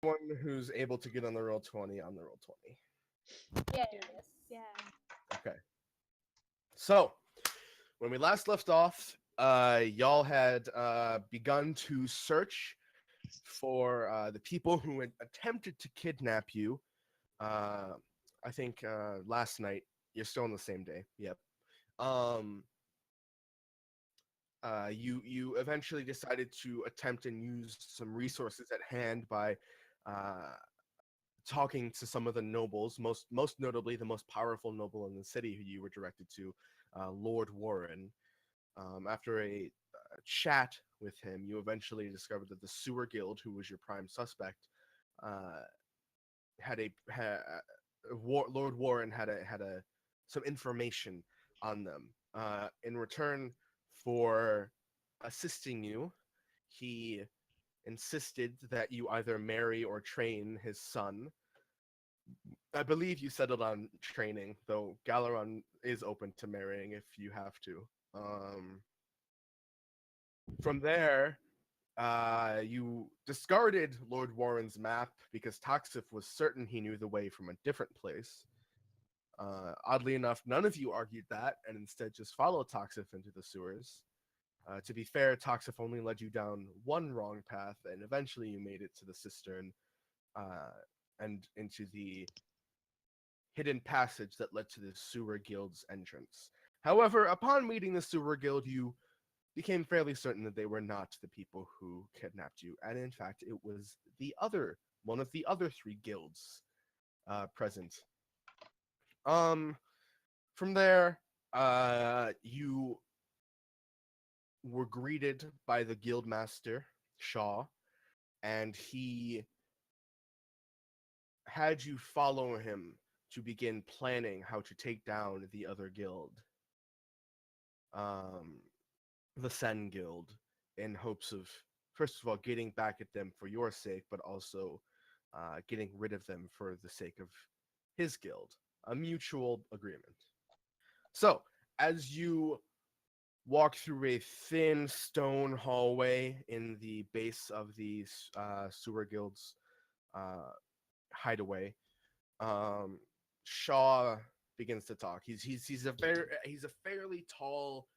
Everyone who's able to get on the roll 20 on the roll 20. Yes. Yeah. Okay. So, when we last left off, y'all had begun to search for the people who had attempted to kidnap you. I think last night. You're still on the same day. Yep. Um, you eventually decided to attempt and use some resources at hand by uh, talking to some of the nobles, most notably the most powerful noble in the city who you were directed to, Lord Warren. After a chat with him, you eventually discovered that the Sewer Guild, who was your prime suspect, uh, Lord Warren had some information on them. In return for assisting you, he insisted that you either marry or train his son. I believe you settled on training, though Galaron is open to marrying if you have to. From there, you discarded Lord Warren's map because Toxif was certain he knew the way from a different place. Oddly enough, none of you argued that, and instead just followed Toxif into the sewers. To be fair, Toxif only led you down one wrong path, and eventually you made it to the cistern and into the hidden passage that led to the Sewer Guild's entrance. However, upon meeting the Sewer Guild, you became fairly certain that they were not the people who kidnapped you, and in fact, it was one of the other three guilds present. From there, you were greeted by the guild master, Shaw, and he had you follow him to begin planning how to take down the other guild, the Sen Guild, in hopes of, first of all, getting back at them for your sake, but also getting rid of them for the sake of his guild. A mutual agreement. So, as you walk through a thin stone hallway in the base of the Sewer Guild's hideaway, Shaw begins to talk. He's a fairly tall,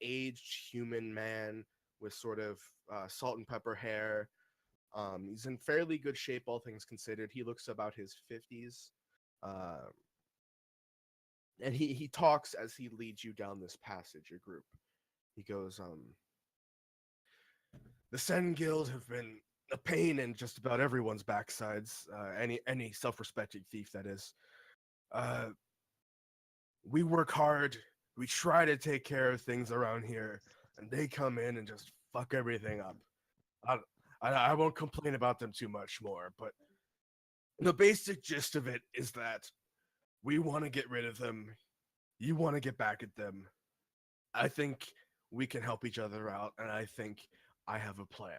aged human man with sort of salt and pepper hair. He's in fairly good shape, all things considered. He looks about his 50s. And he talks as he leads you down this passage, your group. He goes, the Sen Guild have been a pain in just about everyone's backsides. Any self-respecting thief, that is. We work hard. We try to take care of things around here, and they come in and just fuck everything up. I won't complain about them too much more, but the basic gist of it is that we want to get rid of them. You want to get back at them. I think we can help each other out, and I think I have a plan.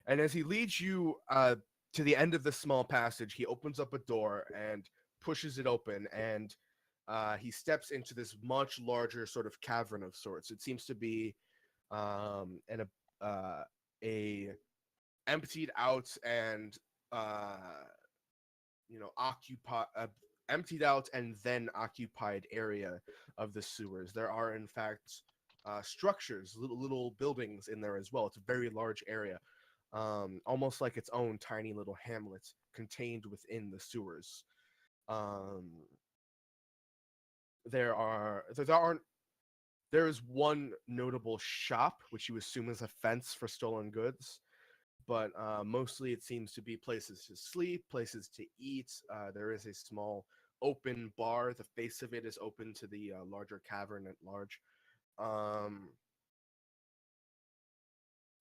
And as he leads you to the end of the small passage, he opens up a door and pushes it open, and he steps into this much larger sort of cavern of sorts. It seems to be a emptied out and emptied out and then occupied area of the sewers. There are in fact structures, little buildings in there as well. It's a very large area, almost like its own tiny little hamlet contained within the sewers. There is one notable shop, which you assume is a fence for stolen goods, but mostly it seems to be places to sleep, places to eat. There is a small open bar. The face of it is open to the larger cavern at large.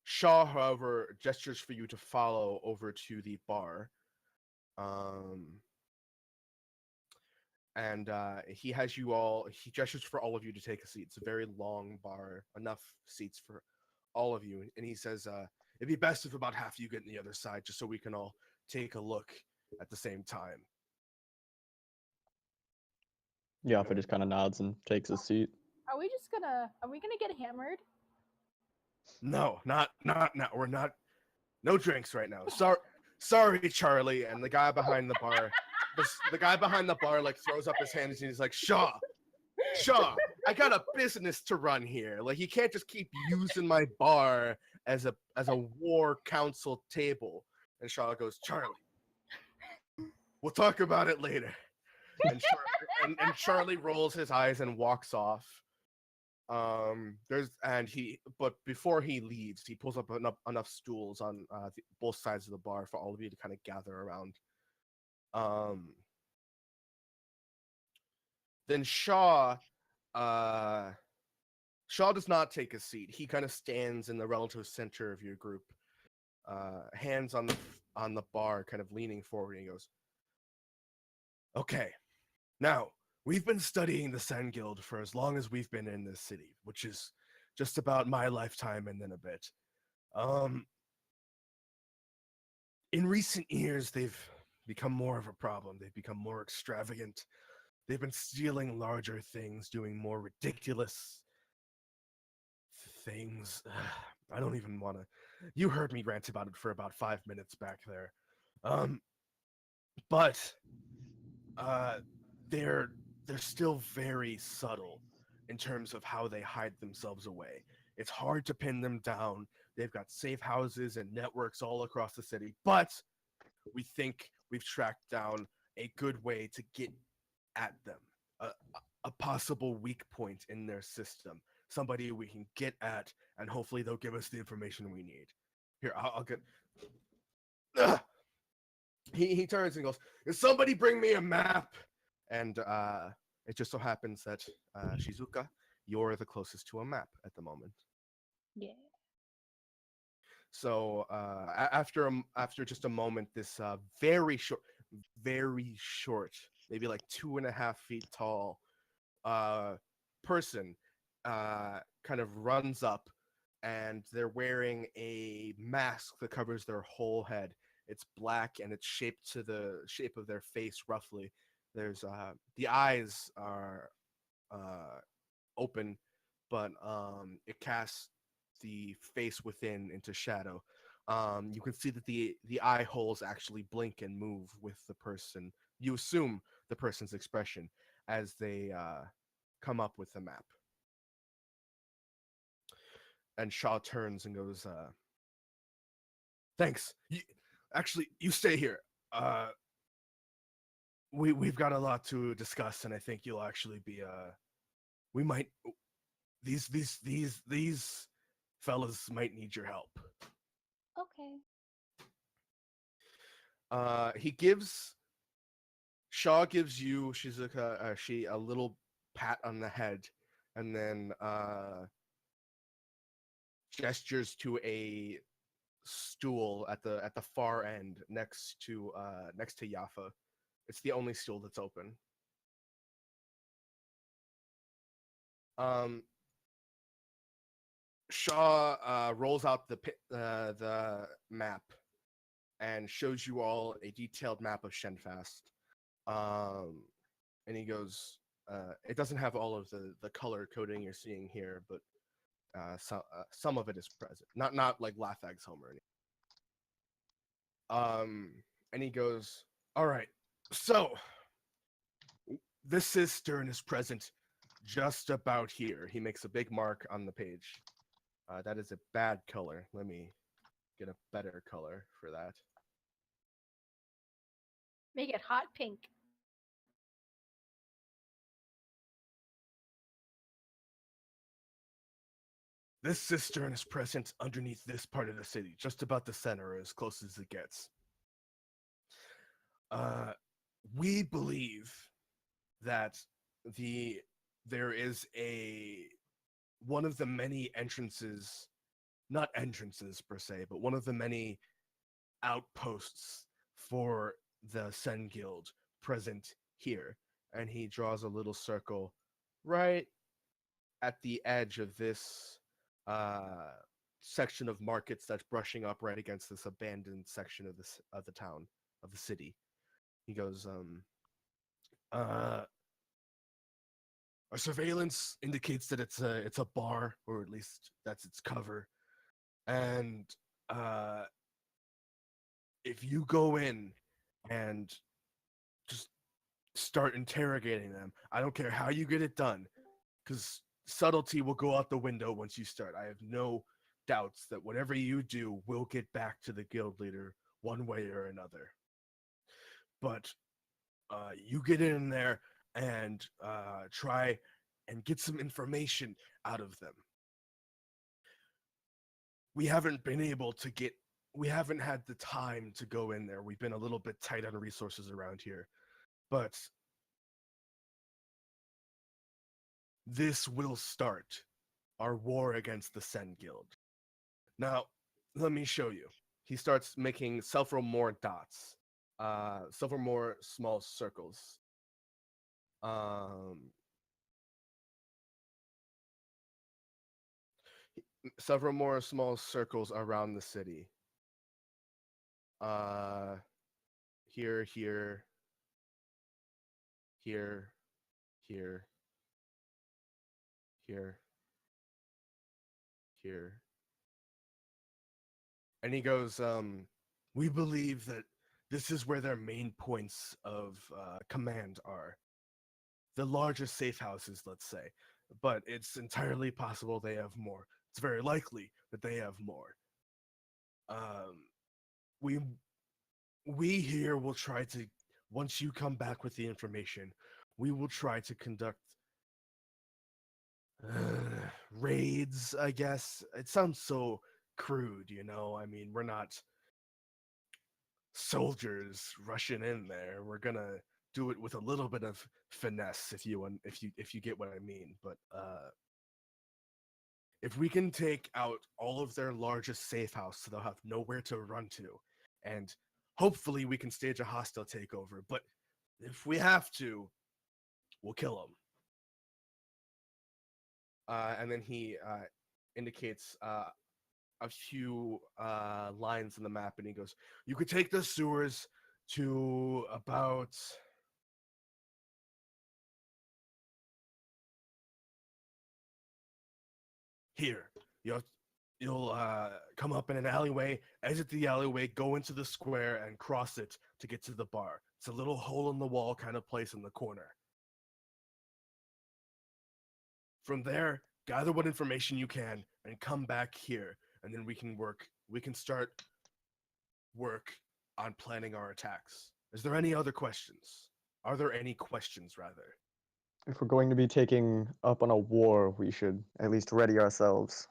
Shaw, however, gestures for you to follow over to the bar. And he gestures for all of you to take a seat. It's a very long bar, enough seats for all of you. And he says, it'd be best if about half of you get on the other side, just so we can all take a look at the same time. Yaffa just kind of nods and takes a seat. Are we gonna get hammered? No, not now. We're not. No drinks right now. Sorry. sorry, Charlie. And the guy behind the bar, the guy behind the bar like throws up his hands and he's like, Shaw, I got a business to run here. Like, you can't just keep using my bar as a war council table. And Shaw goes, Charlie, we'll talk about it later. And Charlie rolls his eyes and walks off. But before he leaves, he pulls up enough stools on both sides of the bar for all of you to kind of gather around. Then Shaw does not take a seat. He kind of stands in the relative center of your group, hands on the bar, kind of leaning forward, and he goes, "Okay, now we've been studying the Sen Guild for as long as we've been in this city, which is just about my lifetime and then a bit. In recent years, they've become more of a problem. They've become more extravagant. They've been stealing larger things, doing more ridiculous things. I don't even want to. You heard me rant about it for about 5 minutes back there. But they're still very subtle in terms of how they hide themselves away. It's hard to pin them down. They've got safe houses and networks all across the city, but we think we've tracked down a good way to get at them, a possible weak point in their system, somebody we can get at, and hopefully they'll give us the information we need. Here, I'll get. He turns and goes, "Can somebody bring me a map?" And it just so happens that Shizuka, you're the closest to a map at the moment. Yeah. So after just a moment, this very short, maybe like 2.5 feet tall person kind of runs up, and they're wearing a mask that covers their whole head. It's black and it's shaped to the shape of their face roughly. There's the eyes are open, but it casts the face within into shadow. You can see that the eye holes actually blink and move with the person. You assume the person's expression as they come up with the map. And Shaw turns and goes, "Thanks. You stay here. We've got a lot to discuss, and I think you'll actually be we might these fellas might need your help." Okay. Shaw gives you Shizuka a little pat on the head, and then gestures to a stool at the far end next to Yafa. It's the only stool that's open. Shaw rolls out the map and shows you all a detailed map of Shenfast. And he goes, it doesn't have all of the color coding you're seeing here, but some of it is present. Not like Lathag's home or anything. And he goes, "All right, so this cistern is present just about here." He makes a big mark on the page. That is a bad color. Let me get a better color for that. Make it hot pink. This cistern is present underneath this part of the city, just about the center, as close as it gets. We believe that there is one of the many entrances, not entrances per se, but one of the many outposts for the Sen Guild present here. And he draws a little circle right at the edge of this section of markets that's brushing up right against this abandoned section of the town, of the city. He goes, our surveillance indicates that it's a bar, or at least that's its cover, and if you go in and just start interrogating them, I don't care how you get it done, because subtlety will go out the window once you start. I have no doubts that whatever you do will get back to the guild leader one way or another. But you get in there and try and get some information out of them. We haven't been able to get, we haven't had the time to go in there. We've been a little bit tight on resources around here. But this will start our war against the Sen Guild. Now, let me show you. He starts making several more dots, several more small circles. Several more small circles around the city. Here, here, here, here, here, here. And he goes, we believe that this is where their main points of command are. The largest safe houses, let's say. But it's entirely possible they have more. It's very likely that they have more. We here will try to, once you come back with the information, we will try to conduct raids, I guess. It sounds so crude, you know? I mean, we're not soldiers rushing in there. We're gonna do it with a little bit of finesse, if you get what I mean. But if we can take out all of their largest safe house, so they'll have nowhere to run to, and hopefully we can stage a hostile takeover. But if we have to, we'll kill them. And then he indicates a few lines in the map, and he goes, you could take the sewers to about here. You'll come up in an alleyway, exit the alleyway, go into the square, and cross it to get to the bar. It's a little hole in the wall kind of place in the corner. From there, gather what information you can and come back here, and then we can start work on planning our attacks. Is there any other questions? Are there any questions, rather? If we're going to be taking up on a war, we should at least ready ourselves,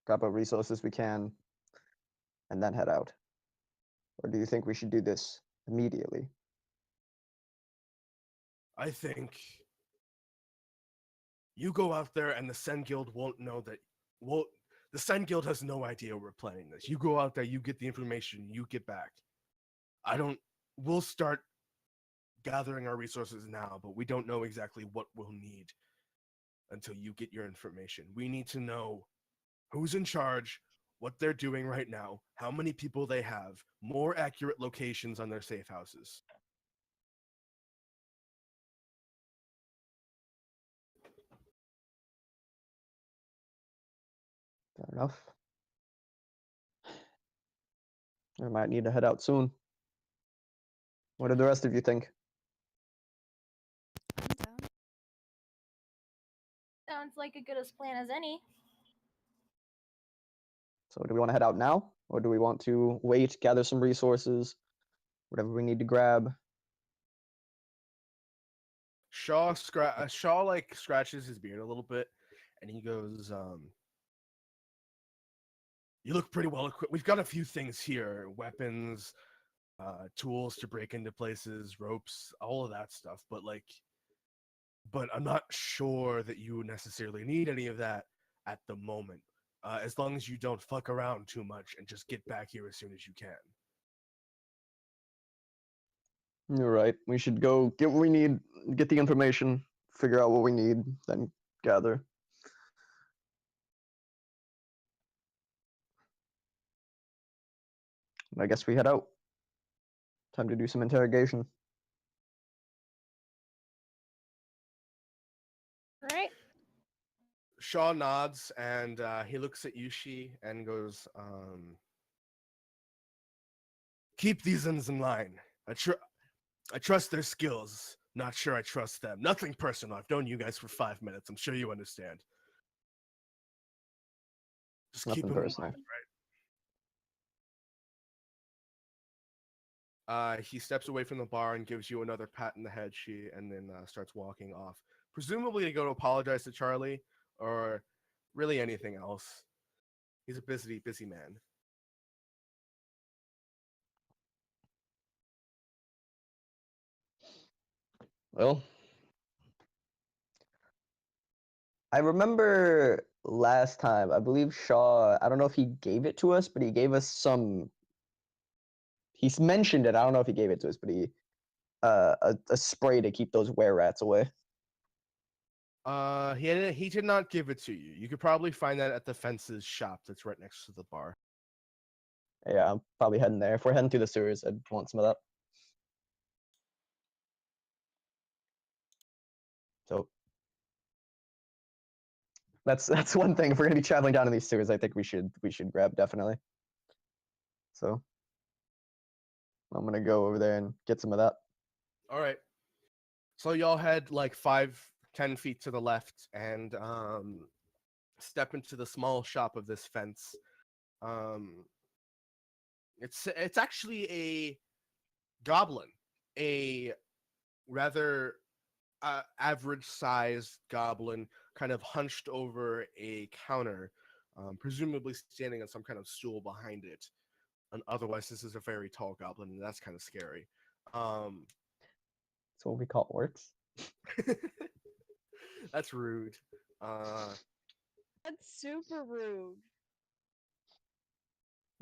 grab what resources we can, and then head out. Or do you think we should do this immediately? I think you go out there and the Sen Guild won't know that. Well, the Sen Guild has no idea we're planning this. You go out there, you get the information, you get back. We'll start gathering our resources now, but we don't know exactly what we'll need until you get your information. We need to know who's in charge, what they're doing right now, how many people they have, more accurate locations on their safe houses. Fair enough. I might need to head out soon. What do the rest of you think? I'm down. Sounds like a good as plan as any. So do we want to head out now? Or do we want to wait, gather some resources, whatever we need to grab? Shaw like scratches his beard a little bit, and he goes, you look pretty well equipped. We've got a few things here: weapons, tools to break into places, ropes, all of that stuff. But I'm not sure that you necessarily need any of that at the moment. As long as you don't fuck around too much and just get back here as soon as you can. You're right. We should go get what we need, get the information, figure out what we need, then gather. I guess we head out. Time to do some interrogation. Right? Shaw nods and he looks at Yushi and goes, Keep these ends in line. I trust their skills. Not sure I trust them. Nothing personal. I've known you guys for 5 minutes. I'm sure you understand. Just keep Nothing them in personal. mind, right? He steps away from the bar and gives you another pat in the head, and then starts walking off. Presumably to go to apologize to Charlie, or really anything else. He's a busy, busy man. Well, I remember last time, I believe Shaw, I don't know if he gave it to us, but he gave us some. He's mentioned it. I don't know if he gave it to us, but a spray to keep those were rats away. He did not give it to you. You could probably find that at the fences shop that's right next to the bar. Yeah, I'm probably heading there. If we're heading through the sewers, I'd want some of that. So that's one thing. If we're gonna be traveling down in these sewers, I think we should grab definitely. So I'm gonna go over there and get some of that. All right. So y'all head like 5-10 feet to the left and step into the small shop of this fence. Um, it's actually a goblin, a rather average sized goblin, kind of hunched over a counter, presumably standing on some kind of stool behind it. And otherwise, this is a very tall goblin, and that's kind of scary. That's what we call orcs. That's rude. That's super rude.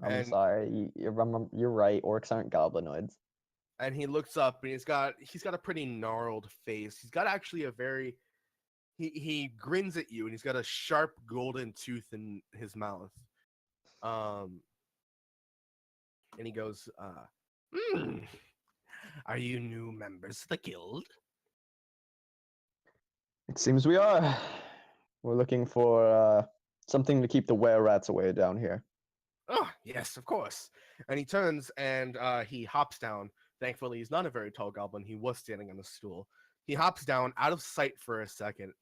I'm And- sorry. You're right. Orcs aren't goblinoids. and he looks up and he's got a pretty gnarled face. He's got actually a very he grins at you and he's got a sharp golden tooth in his mouth. And he goes, are you new members of the guild? It seems we are. We're looking for something to keep the were rats away down here. Oh, yes, of course. And he turns and he hops down. Thankfully, he's not a very tall goblin. He was standing on a stool. He hops down out of sight for a second.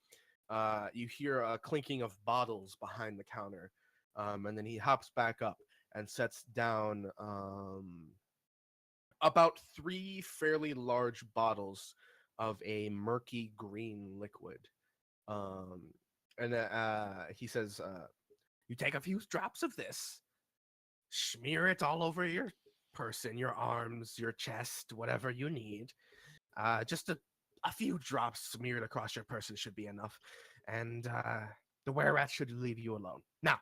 You hear a clinking of bottles behind the counter. And then he hops back up and sets down about 3 fairly large bottles of a murky green liquid. And he says, you take a few drops of this, smear it all over your person, your arms, your chest, whatever you need. Just a few drops smeared across your person should be enough. And the were-rat should leave you alone. Now,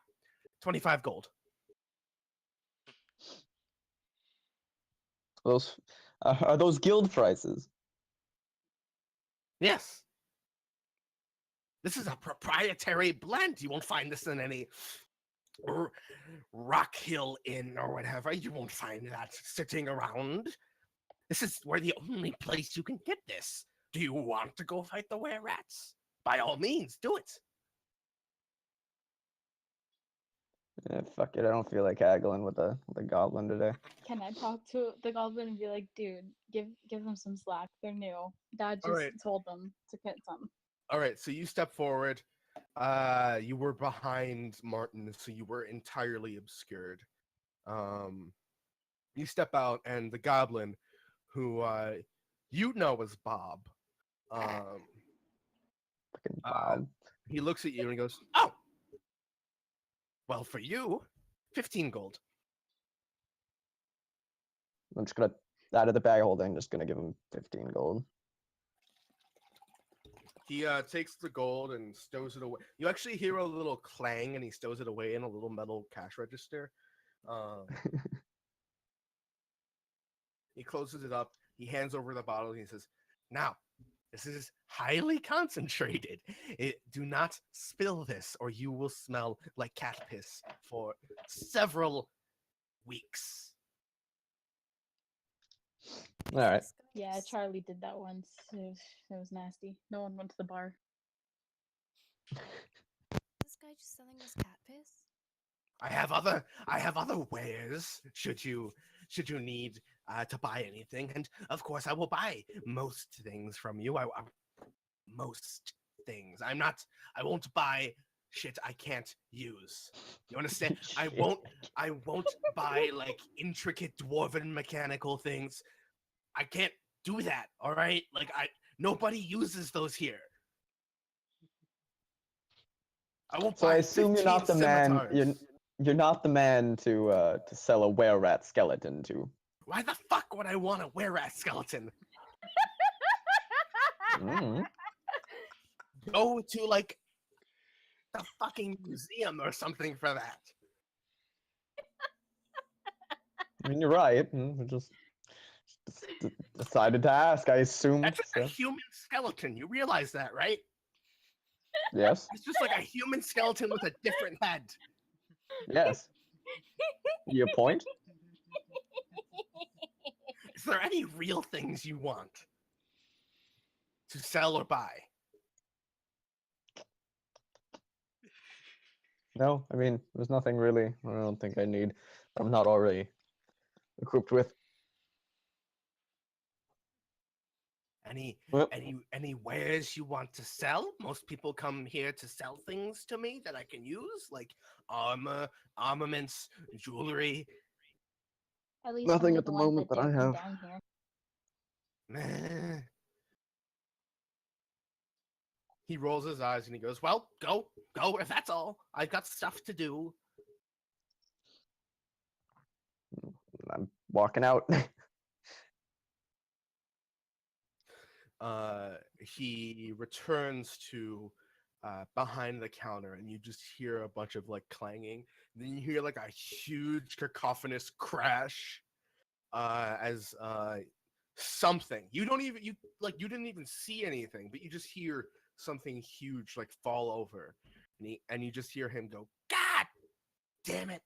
25 gold. Those are those guild prices? Yes. This is a proprietary blend. You won't find this in any Rock Hill Inn or whatever. You won't find that sitting around. This is where the only place you can get this. Do you want to go fight the were-rats? By all means, do it. Yeah, fuck it. I don't feel like haggling with the goblin today. Can I talk to the goblin and be like, dude, give them some slack. They're new. Dad just Alright. told them to get some. All right, so you step forward. You were behind Martin, so you were entirely obscured. You step out, and the goblin, who you know is Bob, Fucking Uh, Bob. he looks at you and he goes, "Oh, well, for you, 15 gold." I'm just gonna out of the bag holding, just gonna give him 15 gold. He takes the gold and stows it away. You actually hear a little clang, and he stows it away in a little metal cash register. He closes it up. He hands over the bottle, and he says, "Now, this is highly concentrated. Do not spill this, or you will smell like cat piss for several weeks." All right. Yeah, Charlie did that once. It was nasty. No one went to the bar. This guy just selling us cat piss? I have other wares should you should you need to buy anything. And of course, I will buy most things from you. Most things. I won't buy shit I can't use. You understand? I Shit. won't buy like intricate dwarven mechanical things. I can't do that, all right? Like nobody uses those here. I won't So I buy assume you're 15 not the man. scimitars. You're not the man to sell a were rat skeleton to. Why the fuck would I want a were-rat skeleton? Mm. Go to like the fucking museum or something for that. I mean, you're right. We just decided to ask. I assumed. That's just a So. human skeleton. You realize that, right? Yes. It's just like a human skeleton with a different head. Yes. Your point? Is there any real things you want to sell or buy? No. I mean, there's nothing really. I don't think I need. I'm not already equipped with. Well, Any wares you want to sell? Most people come here to sell things to me that I can use, like armor, armaments, jewelry. At least Nothing only at the the ones moment that that I didn't come have. down here. Meh. He rolls his eyes and he goes, "Well, go if that's all. I've got stuff to do." I'm walking out. He returns to behind the counter, and you just hear a bunch of like clanging. Then you hear like a huge cacophonous crash as something you don't even you didn't even see anything, but you just hear something huge like fall over, and you just hear him go, "God damn it!"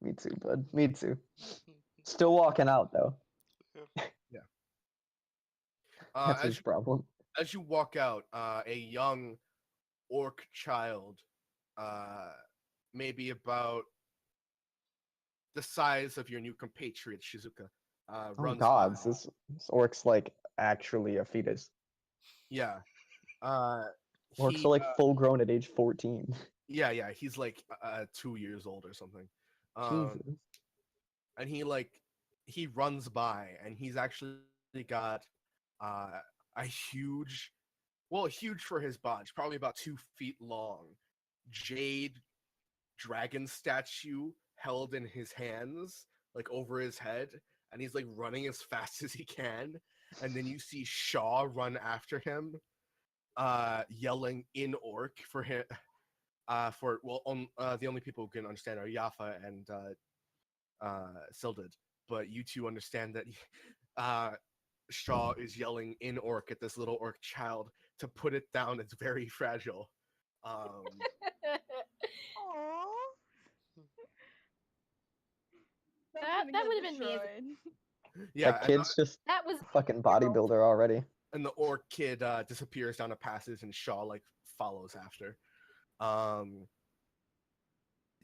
Me too, bud. Me too. Still walking out though. Yeah. That's his problem. As you walk out, a young orc child, maybe about the size of your new compatriot Shizuka, Oh runs God, by. this orc's like actually a fetus. Yeah. Uh, Orcs he are like full grown at age 14. yeah, he's like 2 years old or something. Jesus. And he runs by, and he's actually got uh a huge, well, huge for his body, probably about 2 feet long, jade dragon statue held in his hands, like over his head, and he's like running as fast as he can. And then you see Shaw run after him, yelling in orc for him. The only people who can understand are Yafa and Silded, but you two understand that Shaw is yelling in orc at this little orc child to put it down. It's very fragile. Um, That would have been me. yeah, That kid's just That was a fucking bodybuilder already. and the orc kid disappears down a passage, and Shaw like follows after.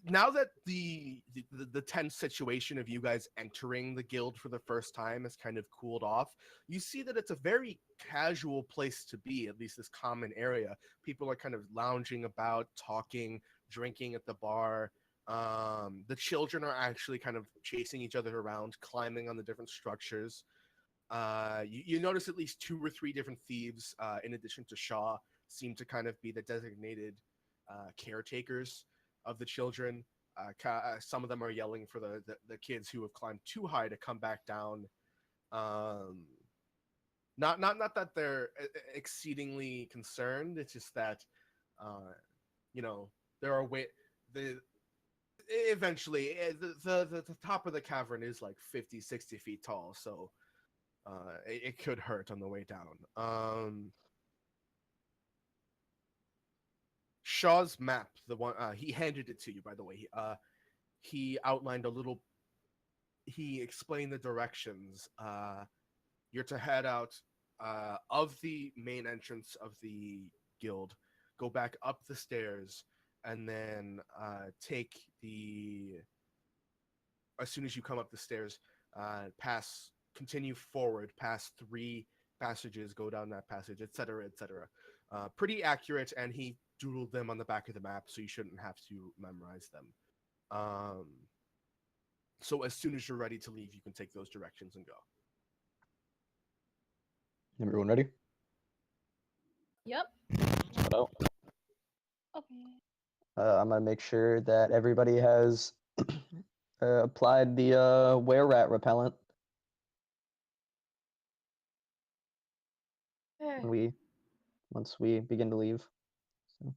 Now that the tense situation of you guys entering the guild for the first time has kind of cooled off, you see that it's a very casual place to be, at least this common area. People are kind of lounging about, talking, drinking at the bar. The children are actually kind of chasing each other around, climbing on the different structures. You notice at least 2 or 3 different thieves, in addition to Shaw, seem to kind of be the designated caretakers of the children. Some of them are yelling for the kids who have climbed too high to come back down. Not that they're exceedingly concerned. It's just that, there are eventually the top of the cavern is like 50-60 feet tall, so it could hurt on the way down. Shaw's map, the one he handed it to you, by the way. He outlined a little. He explained the directions. You're to head out of the main entrance of the guild, go back up the stairs, and then take the. As soon as you come up the stairs, continue forward past 3 passages, go down that passage, etc., etc. Pretty accurate, and he doodled them on the back of the map, so you shouldn't have to memorize them. So as soon as you're ready to leave, you can take those directions and go. Everyone ready? Yep. Head out. Okay. I'm gonna make sure that everybody has applied the were-rat repellent once we begin to leave. So.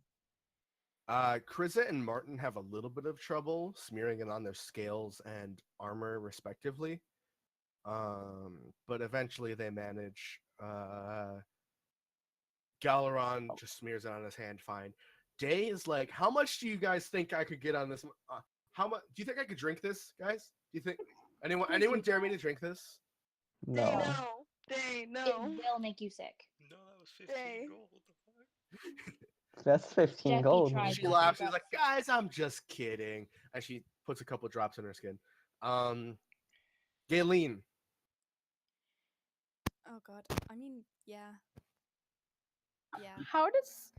Kriza and Martin have a little bit of trouble smearing it on their scales and armor, respectively. But eventually they manage. Galeron just smears it on his hand fine. Day is like, how much do you guys think I could get on this? How much? Do you think I could drink this, guys? Do you think anyone dare me to drink this? No. Dang, no. It will make you sick. No, that was 15 gold. What the fuck? That's 15 Jeffy gold. tried She that. laughs. He She's like, guys, I'm just kidding. And she puts a couple drops in her skin. Galen. Oh god. I mean, yeah. Yeah. How does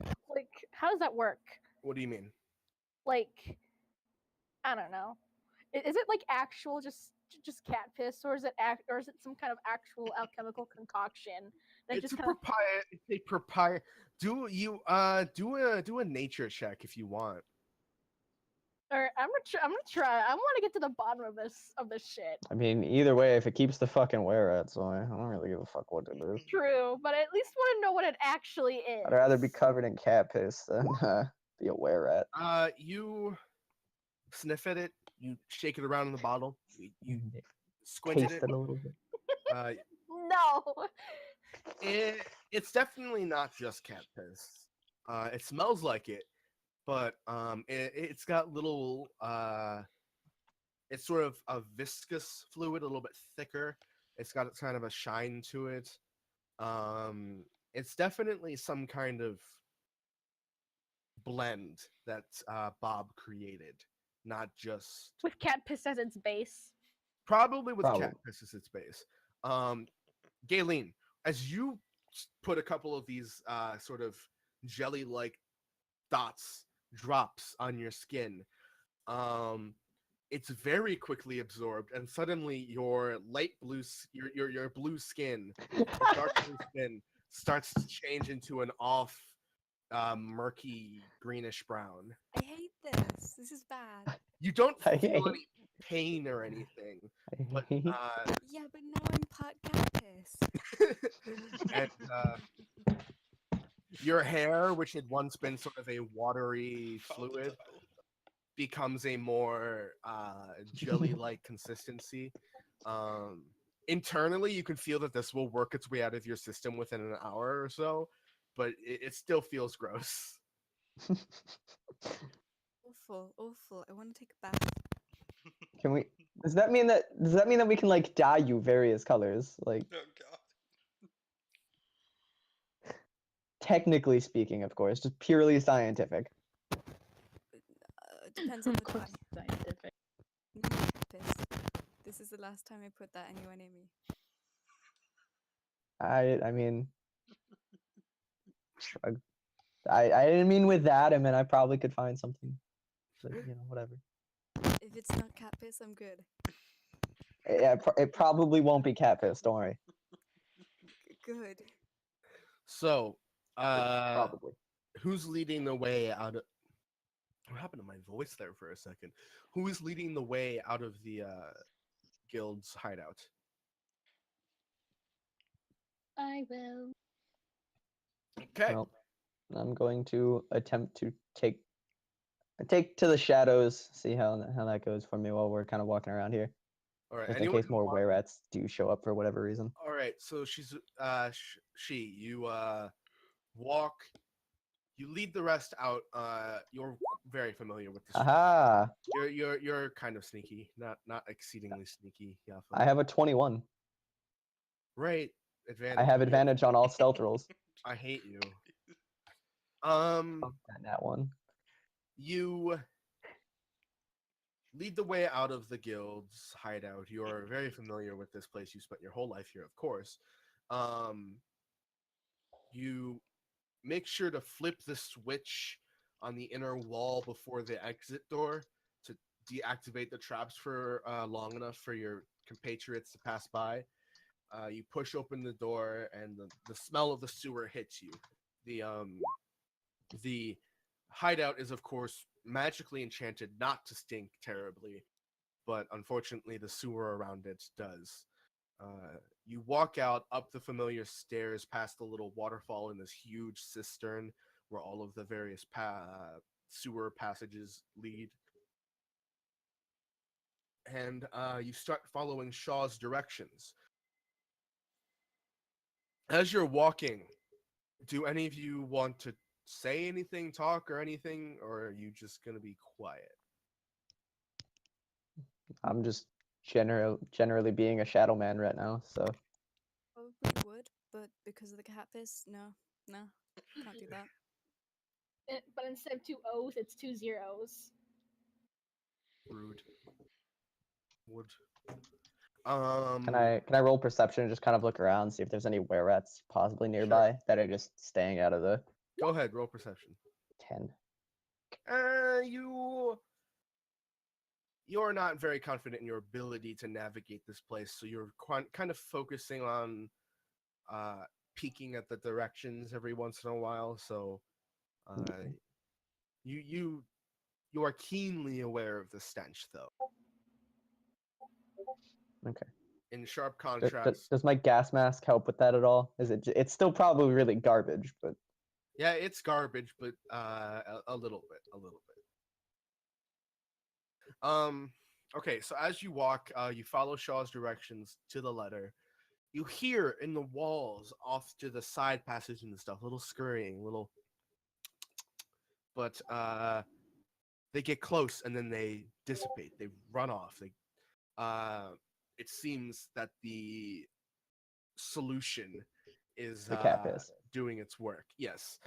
that work? What do you mean? Like, I don't know. Is it like actual just cat piss, or is it some kind of actual alchemical concoction that It's just a kind of propire. Do a nature check if you want. Or I'm gonna try. I want to get to the bottom of this shit. I mean, either way, if it keeps the fucking were-rat, so I don't really give a fuck what it is. True, but I at least want to know what it actually is. I'd rather be covered in cat piss than be a were-rat. You sniff at it. You shake it around in the bottle. You squint at Taste it. it a little bit. No. It's definitely not just cat piss. It smells like it, but it's got little. It's sort of a viscous fluid, a little bit thicker. It's got kind of a shine to it. It's definitely some kind of blend that Bob created, not just With cat piss as its base. probably with Probably. cat piss as its base. Galen, as you put a couple of these sort of jelly-like drops on your skin, it's very quickly absorbed, and suddenly your light blue, your blue skin, your dark blue skin, starts to change into an off, murky greenish brown. I hate this. This is bad. You don't I feel hate- any pain or anything, but Yeah, but now I'm part cat piss. and your hair, which had once been sort of a watery fluid, becomes a more jelly-like consistency. Internally, you can feel that this will work its way out of your system within an hour or so, but it still feels gross. Awful, awful. I want to take a bath. Can we? Does that mean that we can like dye you various colors? Like Oh god. technically speaking, of course, just purely scientific. Depends on Of the course, dye. scientific. No cat piss. This is the last time I put that anywhere near me. I mean, I didn't mean with that. I mean, I probably could find something, but you know, whatever. If it's not cat piss, I'm good. Yeah, it probably won't be cat piss. Don't worry. Good. So, Probably. who's leading the way out of? What happened to my voice there for a second? Who is leading the way out of the guild's hideout? I will. Okay. Well, I'm going to attempt to take to the shadows, see how that goes for me while we're kind of walking around here, All right. just in anyone case who more wants- were-rats do show up for whatever reason. All right. So she's you walk. You lead the rest out. You're very familiar with this. Aha! You're kind of sneaky, not exceedingly sneaky. Yeah. I have a 21. Right. Advantage. I have advantage on all stealth rolls. I hate you. That one. You lead the way out of the guild's hideout. You're very familiar with this place. You spent your whole life here, of course. You make sure to flip the switch on the inner wall before the exit door to deactivate the traps for long enough for your compatriots to pass by. You push open the door, and the smell of the sewer hits you. The hideout is, of course, magically enchanted not to stink terribly, but unfortunately the sewer around it does. You walk out up the familiar stairs past the little waterfall in this huge cistern where all of the various sewer passages lead. And you start following Shaw's directions. As you're walking, do any of you want to say anything, talk, or anything, or are you just going to be quiet? I'm just generally being a shadow man right now, so Probably would, but because of the cat piss, no, can't do that. But instead of 2 O's, it's 2 zeros. Rude. Would. can I roll perception and just kind of look around, see if there's any were-rats possibly nearby that are just staying out of the Go ahead, roll perception. 10. You're not very confident in your ability to navigate this place, so you're kind of focusing on peeking at the directions every once in a while. So you are keenly aware of the stench, though. Okay. In sharp contrast, Does my gas mask help with that at all? It's still probably really garbage, but yeah, it's garbage, but a little bit. Okay, so as you walk, you follow Shaw's directions to the letter. You hear in the walls off to the side passage and stuff, little scurrying, but they get close and then they dissipate. They run off. It seems that the solution is the cat piss. doing its work. Yes.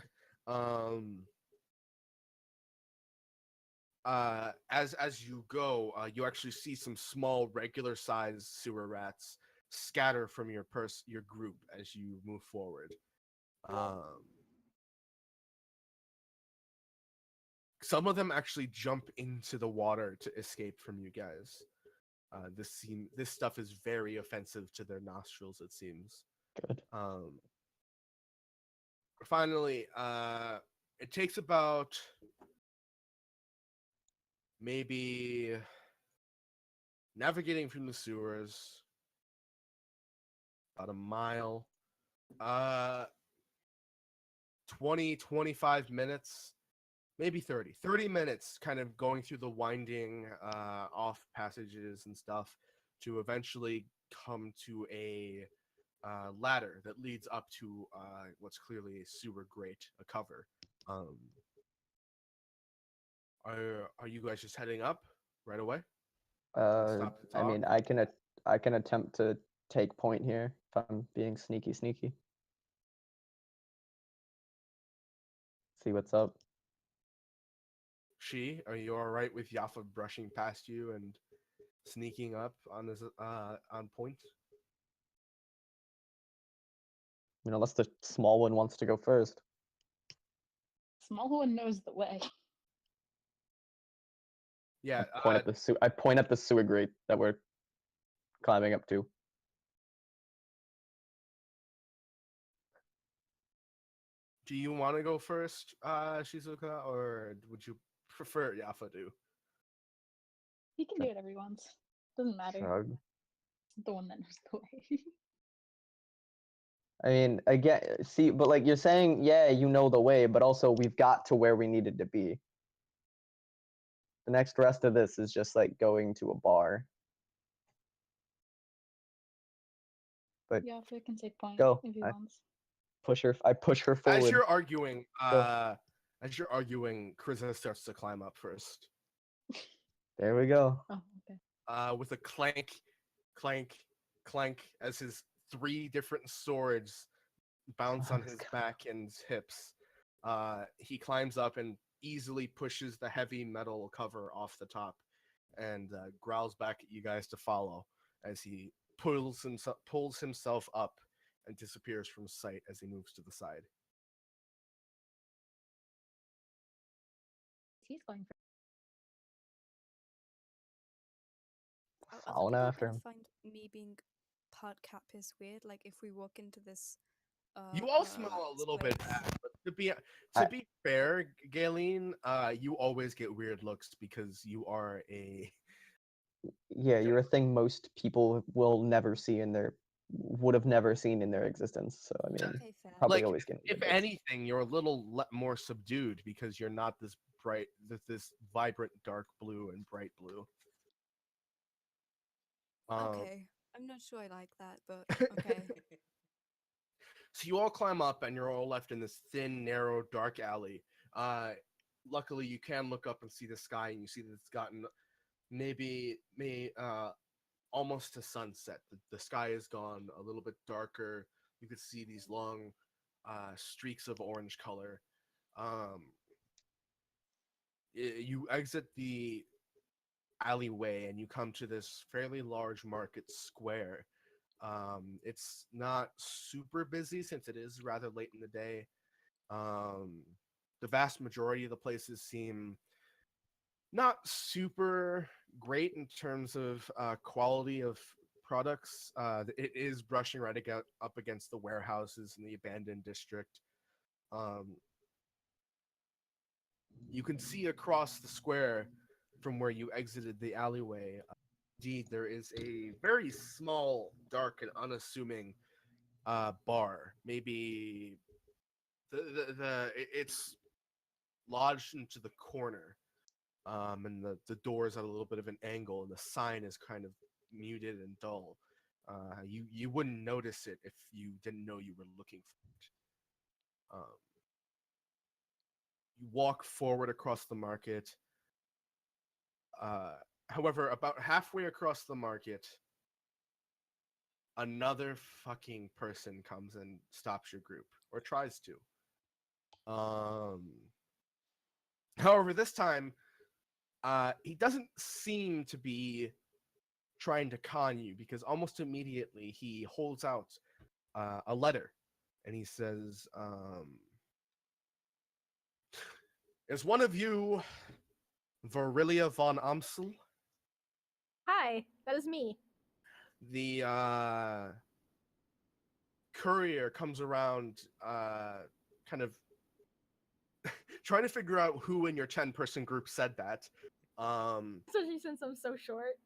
As you go, you actually see some small, regular-sized sewer rats scatter from your group as you move forward. Some of them actually jump into the water to escape from you guys. This stuff is very offensive to their nostrils, it seems. Good. Finally, it takes about maybe navigating from the sewers about a mile, 20-25 minutes, maybe 30 minutes, kind of going through the winding off passages and stuff to eventually come to a ladder that leads up to what's clearly a sewer grate, a cover. Are you guys just heading up right away? Stop to I mean, talk? I can attempt to take point here if I'm being sneaky. See what's up. Are you all right with Yaffa brushing past you and sneaking up on this on point? I mean, unless the small one wants to go first. Small one knows the way. Yeah. I point at the sewer grate that we're climbing up to. Do you want to go first, Shizuka, or would you prefer Yaffa do? He can do it every once. Doesn't matter. Shrug. The one that knows the way. I mean, again, see, but like you're saying, yeah, you know the way, but also we've got to where we needed to be. The next rest of this is just like going to a bar. But Yeah, if it can take point go. if he I wants. I push her forward. As you're arguing, Krista starts to climb up first. There we go. Oh, okay. With a clank, clank, clank, as his 3 different swords bounce on his back and hips. He climbs up, and easily pushes the heavy metal cover off the top and growls back at you guys to follow as he pulls himself up and disappears from sight as he moves to the side. He's going for. Are Following other people after gonna him. find me being part cat piss weird? Like if we walk into this You all smell a little bit place. bad, but to I- be fair, Galen, you always get weird looks because you are a Yeah, you're a thing most people will never see in their would have never seen in their existence. So I mean, Okay, fair. probably like, always getting if weird looks. anything, you're a little more subdued because you're not this bright, this vibrant dark blue and bright blue. Okay. I'm not sure I like that, but okay. So you all climb up, and you're all left in this thin, narrow, dark alley. Luckily, you can look up and see the sky, and you see that it's gotten maybe almost to sunset. The sky has gone a little bit darker. You could see these long streaks of orange color. You exit the alleyway, and you come to this fairly large market square. It's not super busy since it is rather late in the day. The vast majority of the places seem not super great in terms of quality of products. It is brushing right up against the warehouses in the abandoned district. You can see across the square from where you exited the alleyway. Indeed, there is a very small, dark, and unassuming bar. Maybe it's lodged into the corner, and the door is at a little bit of an angle, and the sign is kind of muted and dull. You wouldn't notice it if you didn't know you were looking for it. You walk forward across the market. However, about halfway across the market, another fucking person comes and stops your group, or tries to. However, this time, he doesn't seem to be trying to con you, because almost immediately he holds out a letter, and he says, "Is one of you Virilia von Amsel?" Hi, that is me. The courier comes around, kind of trying to figure out who in your 10-person group said that. Especially since I'm so short.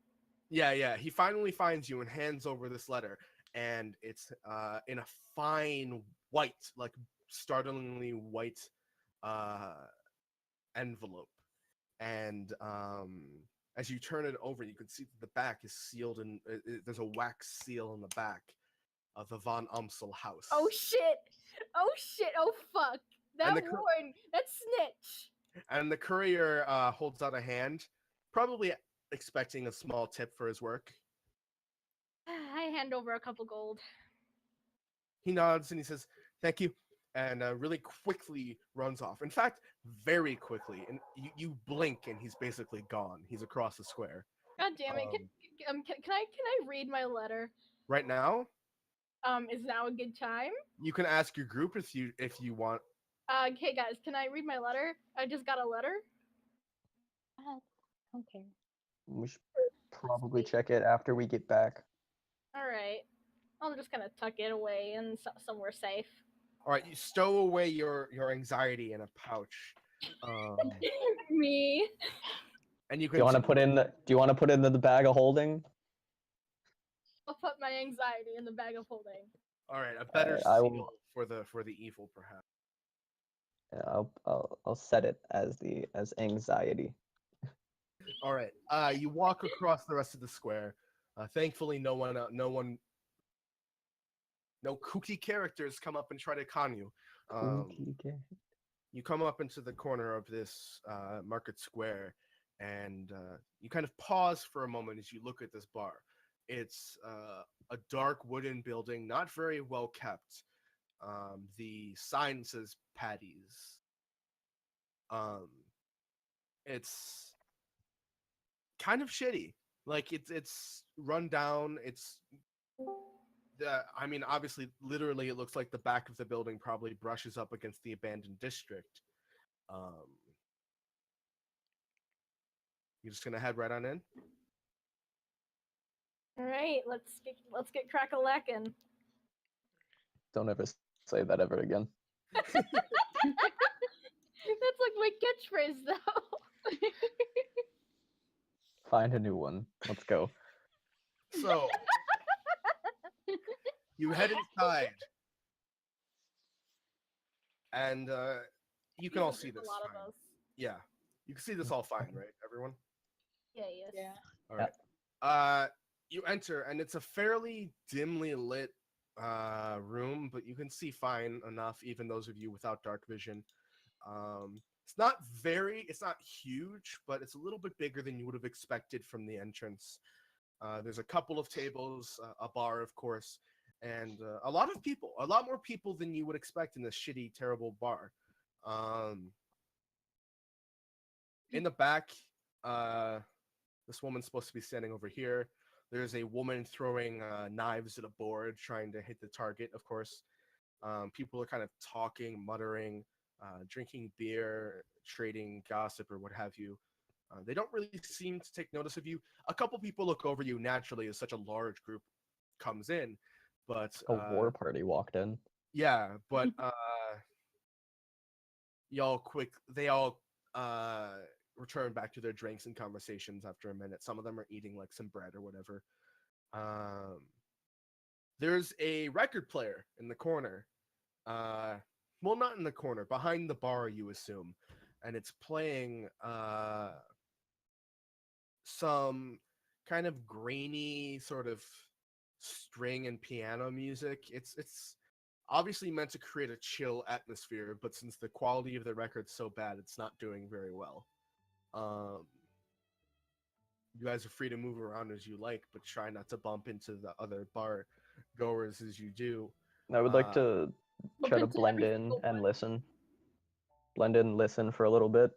Yeah. He finally finds you and hands over this letter, and it's in a fine white, like startlingly white envelope. And as you turn it over, you can see that the back is sealed, and there's a wax seal on the back of the Von Umsel house. Oh shit! Oh shit! Oh fuck! That the Warren, that snitch. And the courier holds out a hand, probably expecting a small tip for his work. I hand over a couple gold. He nods and he says, "Thank you," and really quickly runs off. In fact, very quickly. And you blink, and he's basically gone. He's across the square. God damn it! Can I read my letter? Right now, Is now a good time? you can ask your group if you want. Hey guys, can I read my letter? I just got a letter. Okay. We should probably check it after we get back. All right. I'll just kind of tuck it away in somewhere safe. All right, you stow away your anxiety in a pouch. Me. And you Do can. you want to put in the? Do you want to put in the bag of holding? I'll put my anxiety in the bag of holding. All right, a better I seal will- for the evil, perhaps. Yeah, I'll set it as anxiety. All right. You walk across the rest of the square. Thankfully, no kooky characters come up and try to con you. You come up into the corner of this market square, and you kind of pause for a moment as you look at this bar. It's a dark wooden building, not very well kept. The sign says Patty's. it's kind of shitty. Like it's run down. I mean, obviously, literally, it looks like the back of the building probably brushes up against the abandoned district. You're just gonna head right on in. All right, let's get crack-a-lackin'. Don't ever say that ever again. That's like my catchphrase, though. Find a new one. Let's go. So you head inside, and you can all see this. A lot Fine. of us. Yeah, you can see this all fine, right, everyone? Yeah. Yes. Yeah. All right. You enter, and it's a fairly dimly lit room, but you can see fine enough, even those of you without dark vision. It's not huge, but it's a little bit bigger than you would have expected from the entrance. There's a couple of tables, a bar, of course, and a lot more people than you would expect in this shitty, terrible bar. In the back, this woman's supposed to be standing over here. There's a woman throwing knives at a board, trying to hit the target, of course. People are kind of talking, muttering, drinking beer, trading gossip, or what have you. They don't really seem to take notice of you. A couple people look over you naturally as such a large group comes in, but A war party walked in. yeah, but they all return back to their drinks and conversations after a minute. Some of them are eating like some bread or whatever. There's a record player in the corner. Well, not in the corner, behind the bar, you assume, and it's playing some kind of grainy sort of string and piano music. It's obviously meant to create a chill atmosphere, but since the quality of the record's so bad, it's not doing very well. You guys are free to move around as you like, but try not to bump into the other bar goers as you do. I would like to try to into blend every in single and one. listen. Blend in, listen for a little bit.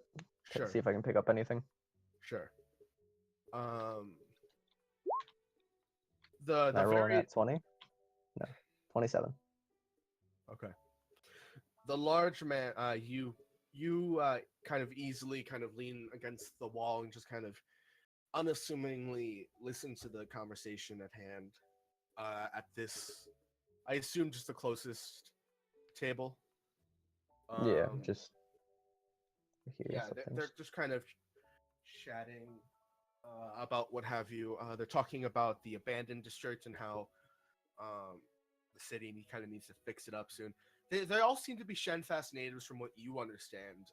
Sure, See if I can pick up anything. sure. Can I The roll on very that 20? No. 27. okay. The large man, you kind of easily kind of lean against the wall and just kind of unassumingly listen to the conversation at hand. At this, I assume, just the closest table. Yeah, just hear Yeah, some things. they're just kind of chatting about what have you. They're talking about the abandoned district and how the city kind of needs to fix it up soon. They all seem to be Shenfast natives from what you understand.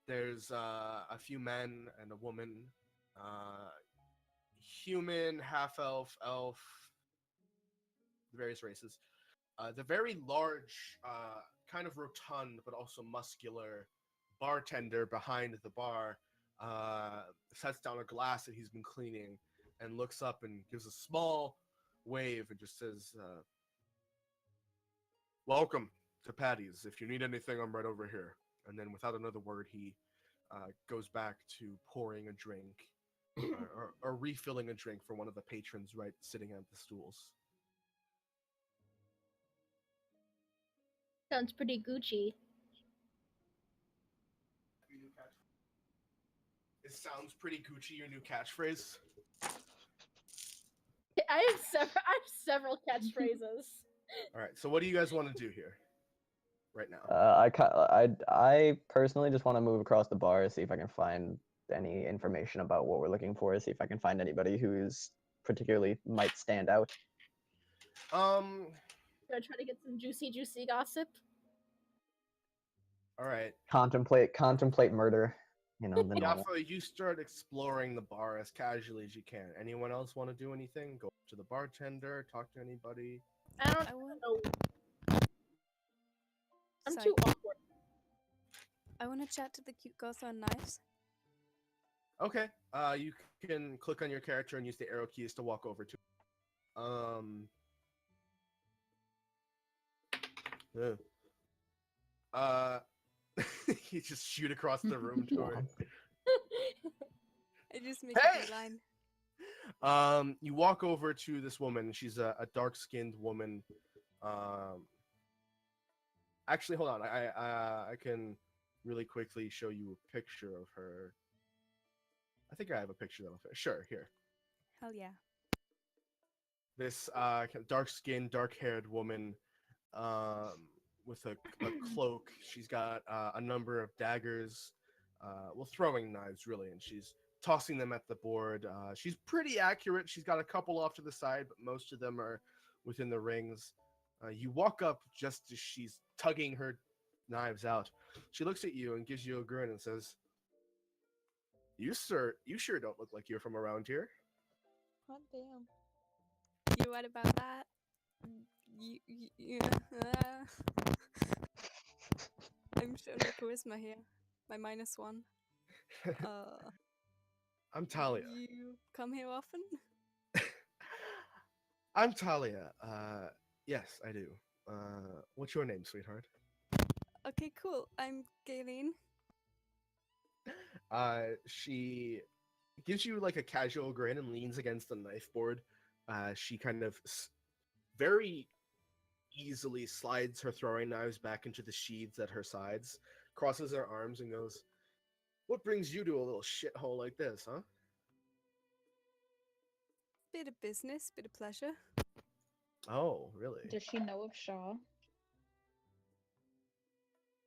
There's a few men and a woman, human, half elf, elf, the various races. The very large, kind of rotund but also muscular bartender behind the bar sets down a glass that he's been cleaning and looks up and gives a small wave and just says, "Welcome to Patty's. If you need anything, I'm right over here." And then without another word, he goes back to pouring a drink or refilling a drink for one of the patrons right sitting at the stools. Sounds pretty Gucci. It sounds pretty Gucci, your new catchphrase. I have several catchphrases. All right, so what do you guys want to do here right now? I personally just want to move across the bar, see if I can find any information about what we're looking for, see if I can find anybody who's particularly might stand out. Should I try to get some juicy gossip? All right. Contemplate murder. You know, the normal. Yafa, you start exploring the bar as casually as you can. Anyone else want to do anything? Go up to the bartender, talk to anybody. I don't I want. know. I'm Sorry. too awkward. I want to chat to the cute girl throwing knives. Okay. You can click on your character and use the arrow keys to walk over to. You just shoot across the room to her. I just make Hey! a beeline. You walk over to this woman. She's a dark-skinned woman. Actually, hold on. I can really quickly show you a picture of her. I think I have a picture that'll fit. Sure, here. Hell yeah. This dark-skinned, dark-haired woman with a cloak. She's got a number of daggers, throwing knives really, and she's tossing them at the board. She's pretty accurate. She's got a couple off to the side, but most of them are within the rings. You walk up just as she's tugging her knives out. She looks at you and gives you a grin and says, "You sure don't look like you're from around here." Hot damn. You're right about that. I'm showing my charisma here. My -1. I'm Talia. You come here often? I'm Talia. Yes, I do. What's your name, sweetheart? Okay, cool. I'm Galen. She gives you like a casual grin and leans against the knife board. She kind of very easily slides her throwing knives back into the sheaths at her sides, crosses her arms, and goes, "What brings you to a little shithole like this, huh?" Bit of business, bit of pleasure. Oh, really? Does she know of Shaw?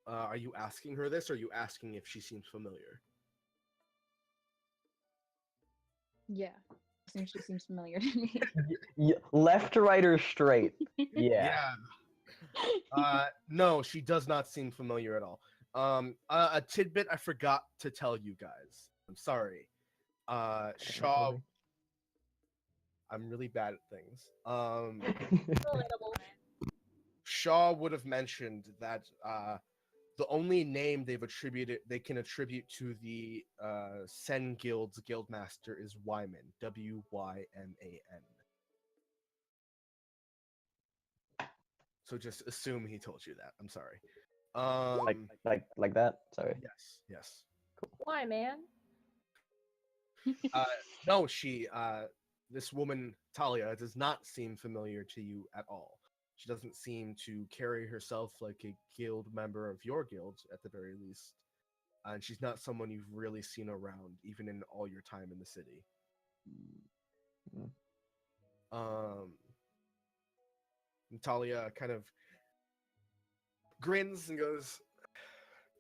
Are you asking her this, or are you asking if she seems familiar? Yeah. She seems familiar to me. Left, right, or straight? Yeah. No, she does not seem familiar at all. A tidbit I forgot to tell you guys. I'm sorry. Shaw. I'm really bad at things. Relatable. Shaw would have mentioned that the only name they can attribute to the Sen Guild's guildmaster is Wyman, Wyman. So just assume he told you that. I'm sorry. Like that. Sorry. Yes. Why, man? No, this woman Talia does not seem familiar to you at all. She doesn't seem to carry herself like a guild member of your guild, at the very least. And she's not someone you've really seen around, even in all your time in the city. Talia kind of grins and goes,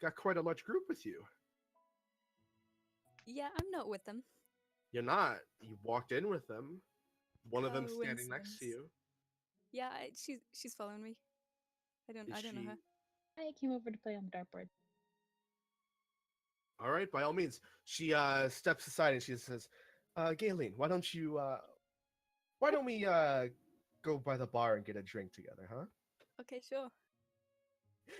"Got quite a large group with you." Yeah, I'm not with them. You're not. You walked in with them. One of them standing next to Coincidence. you. Yeah, she's following me. I don't know her. I came over to play on the dartboard. All right, by all means. She steps aside and she says, "Galen, why don't we go by the bar and get a drink together, huh?" Okay, sure.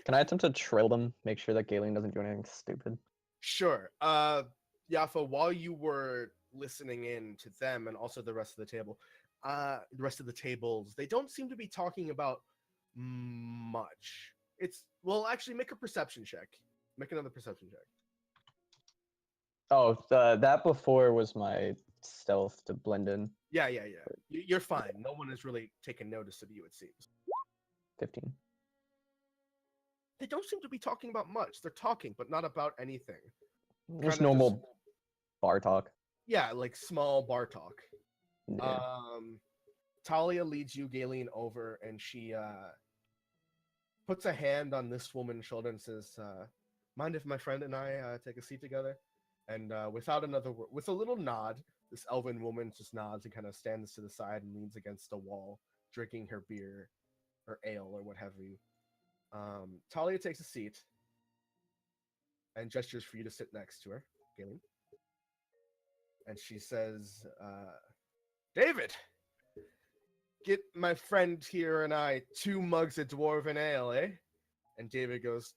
Can I attempt to trail them? Make sure that Galen doesn't do anything stupid. Sure. Yafa, while you were listening in to them and also the rest of the table, the rest of the tables, they don't seem to be talking about much. Actually, make a perception check. Make another perception check. Oh, that before was my stealth to blend in. Yeah. You're fine. No one has really taken notice of you, it seems. 15. They don't seem to be talking about much. They're talking, but not about anything. Just Kinda normal bar talk. Yeah, like small bar talk. Yeah. Talia leads you, Galen, over, and she puts a hand on this woman's shoulder and says, "Mind if my friend and I take a seat together?" And without another word, with a little nod, this elven woman just nods and kind of stands to the side and leans against the wall, drinking her beer or ale or what have you. Talia takes a seat and gestures for you to sit next to her, Galen. And she says, "David, get my friend here and I 2 mugs of dwarven ale, eh?" And David goes,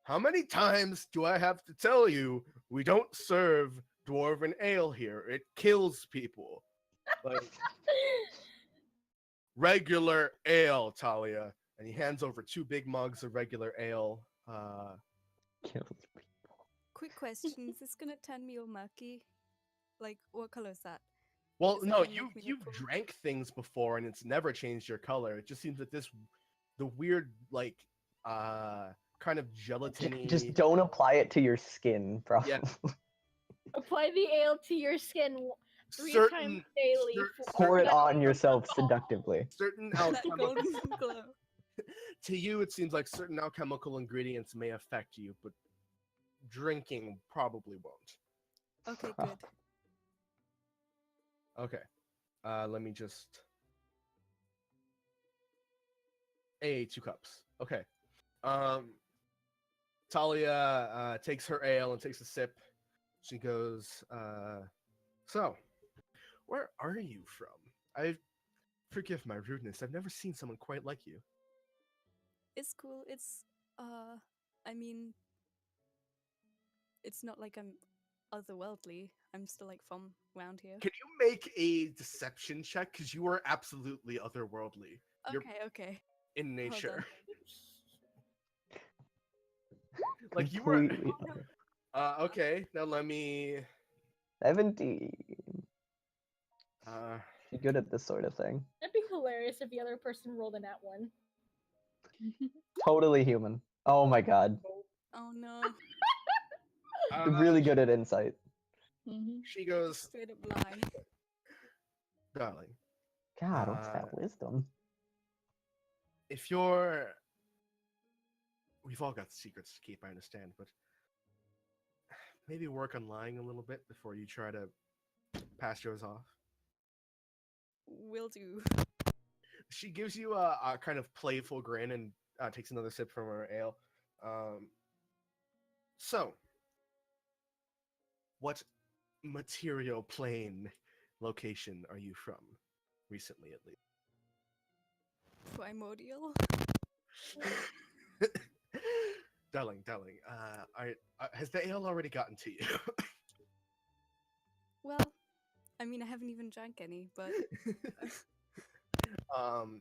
"How many times do I have to tell you we don't serve dwarven ale here? It kills people." Like, regular ale, Talia. And he hands over 2 big mugs of regular ale. Kills people. Quick question: is this gonna turn me all murky? Like, what color is that? Well, Is that no, gonna you make me look you've cool? drank things before and it's never changed your color. It just seems that the weird like kind of gelatiny. Just don't apply it to your skin, bro. Yeah. Apply the ale to your skin 3 times certain daily. Pour it that on way. yourself seductively. certain That alchemical golden glow. to you it seems like certain alchemical ingredients may affect you, but drinking probably won't. Okay, good. Okay. Let me just. 2 cups. Okay. Talia takes her ale and takes a sip. She goes, so, where are you from? Forgive my rudeness. I've never seen someone quite like you. It's cool. It's I mean, it's not like I'm otherworldly. I'm still like from around here. Can you make a deception check? Because you are absolutely otherworldly. You're Okay. in Hold nature. on. Like you were. Completely other. Okay. Now let me. 17. Uh, You're good at this sort of thing. That'd be hilarious if the other person rolled a nat 1. Totally human. Oh my god. Oh no. Really good at insight. She goes, Straight up lie. darling, God, what's that wisdom? if you're. We've all got secrets to keep, I understand, but maybe work on lying a little bit before you try to pass yours off. Will do. She gives you a kind of playful grin and takes another sip from her ale. So, what material plane location are you from? Recently, at least. Primordial. darling, has the ale already gotten to you? Well, I mean, I haven't even drank any, but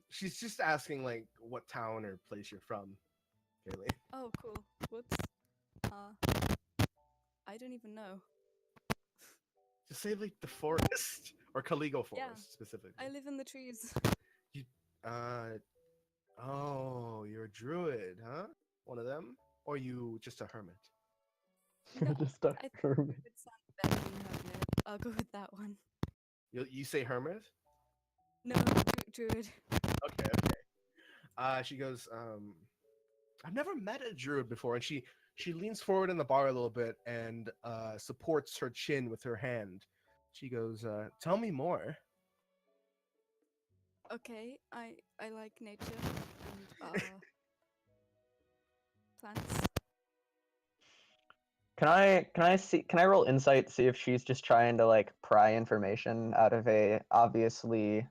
She's just asking like what town or place you're from, Kaylee. oh, cool. Whoops. I don't even know. Just say like the forest or Caligo Forest Yeah, specifically. I live in the trees. Oh, you're a druid, huh? One of them? Or you just a hermit? No, Just a I think hermit. it sounds better than hermit. I'll go with that one. You say hermit? No, druid. Okay. She goes, I've never met a druid before, and she leans forward in the bar a little bit and supports her chin with her hand. She goes, tell me more. Okay, I like nature and plants. Can I roll insight to see if she's just trying to like pry information out of a obviously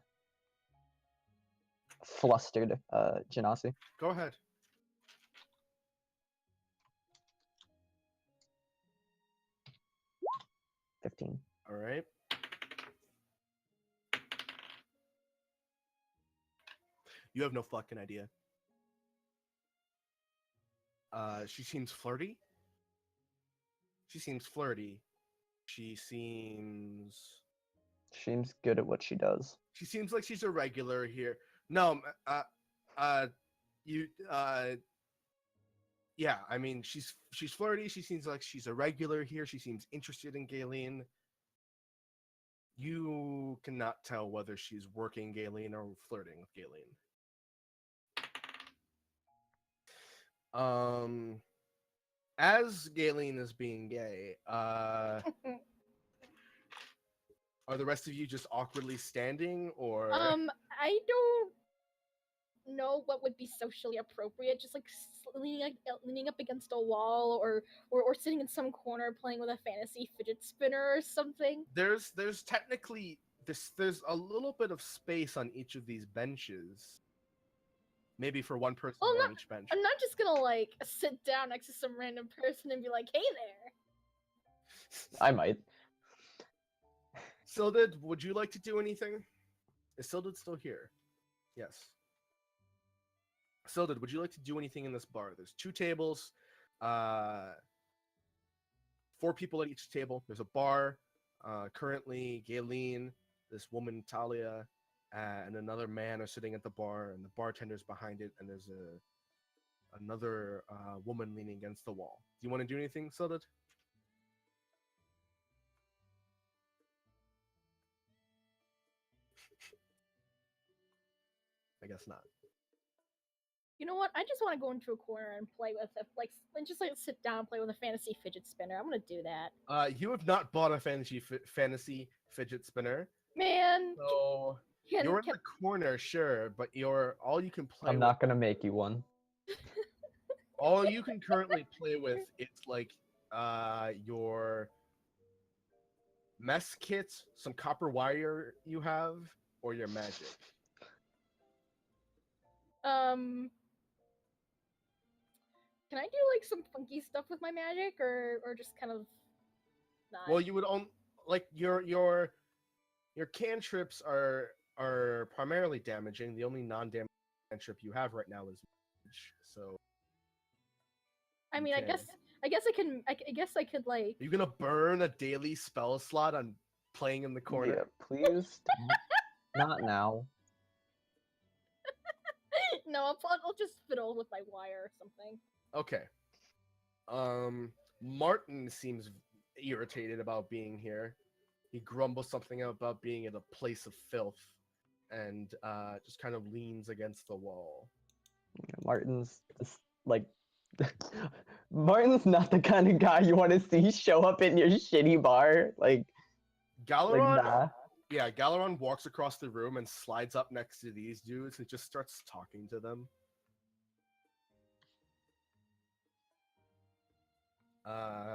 flustered Genasi? Go ahead. 15. All right. You have no fucking idea. She seems flirty. She seems Seems good at what she does. She seems like she's a regular here. No, yeah, I mean, she's flirty. She seems like she's a regular here. She seems interested in Galen. You cannot tell whether she's working Galen or flirting with Galen. As Galen is being gay, are the rest of you just awkwardly standing, or? I don't know what would be socially appropriate. Just like leaning up against a wall, or sitting in some corner playing with a fantasy fidget spinner or something. There's technically there's a little bit of space on each of these benches. Maybe for one person on each bench. I'm not just gonna like sit down next to some random person and be like, "Hey there." I might. Sildid, would you like to do anything? Is Sildid still here? Yes. Sildid, would you like to do anything in this bar? There's 2 tables. Uh, 4 people at each table. There's a bar. Currently, Galen, this woman Talia, and another man are sitting at the bar, and the bartender's behind it, and there's another woman leaning against the wall. Do you want to do anything, Silded? I guess not. You know what? I just want to go into a corner and play with it, and just sit down and play with a fantasy fidget spinner. I'm gonna do that. You have not bought a fantasy fidget spinner, Man, so you're in the corner, sure, but all you can play. I'm not gonna make you one. All you can currently play with it's like your mess kit, some copper wire you have, or your magic. Can I do like some funky stuff with my magic, or just kind of not? Well, you would like your cantrips are primarily damaging. The only non-damage cantrip you have right now is mage, so. I mean, I guess I can. I guess I could like. Are you gonna burn a daily spell slot on playing in the corner? Yeah, please. Not now. No, I'll just fiddle with my wire or something. Okay. Martin seems irritated about being here. He grumbles something about being in a place of filth, and just kind of leans against the wall. Martin's just like Martin's not the kind of guy you want to see show up in your shitty bar. Like Galaron, nah. yeah, Galaron walks across the room and slides up next to these dudes and just starts talking to them.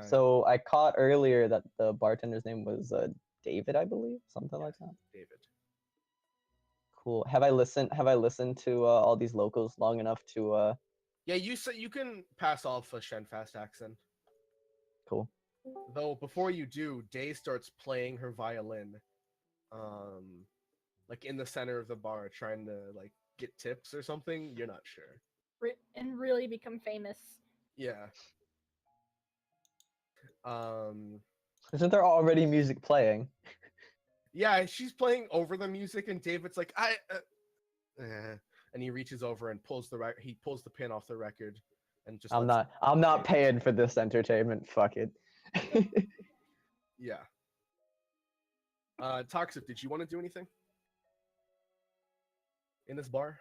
So I caught earlier that the bartender's name was David, I believe, something like that. David. Cool. Have I listened to all these locals long enough to Yeah, you can pass off a Shenfast accent. Cool. Though before you do, Day starts playing her violin, like in the center of the bar, trying to like get tips or something. You're not sure. And really become famous. Yeah. Isn't there already music playing? Yeah, she's playing over the music, and David's like, and he reaches over and pulls the pin off the record, and just. I'm not paying for this entertainment. Fuck it. Yeah. Toxic, did you want to do anything in this bar?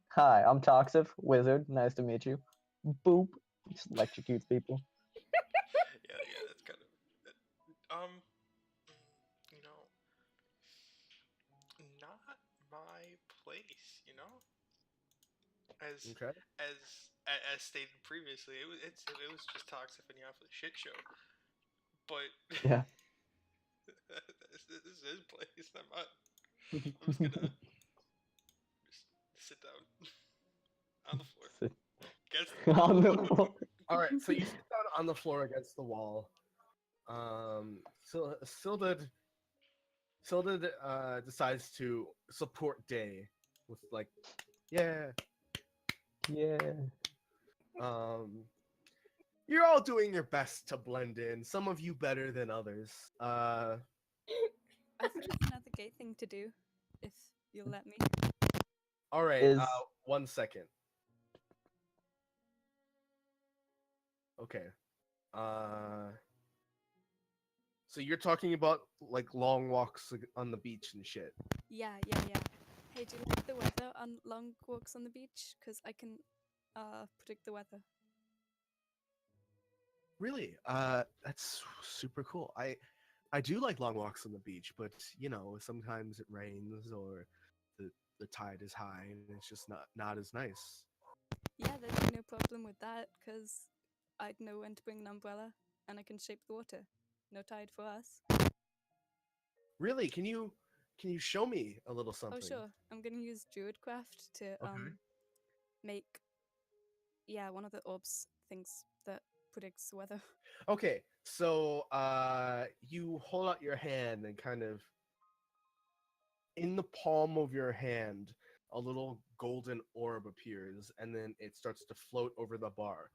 Hi, I'm Toxic Wizard. Nice to meet you. Boop. Just electrocutes people. Yeah, that's kind of you know, not my place, you know. As Okay. as stated previously, it was just Toxic and Yaff with a shit show. But Yeah. this is his place, not mine. I'm just gonna just sit down on the floor. Sit Against the on the floor. All right, so you sit down on the floor against the wall. Silded decides to support Day with like, yeah. Yeah. You're all doing your best to blend in. Some of you better than others. I think it's another gay thing to do, if you'll let me. All right. Is 1 second. Okay. So you're talking about like long walks on the beach and shit. Yeah. Hey, do you like the weather on long walks on the beach? Because I can predict the weather. Really? That's super cool. I do like long walks on the beach, but you know, sometimes it rains or the tide is high and it's just not as nice. Yeah, there's no problem with that, because I'd know when to bring an umbrella, and I can shape the water. No tide for us. Really? Can you show me a little something? Oh, sure. I'm gonna use Druidcraft to Okay. make one of the orbs things that predicts the weather. Okay, so you hold out your hand and kind of in the palm of your hand a little golden orb appears, and then it starts to float over the bar.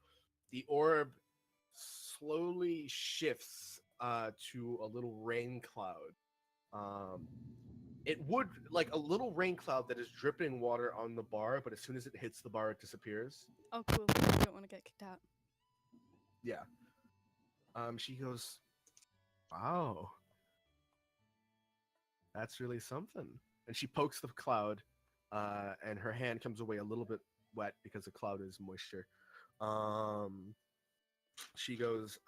The orb slowly shifts to a little rain cloud. It would like a little rain cloud that is dripping water on the bar, but as soon as it hits the bar, it disappears. Oh, cool. I don't want to get kicked out. Yeah. She goes, "Wow, that's really something." And she pokes the cloud, and her hand comes away a little bit wet because the cloud is moisture. She goes,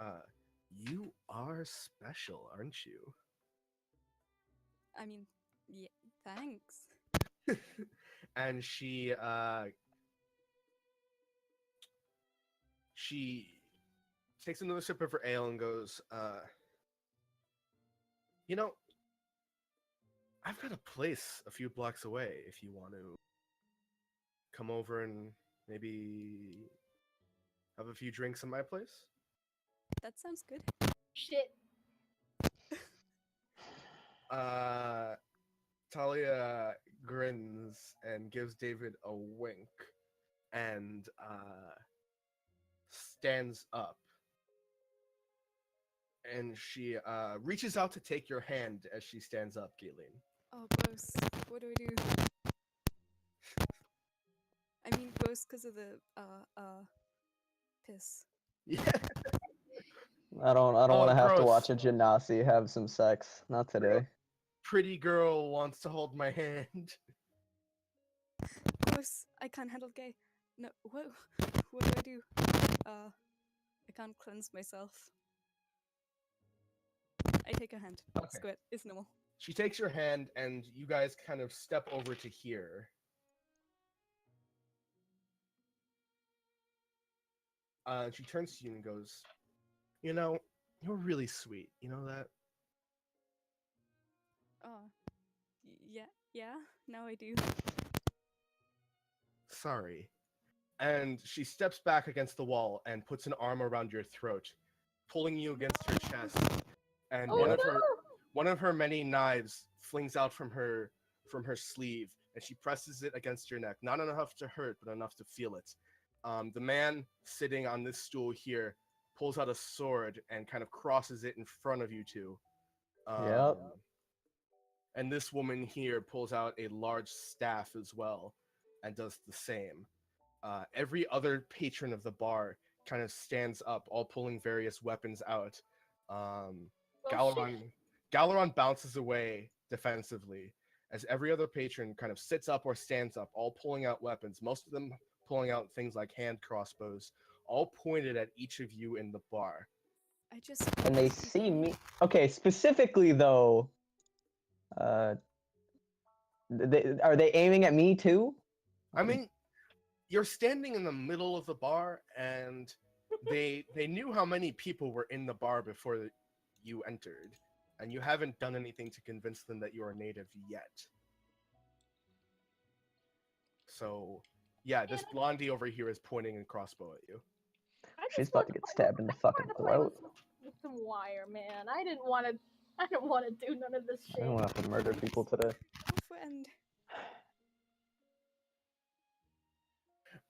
"You are special, aren't you?" I mean, yeah, thanks. And she takes another sip of her ale and goes, "You know, I've got a place a few blocks away if you want to come over and maybe have a few drinks in my place." That sounds good. Shit. Talia grins and gives David a wink and stands up. And she reaches out to take your hand as she stands up, Galen. Oh, gross. What do I do? I mean, gross because of the piss. Yeah. I don't want Oh, to have to gross. watch a Genasi have some sex. Not today. Pretty girl wants to hold my hand. Gross. I can't handle gay. No. Whoa. What do I do? I can't cleanse myself. I take her hand. Okay. Squid. It's normal. She takes your hand and you guys kind of step over to here. She turns to you and goes, "You know, you're really sweet. You know that?" Oh. Yeah. Now I do. "Sorry." And she steps back against the wall and puts an arm around your throat, pulling you against her chest. And Oh no! one of her many knives flings out from her sleeve, and she presses it against your neck. Not enough to hurt, but enough to feel it. The man sitting on this stool here pulls out a sword and kind of crosses it in front of you two. Yep. And this woman here pulls out a large staff as well and does the same. Every other patron of the bar kind of stands up, all pulling various weapons out. Galaron bounces away defensively as every other patron kind of sits up or stands up, all pulling out weapons, most of them pulling out things like hand crossbows, all pointed at each of you in the bar. I just. And they see me. Okay, specifically though, are they aiming at me too? I mean, you're standing in the middle of the bar, and they knew how many people were in the bar before you entered, and you haven't done anything to convince them that you're a native yet. So, yeah, this blondie over here is pointing a crossbow at you. She's about to get stabbed in the fucking throat. With some wire, man. I didn't want to do none of this I shit. don't want to have to murder people today. Friend.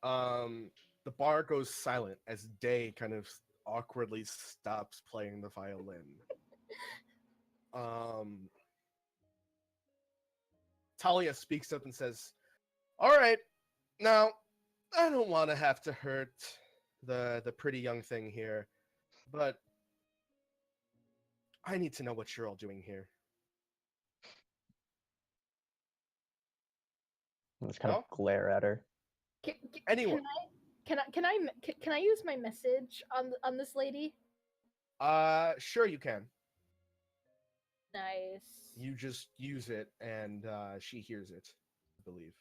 The bar goes silent as Day kind of awkwardly stops playing the violin. Talia speaks up and says, "All right, now I don't want to have to hurt the pretty young thing here, but I need to know what you're all doing here." I just kind No? of glare at her. Anyone? Can I use my message on this lady? Sure you can. Nice. You just use it, and she hears it, I believe.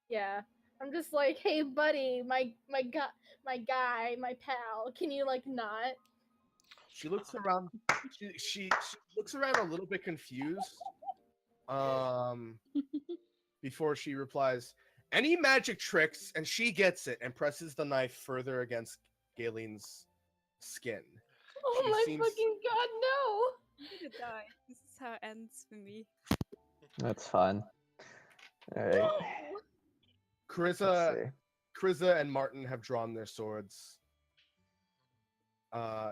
Yeah. I'm just like, hey, buddy, my guy, my pal. Can you like not? She looks around. She looks around a little bit confused. Before she replies, "Any magic tricks?" And she gets it and presses the knife further against Galen's skin. Oh She my seems- fucking god, no! I'm gonna die. This is how it ends for me. That's fine. All right. No! Let's Carissa, see. Kriza and Martin have drawn their swords.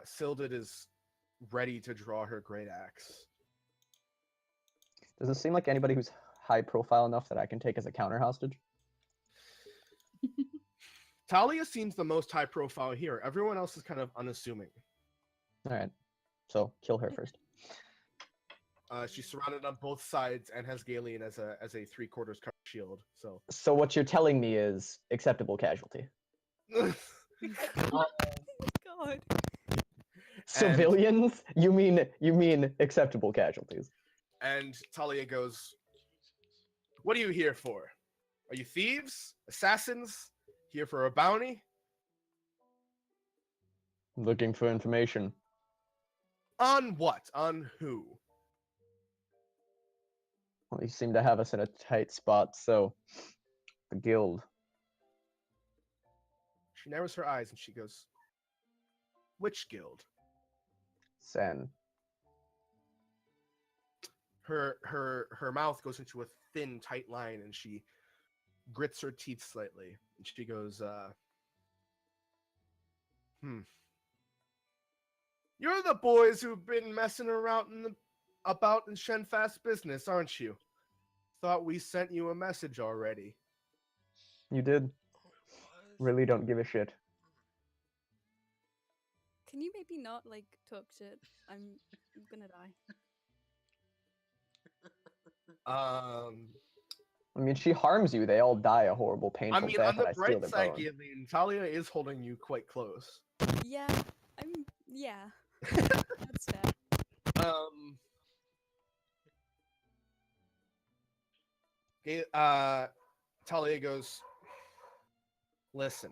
Silded is ready to draw her great axe. Does it seem like anybody who's high profile enough that I can take as a counter hostage? Talia seems the most high profile here. Everyone else is kind of unassuming. All right. So kill her first. She's surrounded on both sides and has Galen as a 3/4 covered shield. So So what you're telling me is acceptable casualty. Oh God. Civilians? You mean acceptable casualties? and Talia goes, "What are you here for? Are you thieves? Assassins? Here for a bounty? Looking for information. On what? On who?" Well, you seem to have us in a tight spot, so the guild. She narrows her eyes and she goes, "Which guild?" Sen. Her mouth goes into a thin, tight line, and she grits her teeth slightly, and she goes, You're the boys who've been messing around about in Shenfast's business, aren't you? Thought we sent you a message already." You did. What? Really don't give a shit. Can you maybe not like talk shit? I'm gonna die. I mean, she harms you. They all die a horrible, I painful mean, death, on the and I steal bright their side, bone. Galen, Talia is holding you quite close. Yeah, yeah. That's fair. Talia goes, "Listen,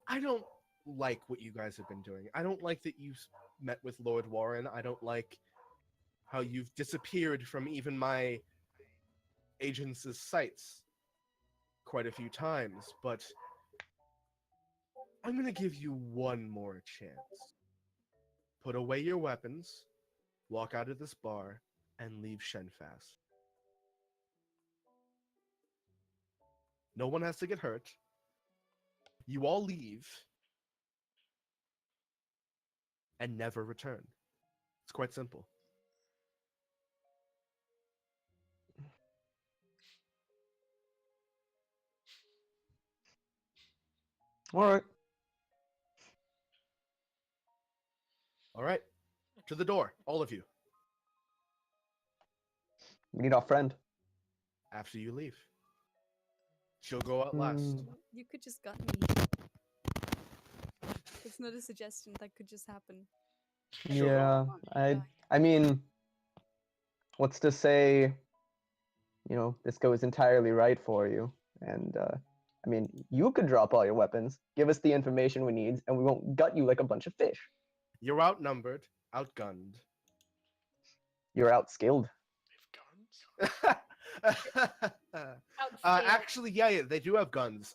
I don't like what you guys have been doing. I don't like that you met with Lord Warren. I don't like how you've disappeared from even my agents' sights quite a few times, but I'm gonna give you one more chance. Put away your weapons, walk out of this bar, and leave Shenfast. No one has to get hurt. You all leave and never return. It's quite simple." All right. All right, to the door, all of you, We need our friend. after you leave. She'll go out last. You could just gut me. It's not a suggestion. That could just happen. She'll go Yeah, Die. I mean, what's to say, this goes entirely right for you. And, I mean, you could drop all your weapons, give us the information we need, and we won't gut you like a bunch of fish. You're outnumbered, outgunned. You're outskilled. We have guns? Outscaled. Actually, yeah, they do have guns.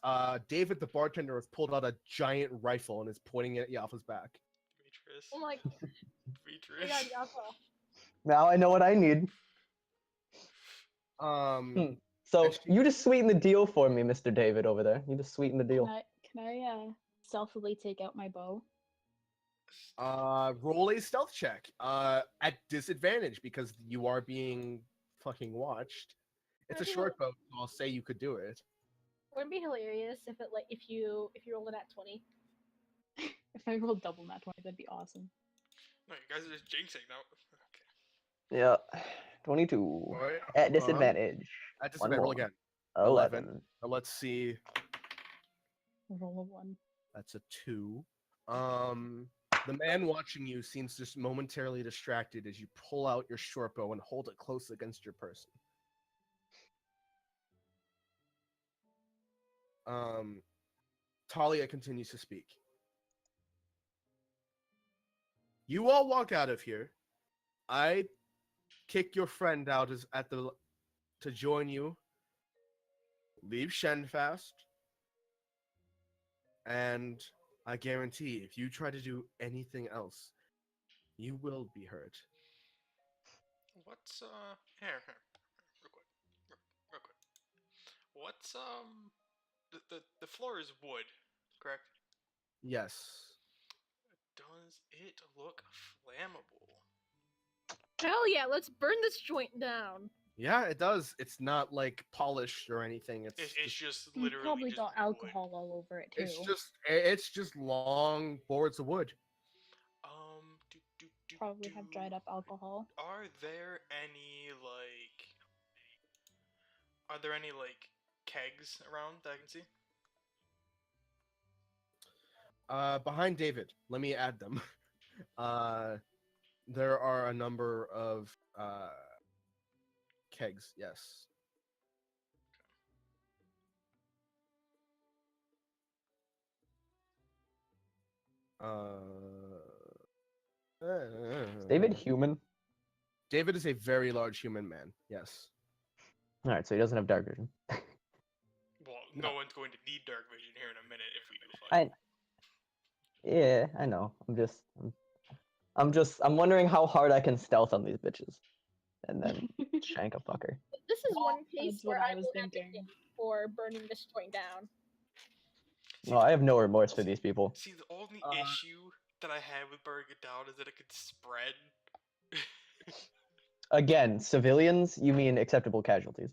David, the bartender, has pulled out a giant rifle and is pointing it at Yafa's back. Demetrius? I'm like, oh Demetrius? my god, Yapa. Now I know what I need. So And she- you just sweeten the deal for me, Mr. David over there. You just sweeten the deal. Can I stealthily take out my bow? roll a stealth check. At disadvantage because you are being fucking watched. It's a short bow, so I'll say you could do it. Wouldn't it be hilarious if it like if you roll it at 20? If I roll double nat 20, that'd be awesome. No, you guys are just jinxing now. Okay. Yeah. 22. Alright, At hold on. disadvantage. At One disadvantage, roll more. again. 11. Now let's see. Roll a 1. That's a 2. The man watching you seems just momentarily distracted as you pull out your short bow and hold it close against your person. Talia continues to speak. You all walk out of here. I kick your friend out to join you. Leave Shenfast. And I guarantee if you try to do anything else, you will be hurt. What's here, real quick. Real quick. What's the floor is wood, correct? Yes. Does it look flammable? Hell yeah, let's burn this joint down. Yeah, it does. It's not like polished or anything. It's just You literally probably just got wood. alcohol all over it too. it's just long boards of wood. Probably have dried up alcohol. Are there any like kegs around that I can see? Behind David, let me add them. There are a number of kegs. Yes. Is David human? David is a very large human man. Yes. All right, so he doesn't have dark vision. Well, No. no one's going to need dark vision here in a minute if we do fight. Yeah, I know. I'm wondering how hard I can stealth on these bitches, and then shank a fucker. This is one case That's what where I I was will thinking. advocate for burning this joint down. Well, I have no remorse for these people. See, the only issue that I have with burning it down is that it could spread. Again, civilians? You mean acceptable casualties?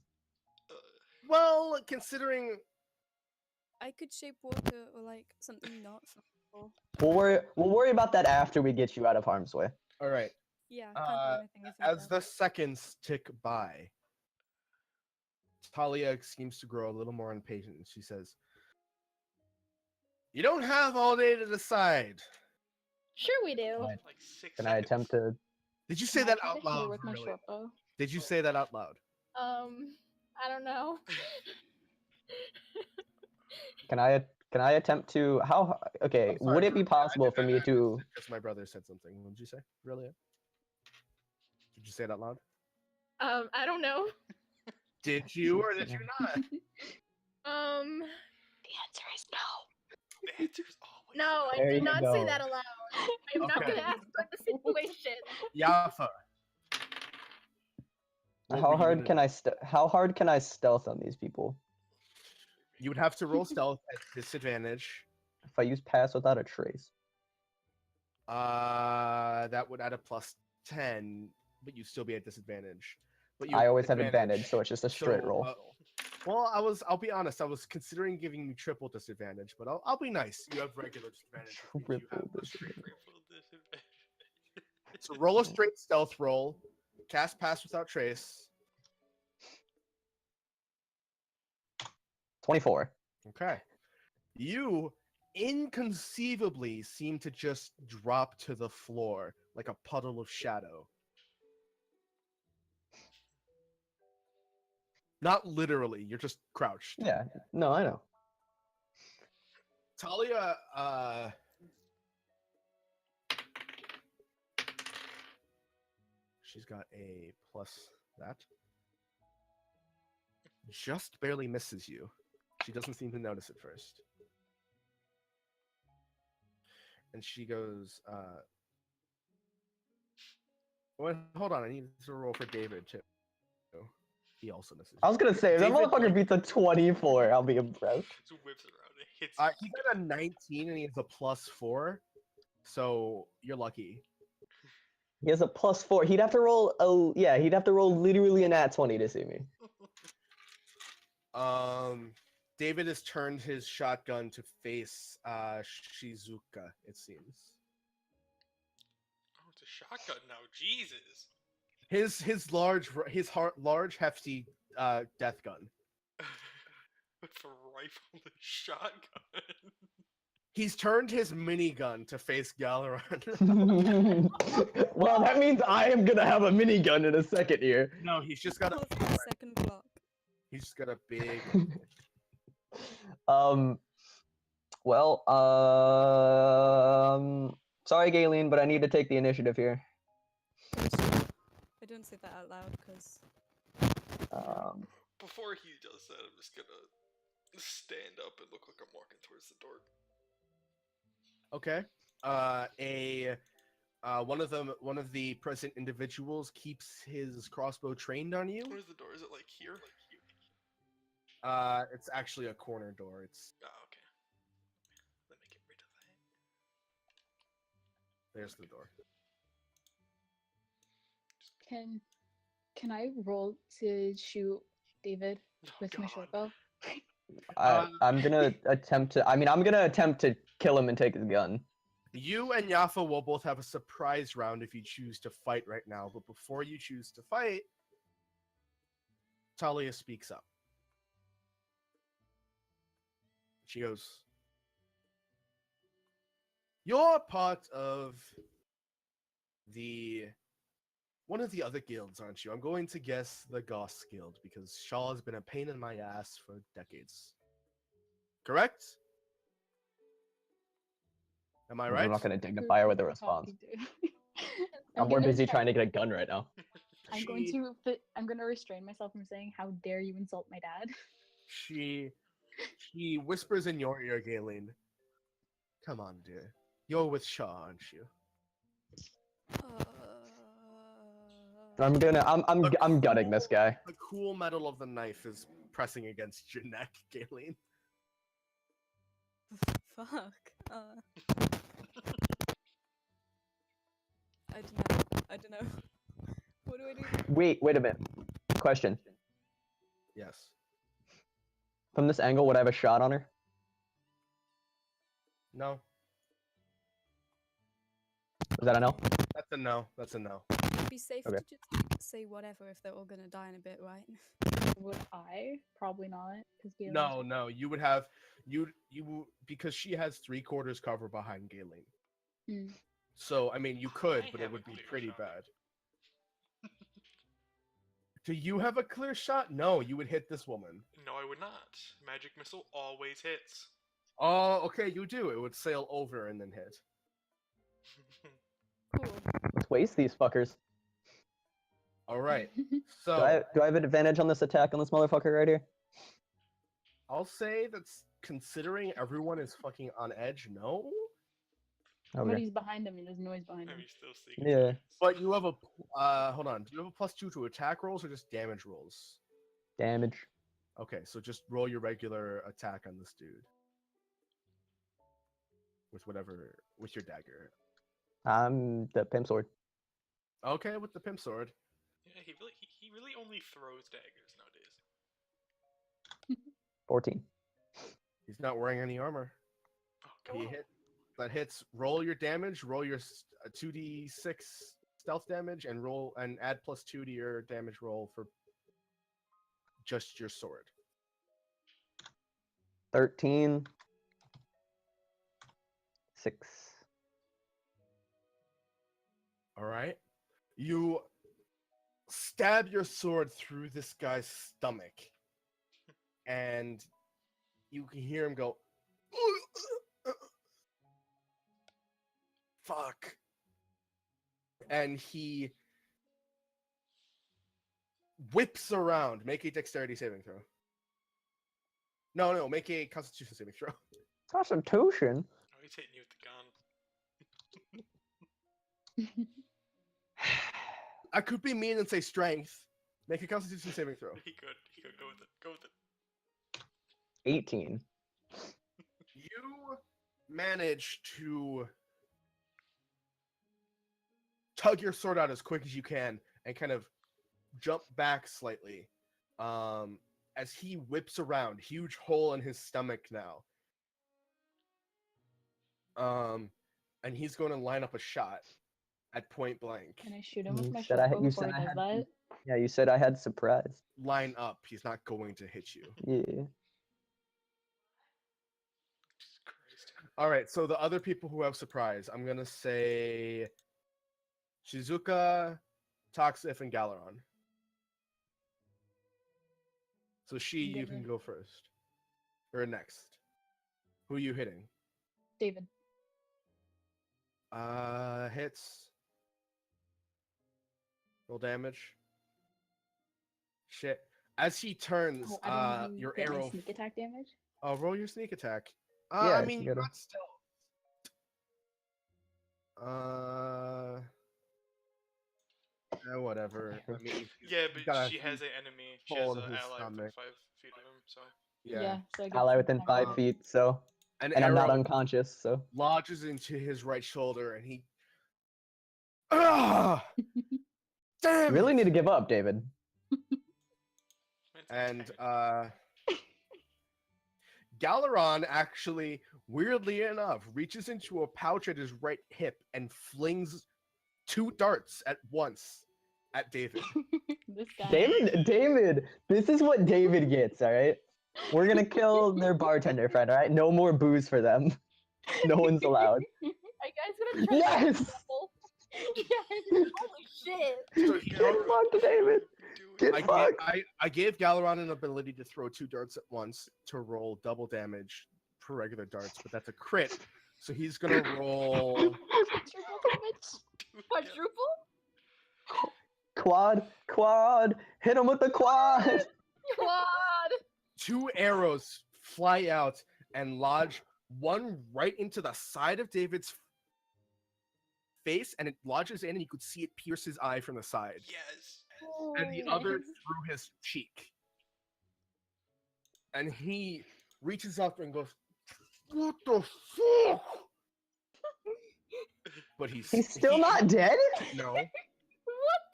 Well, considering I could shape water or like something not flammable. We'll worry about that after we get you out of harm's way. all right, Yeah, can't do anything if you as don't. the seconds tick by, Talia seems to grow a little more impatient. She says, "You don't have all day to decide." Sure we do. Right. Like 6 Can I seconds. attempt to? Did you say Can I that try to out hit her loud? with my Really? short bow? Did you say that out loud? I don't know. Can I attempt to? How? Okay. I'm sorry, Would it be Julia, possible for me to? Because my brother said something. What did you say? Really? Did you say it out loud? I don't know. Did you or did you not? The answer is no. The answer is always No, I There did you not go. say that aloud. I'm not Okay. gonna ask about the situation. Yafa. What were How you hard gonna can do? how hard can I stealth on these people? You would have to roll stealth at disadvantage. If I use pass without a trace. That would add a +10, but you'd still be at disadvantage. But you I always have advantage, so it's just a straight roll. Well, I'll be honest. I was considering giving you triple disadvantage, but I'll be nice. You have regular disadvantage. which means you have Triple a straight roll. triple disadvantage. So roll a straight stealth roll. Cast pass without trace. 24. Okay. You inconceivably seem to just drop to the floor like a puddle of shadow. Not literally, you're just crouched. Yeah. No, I know. Talia, she's got a plus that. Just barely misses you. She doesn't seem to notice it first. And she goes, well, hold on, I need to roll for David too. He also misses. I was gonna say, if that David, motherfucker like- beats a 24, I'll be impressed. Just whips around and hits. He got a 19 and he has a +4, so you're lucky. He has a +4. He'd have to roll. Oh, yeah, he'd have to roll literally an at 20 to see me. David has turned his shotgun to face Shizuka, it seems. Oh, it's a shotgun now. Jesus. His large hefty death gun. With a rifle and shotgun. He's turned his minigun to face Galaran. Well, that means I am gonna have a minigun in a second here. No, he's just got Pull a for the second block. he's just got a big Well, sorry, Galen, but I need to take the initiative here. I don't say that out loud because Before he does that, I'm just gonna stand up and look like I'm walking towards the door. Okay. One of the present individuals keeps his crossbow trained on you. Where's the door? Is it like here? It's actually a corner door. It's Oh, okay. Let me get rid of that. there's the door. Can I roll to shoot David Oh, with my God. short bow? I'm gonna attempt to. I mean, I'm gonna attempt to kill him and take his gun. You and Yafa will both have a surprise round if you choose to fight right now. But before you choose to fight, Talia speaks up. She goes, "You're part of one of the other guilds, aren't you? I'm going to guess the Goss Guild because Shaw has been a pain in my ass for decades. Correct? Am I I'm right? not gonna dignify her with a response. I'm more busy trying to get a gun right now. I'm going to restrain myself from saying, "How dare you insult my dad?" She whispers in your ear, Galen. Come on, dear. You're with Shaw, aren't you? I'm gutting this guy. The cool metal of the knife is pressing against your neck, Galen. Fuck. I don't know. What do I do? Wait a minute. Question. Yes. From this angle, would I have a shot on her? No. Was that a no? That's a no. That's a no. It'd be safe Okay. to just say whatever if they're all gonna die in a bit, right? Would I? Probably not, because No. You would have you because she has 3/4 cover behind Galen. Mm. So I mean, you could, I but have it a would be clear pretty shot. bad. Do you have a clear shot? No, you would hit this woman. No, I would not. Magic missile always hits. Oh, okay, you do. It would sail over and then hit. Cool. Let's waste these fuckers. All right. Do So I have an advantage on this attack on this motherfucker right here? I'll say that's considering everyone is fucking on edge. No, But Okay. he's behind him and there's noise behind Are him. you still seeing Yeah. but you have a hold on. Do you have a +2 to attack rolls or just damage rolls? Damage. Okay, so just roll your regular attack on this dude with your dagger. The pimp sword. Okay, with the pimp sword. Yeah, he really only throws daggers nowadays. 14. He's not wearing any armor. Oh, He God. hit. That hits. Roll your damage. Roll your 2d6 stealth damage, and add +2 to your damage roll for just your sword. 13. 6. All right. You stab your sword through this guy's stomach, and you can hear him go, "Fuck!" And he whips around. Make a dexterity saving throw. No, make a Constitution saving throw. Constitution? Oh, he's hitting you with the gun. I could be mean and say strength. Make a Constitution saving throw. He could go with it. Go with it. 18. You manage to tug your sword out as quick as you can and kind of jump back slightly as he whips around. Huge hole in his stomach now. And he's going to line up a shot at point blank. Can I shoot him with You my said short I- bow you before said he I does had- that? Yeah, you said I had surprise. Line up. He's not going to hit you. Yeah. Jesus Christ. All right, so the other people who have surprise, I'm going to say Shizuka, Toxif, and Galeron. So you can go first. Or next. Who are you hitting? David. Hits. Roll damage. Shit. As he turns, Oh, I didn't your get my arrow. sneak attack damage. Oh, roll your sneak attack. Yeah, I you mean, you're gotta- not stealth. Whatever. I mean, Yeah, he's but got a she has huge an enemy. She hole has in an his ally within stomach. 5 feet of him, so. Yeah. So I get Ally some within 5 Um, feet, so. An And I'm not arrow unconscious, so. lodges into his right shoulder, and he. Ah! Damn You really it! need to give up, David. And Galaron actually, weirdly enough, reaches into a pouch at his right hip and flings 2 darts at once at David. This guy. David, this is what David gets, all right? We're gonna kill their bartender friend, all right? No more booze for them. No one's allowed. Are you guys gonna try Yes! to double? Yes. Holy shit! So Get fucked, David. Get I gave, fucked. I gave Galaron an ability to throw 2 darts at once to roll double damage per regular darts, but that's a crit. So he's gonna roll Triple damage. Quadruple? Quad. Hit him with the quad. Quad! 2 arrows fly out and lodge one right into the side of David's face, and it lodges in, and you could see it pierce his eye from the side, Yes. and the other through his cheek. And he reaches up and goes, "What the fuck?" But he's Still not dead? No. What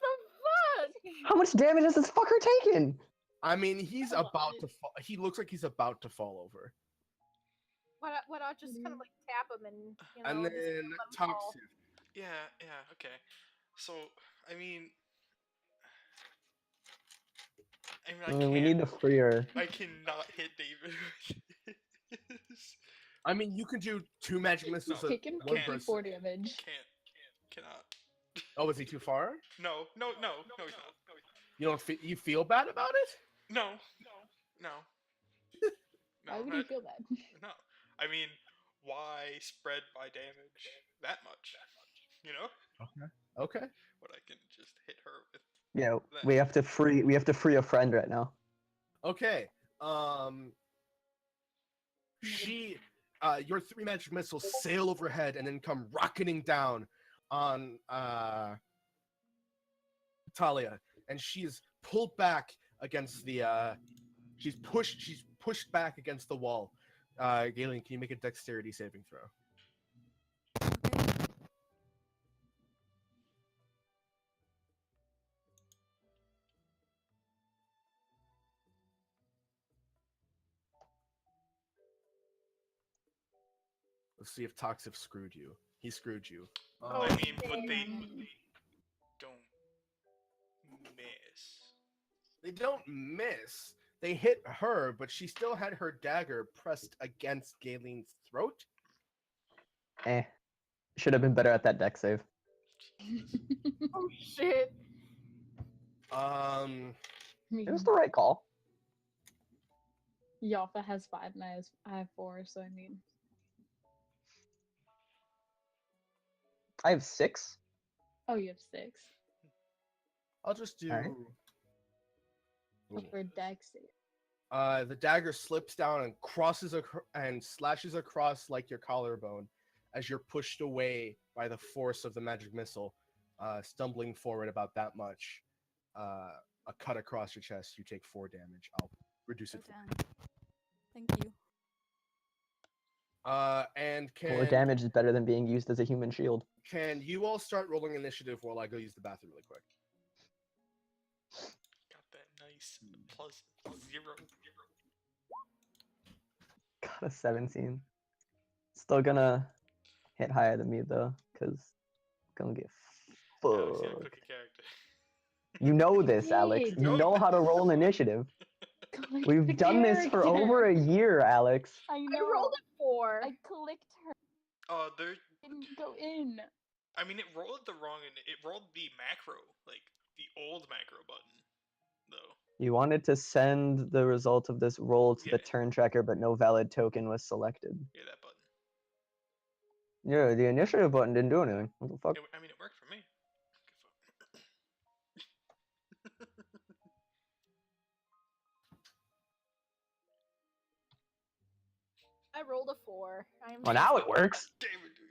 the fuck? How much damage has this fucker taken? I mean, he's about to fall. He looks like he's about to fall over. Why not just kind of like tap him and And just then let him fall? Toxic. Yeah, okay. So, I mean, I I mean, we need to free her. I cannot hit David. I mean, you can do 2 magic missiles at Take him one can't. person. 54 damage. Cannot. Oh, is he too far? No, he's not. You don't feel you feel bad about it? No. Why would I- you feel bad? No. I mean, why spread my damage that much? You know? Okay. What I can just hit her with. Yeah, we have to free a friend right now. Okay. Your 3 magic missiles sail overhead and then come rocketing down on Talia, and she is pulled back against the she's pushed back against the wall. Galen, can you make a dexterity saving throw? Okay. Let's see if Toxic screwed you. He screwed you. Oh, I mean, but they damn. don't miss. They don't miss. They hit her, but she still had her dagger pressed against Galen's throat. Should have been better at that deck save. Oh shit! It was the right call. Yalfa has 5 and I have 4, so I mean. I have 6. Oh, you have 6. I'll just do. Alright. Go for a dex save. The dagger slips down and and slashes across like your collarbone as you're pushed away by the force of the magic missile, stumbling forward about that much. A cut across your chest. You take 4 damage. I'll reduce Oh, it. damn. Thank you. And 4 damage is better than being used as a human shield. can you all start rolling initiative while I go use the bathroom really quick? Got that nice plus 0. Got a 17. Still gonna hit higher than me though, cause gonna get Alex, yeah, fucked. click a character. You know this, Alex. Did. You know how to roll initiative. We've done this for over a year, Alex. I I know. rolled a 4. I clicked her. Oh, there. Didn't go in. I mean, it rolled the wrong. It rolled the macro, like the old macro button, though. You wanted to send the result of this roll to the Yeah. turn tracker, but no valid token was selected. Yeah, that button. Yeah, the initiative button didn't do anything. What the fuck? I mean, it worked for me. I rolled a 4. I'm Well, now it works. Damn it, dude.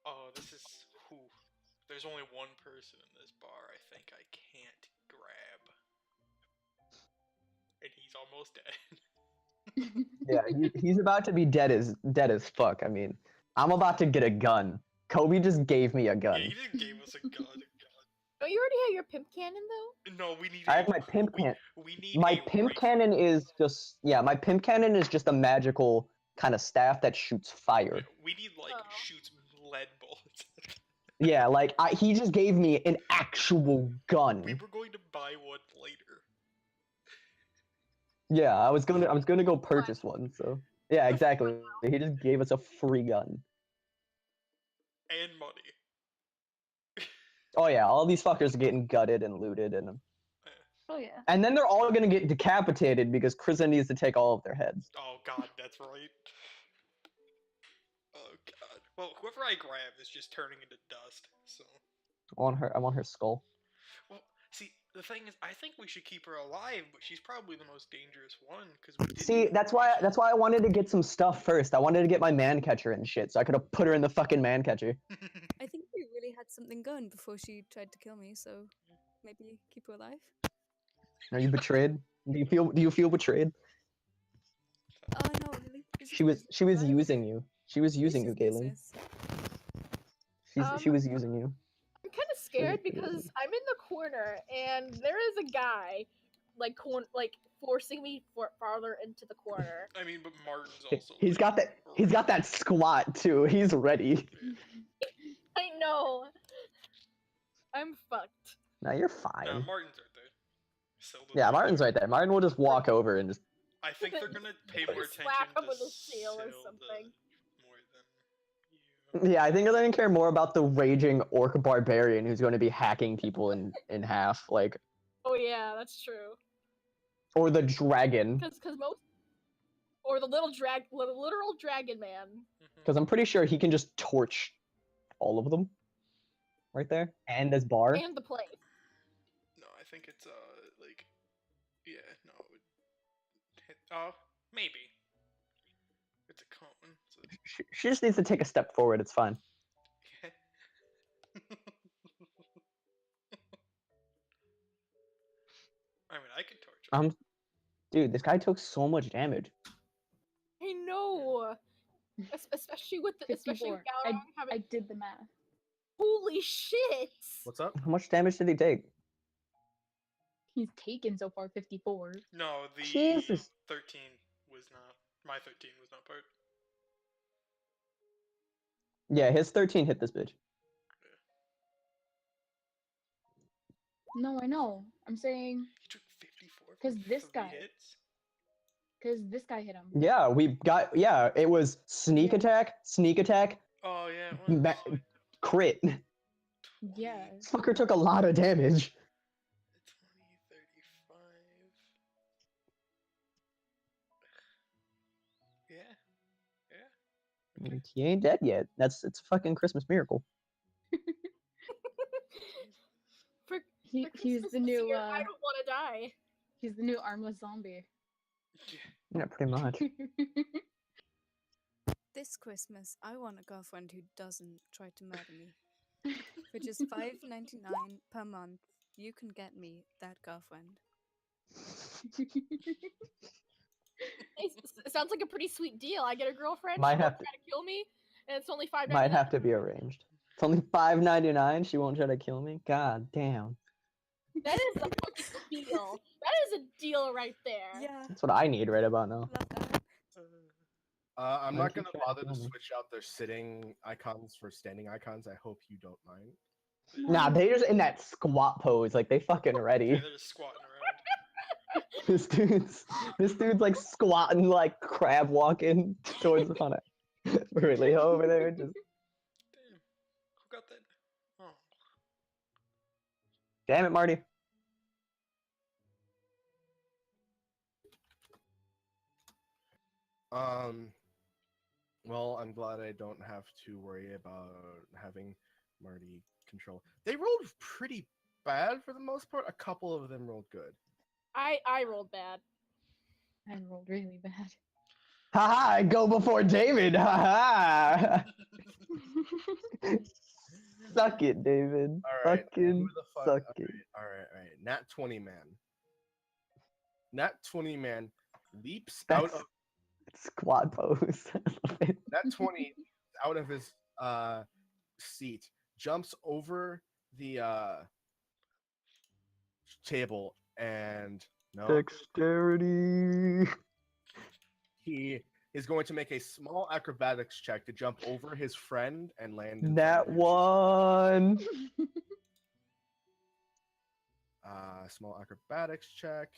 Oh, this There's only one person in this bar I think I can't grab. And he's almost dead. Yeah, he's about to be dead as fuck. I mean, I'm about to get a gun. Kobe just gave me a Yeah, gun. he just gave us a gun. Don't you already have your pimp cannon though? No, we need I have my pimp cannon. We need My a pimp rifle. cannon is just my pimp cannon is just a magical kind of staff that shoots fire. Yeah, we need like Oh. shoots lead bullets. Yeah, like he just gave me an actual gun. We were going to buy one later. Yeah, I was gonna go purchase one. So yeah, exactly. He just gave us a free gun. And money. Oh yeah, all these fuckers are getting gutted and looted, and Oh yeah. then they're all gonna get decapitated because Krista needs to take all of their heads. Oh god, that's right. Oh god. Well, whoever I grab is just turning into dust, so. I want her skull. Well, see, the thing is, I think we should keep her alive, but she's probably the most dangerous one, because we didn't See, even that's why I wanted to get some stuff first. I wanted to get my man catcher and shit, so I could have put her in the fucking man catcher. I think we really had something going before she tried to kill me, so maybe keep her alive. Are you betrayed? Do you feel betrayed? Oh no, really? She was using you. She was using you, Galen. She was using you. I'm kind of scared because I'm in the corner and there is a guy, like forcing me farther into the corner. I mean, but Martin's also. He's got that squat too. He's ready. I know. I'm fucked. No, you're fine. No, Martin's right there. Yeah, Martin's right there. Martin will just walk over and just. I think they're gonna pay more attention Slap him to with a seal or something. More than you. Yeah, I think they're gonna care more about the raging orc barbarian who's going to be hacking people in half, like. Oh yeah, that's true. Or the dragon. Because most, or the literal dragon man. Because I'm pretty sure he can just torch all of them. Right there. And this bar. And the place. No, I think it's like, yeah, no, it would hit. Maybe. It's a cone. So. She just needs to take a step forward. It's fine. I mean, I could torch him. Dude, this guy took so much damage. I know. Especially with 54. I did the math. Holy shit! What's up? How much damage did he take? He's taken so far 54. No, the Jesus. 13 was not. My 13 was not part. Yeah, his 13 hit this bitch. No, I know. I'm saying He took 54 'Cause from this 3 guy- hits? because this guy hit him. Yeah, it was sneak attack, Oh yeah, it ma- was. crit. Yeah. This fucker took a lot of damage. 20, 35. Yeah. He ain't dead yet. It's a fucking Christmas miracle. For He's Christmas the this new year, I don't want to die. he's the new armless zombie. Yeah, pretty much. This Christmas, I want a girlfriend who doesn't try to murder me. For just $5.99 per month, you can get me that girlfriend. It sounds like a pretty sweet deal. I get a girlfriend. Might She have won't try to kill me, and it's only $5.99. Might have to be arranged. It's only $5.99. She won't try to kill me. God damn. That is a fucking deal. That is a deal right there. Yeah, That's what I need right about now. love that. I'm Why not keep gonna trying to bother to kill me? switch out their sitting icons for standing icons. I hope you don't mind. Nah, they just in that squat pose, like they fucking Yeah, ready. they're just squatting around. This dude's like squatting, like crab walking towards the front. Really over there, just Damn. Who got that? Oh. damn it, Marty. Well, I'm glad I don't have to worry about having Marty control. They rolled pretty bad for the most part. A couple of them rolled good. I rolled bad. I rolled really bad. Haha, I go before David. Haha. Suck it, David. All right. Who Fucking the fuck? suck All it. right. All right. Nat 20 man. Nat 20 man leaps out That's of squad pose. Nat 20 out of his seat, jumps over the table, and no, Dexterity. he is going to make a small acrobatics check to jump over his friend and land in front That of him. one. Small acrobatics check.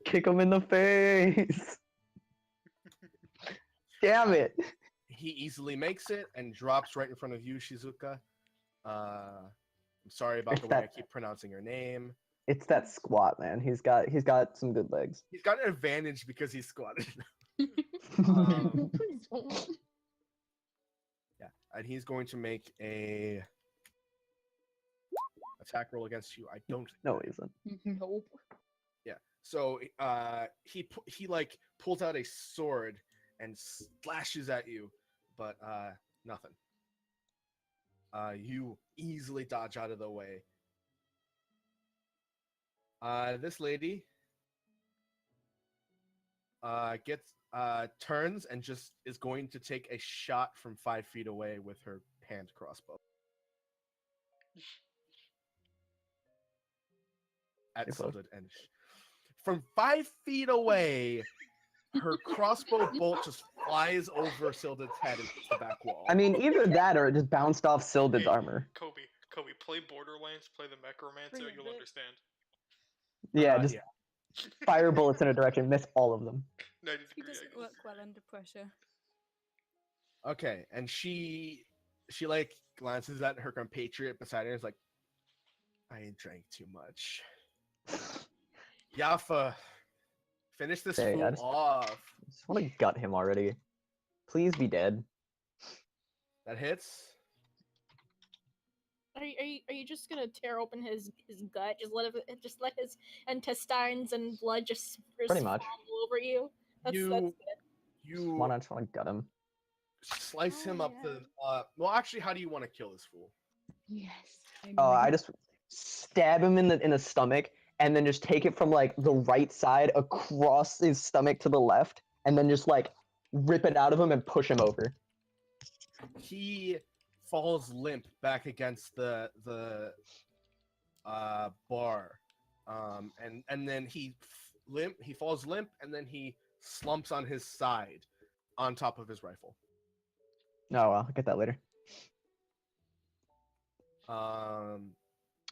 Kick him in the face. Damn it. He easily makes it and drops right in front of you, Shizuka. I'm sorry about It's the way I that- keep pronouncing your name. It's that squat, man. He's got some good legs. He's got an advantage because he's squatted. Please don't. Yeah, and he's going to make a attack roll against you. I don't. No, he isn't. Nope. Yeah. So he like pulls out a sword and slashes at you, but nothing. You easily dodge out of the way. This lady gets turns and just is going to take a shot from 5 feet away with her hand crossbow at You're close. Sildred, and from 5 feet away, her crossbow bolt just flies over Sildred's head and hits the back wall. I mean, either that or it just bounced off Sildred's Hey, armor. Kobe, play Borderlands, play the Necromancer, Bring it you'll back. understand. Yeah, just Yeah. fire bullets in a direction, miss all of them. 90 He degree doesn't angles. work well under pressure. Okay, and she like glances at her compatriot beside her and is like, I drank too much. Yafa, finish this Hey, fool off. I just want to gut him already. Please be dead. That hits. Are you just gonna tear open his gut? Just let his intestines and blood just Pretty much. fall over you. That's You good. you Why not just want to gut him? slice Oh, him up yeah. the well actually how do you want to kill this fool? Yes. Oh, I just stab him in the stomach and then just take it from like the right side across his stomach to the left and then just like rip it out of him and push him over. He falls limp back against the bar. And then he falls limp and then he slumps on his side on top of his rifle. Oh, well, I'll get that later.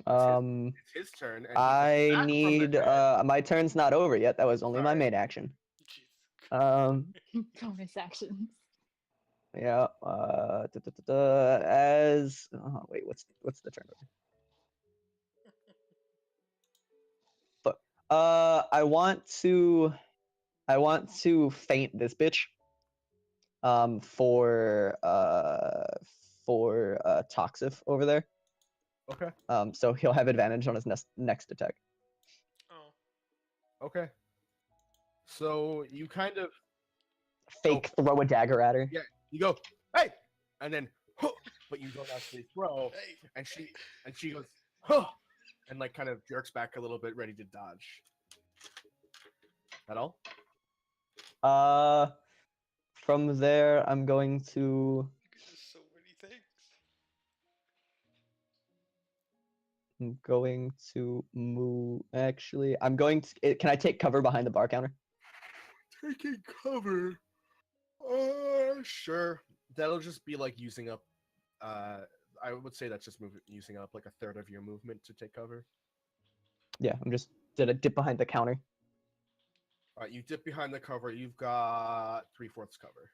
It's his turn. And he gets I back from the need dead. my turn's not over yet. That was only my Sorry. main action. Jesus. Bonus actions. Yeah. As wait, what's the turn order? But I want to feint this bitch. For Toxif over there. Okay. So he'll have advantage on his next attack. Oh. Okay. So you kind of Fake throw a dagger at her. Yeah. You go, hey, and then, huh, but you don't actually throw, Hey. and she goes, huh, and like kind of jerks back a little bit, ready to dodge. That all? From there, I'm going to. You can do so many things. I'm going to move. Actually, I'm going to. Can I take cover behind the bar counter? Taking cover. Sure. That'll just be like using up. I would say that's just using up like a third of your movement to take cover. Yeah, I'm just did a dip behind the counter. All right, you dip behind the cover. You've got 3/4 cover.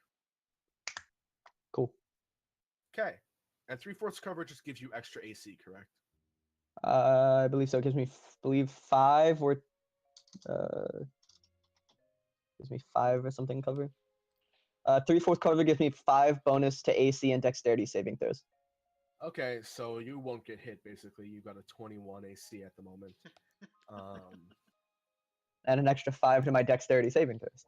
Cool. Okay, and 3/4 cover just gives you extra AC, correct? I believe so. It gives me, believe 5 or gives me 5 or something cover. 3/4 cover gives me 5 bonus to AC and Dexterity saving throws. Okay, so you won't get hit. Basically, you got a 21 AC at the moment. And an extra 5 to my Dexterity saving throws.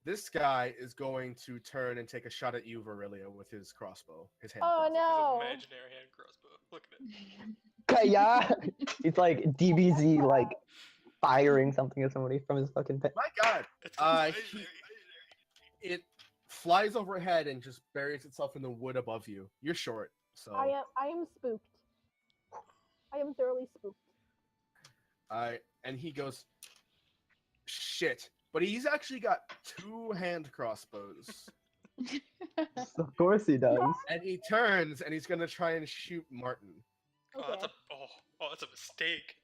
This guy is going to turn and take a shot at you, Virilia, with his crossbow. His hand Oh crossbow. no! His imaginary hand crossbow. Look at it. Kaya! It's like DBZ, like firing something at somebody from his fucking pet. My God! It's It flies overhead and just buries itself in the wood above you. You're short, so. I am spooked. I am thoroughly spooked. And he goes, shit. But he's actually got 2 hand crossbows. Of course he does. And he turns and he's gonna try and shoot Martin. Oh, Okay. that's a mistake.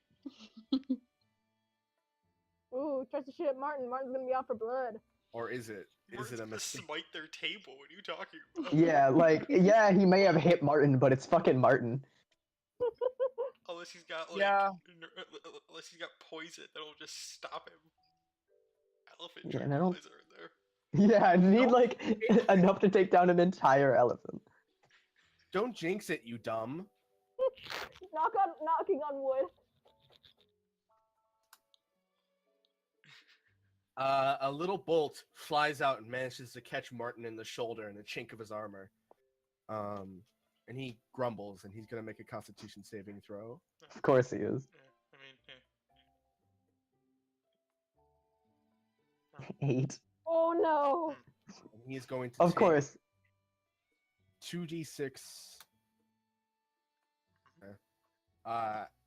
Ooh, tries to shoot at Martin. Martin's gonna be out for blood. Or is it? Is Martin's it a gonna mistake? smite their table. What are you talking about? Yeah, like, yeah, he may have hit Martin, but it's fucking Martin. Unless he's got like, Yeah. unless he's got poison that'll just stop him. Elephant Yeah, and I don't- tranquilizer in there. Yeah, I need Don't like enough to take down an entire elephant. Don't jinx it, you dumb. Knocking on wood. A little bolt flies out and manages to catch Martin in the shoulder and the chink of his armor. And he grumbles and he's gonna make a Constitution saving throw. Of course he is. Yeah, I mean, 8. Oh no! And he's going to Of take course. 2d6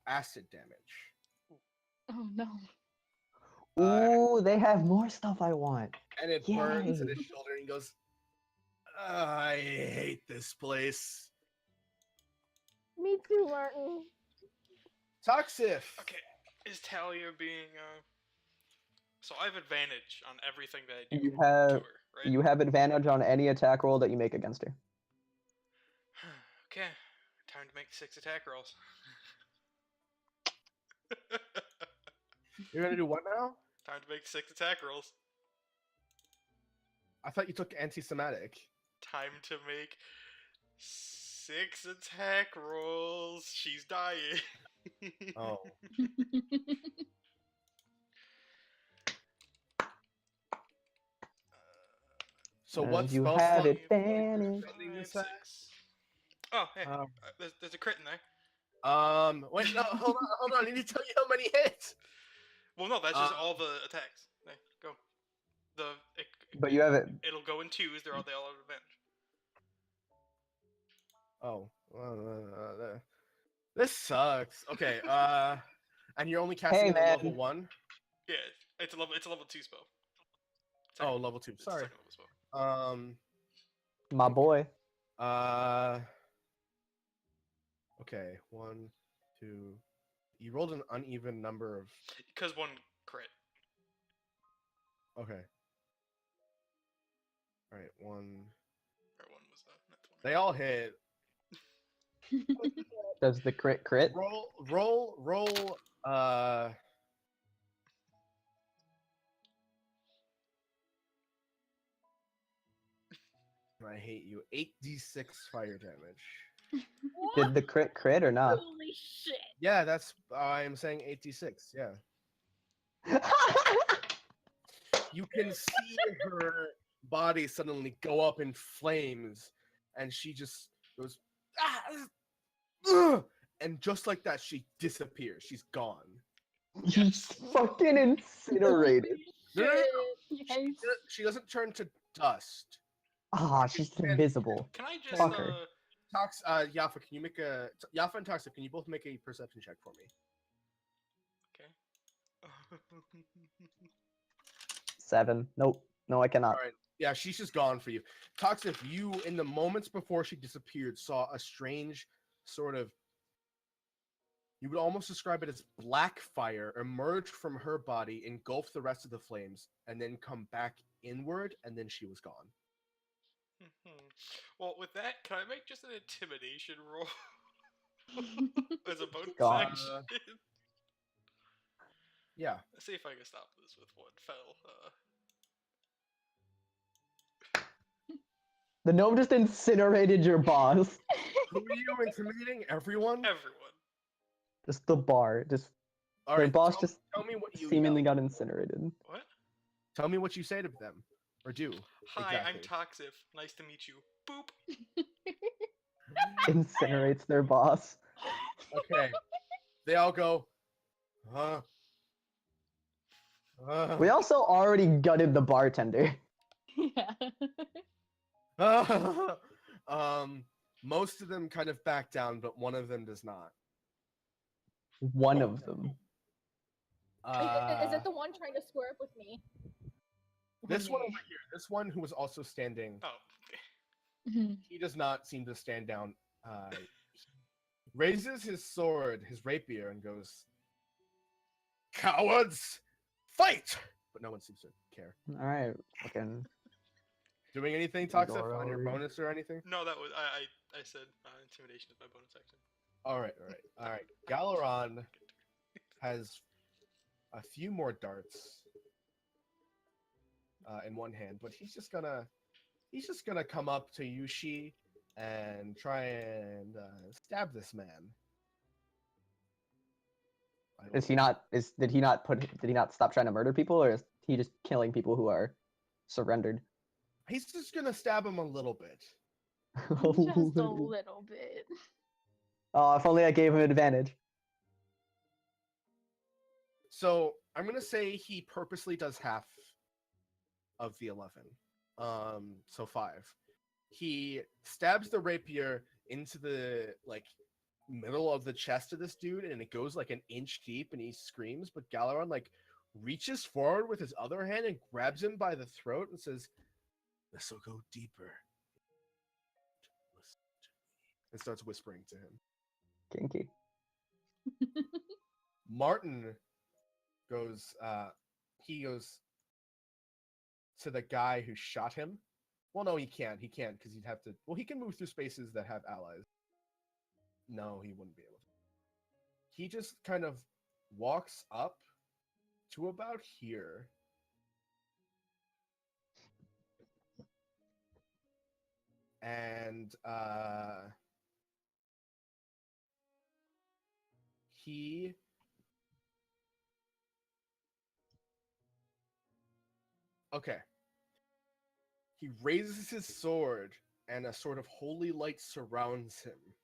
acid damage. Oh no. Ooh, they have more stuff I want. And it burns at Yay. his shoulder and he goes, I hate this place. Me too, Martin. Toxif! okay. Is Talia being So I have advantage on everything that I do You to have her, right? you have advantage on any attack roll that you make against her. Okay, time to make 6 attack rolls. You're gonna do what now? Time to make 6 attack rolls. I thought you took anti-Semitic. Time to make 6 attack rolls. She's dying. Oh. So And what you spell have slot are you advantage. spending this Five, at? 6. Oh, hey, Um, there's a crit in there. Wait, no, hold on. I need to tell you how many hits. Well, no, that's just all the attacks. There, go. But you have it. It'll go in 2s. They all have advantage. Oh, this sucks. Okay, and you're only casting Hey, it at level man. 1. Yeah, it's a level 2 spell. Oh, level 2. It's a Sorry. second level spell. My boy. Okay, 1, 2. You rolled an uneven number of. Because 1 crit. Okay. All right, 1. Or 1 was not 20. They all hit. Does the crit crit? Roll. I hate you. 8d6 fire damage. Did the crit crit or not? Holy shit! Yeah, that's. I'm saying 8d6. Yeah. You can see her body suddenly go up in flames, and she just goes, and just like that, she disappears. She's gone. She's fucking incinerated. No, no, no, no. Yes. She doesn't turn to dust. Ah, she's invisible. Can I just Fucker. Yafa, can you make a Yafa and Toxic? Can you both make a perception check for me? Okay. 7. Nope. No, I cannot. All right. Yeah, she's just gone for you. Toxic, you in the moments before she disappeared saw a strange sort of. You would almost describe it as black fire emerge from her body, engulf the rest of the flames, and then come back inward, and then she was gone. Well, with that, can I make just an intimidation roll as a bonus God. action? Yeah. Let's see if I can stop this with 1 fell. The gnome just incinerated your boss. Who are you intimidating? Everyone? Everyone. Just the bar. Just All their right, boss tell, just tell me what you seemingly yell. got incinerated. What? Tell me what you say to them. Or do. Hi, I'm Exactly. Toxif. Nice to meet you. Boop. Incinerates their boss. Okay. They all go, We also already gutted the bartender. Yeah. Most of them kind of back down, but one of them does not. One of them. Is it the one trying to square up with me? This one over here, this one who was also standing, Oh. he does not seem to stand down. He raises his sword, his rapier, and goes, "Cowards, fight!" But no one seems to care. All right, fucking. Doing anything, Toxic, Zoro. on your bonus or anything? No, that was I said intimidation is my bonus action. All right. Galaron has a few more darts in one hand, but he's just gonna come up to Yushi and try and stab this man. Did he not stop trying to murder people, or is he just killing people who are surrendered? He's just gonna stab him a little bit. Just a little bit. Oh, if only I gave him advantage. So I'm gonna say he purposely does half of the 11. So 5. He stabs the rapier into the middle of the chest of this dude, and it goes like an inch deep, and he screams. But Galaron reaches forward with his other hand and grabs him by the throat and says, "This will go deeper." Listen to me. And starts whispering to him. Kinky. Martin goes, he goes to the guy who shot him. Well, no, he can't because he'd have to. Well, he can move through spaces that have allies. No, he wouldn't be able to. He just kind of walks up to about here. And he he raises his sword, and a sort of holy light surrounds him.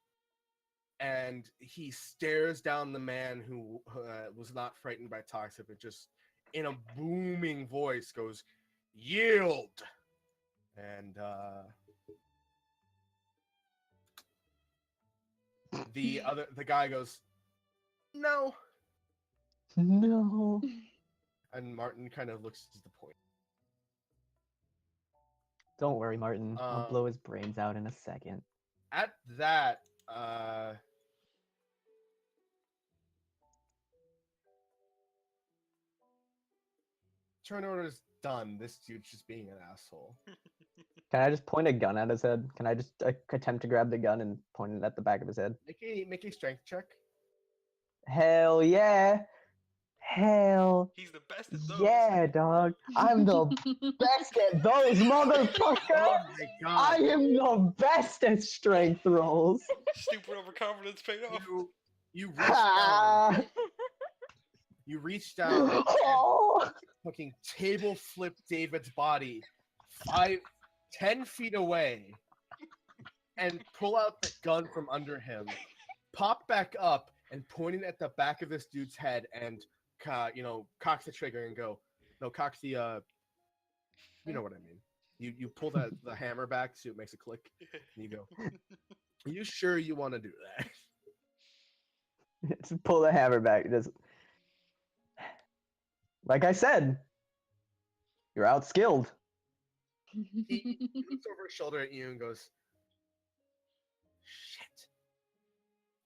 And he stares down the man who was not frightened by Toxic, but just in a booming voice goes, "Yield!" And the guy goes, "No." No. And Martin kind of looks to the point. Don't worry, Martin. I'll blow his brains out in a second. At that, turn order's done. This dude's just being an asshole. Can I just point a gun at his head? Can I just attempt to grab the gun and point it at the back of his head? Make a strength check. Hell yeah. Hell He's the best at those. yeah, dog. I'm the best at those, motherfucker. Oh my I god. am the best at strength rolls. Stupid overconfidence paid off. You reach down. Ah. You reach down and Oh. fucking table flip David's body 10 feet away and pull out the gun from under him, pop back up and point it at the back of this dude's head and cock the trigger and go, no, cock the you know what I mean. You pull the hammer back so it makes a click and you go, "Are you sure you want to do that?" Just pull the hammer back. Just like I said, you're outskilled. He looks over his shoulder at you and goes, "Shit."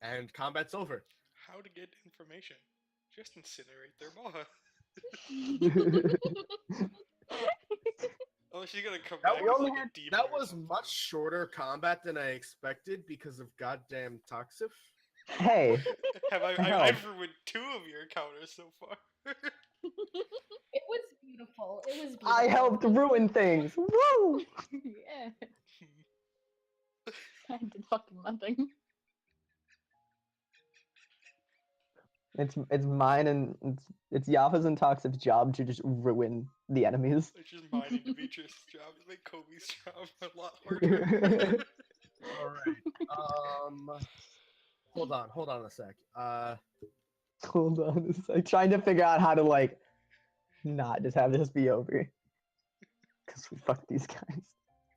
And combat's over. How to get information? Just incinerate their boss. Oh, she's gonna come back. That was much shorter combat than I expected because of goddamn Toxif. Hey. I've ruined 2 of your encounters so far. It was beautiful. It was beautiful. I helped ruin things. Woo! Yeah. I did fucking nothing. It's mine and it's Yafa's and Toxic's job to just ruin the enemies. It's just mine and Demetrius' job. It's like Kobe's job a lot harder. All right. Hold on a sec. Hold on, it's like trying to figure out how to like not just have this be over. Cause we fucked these guys.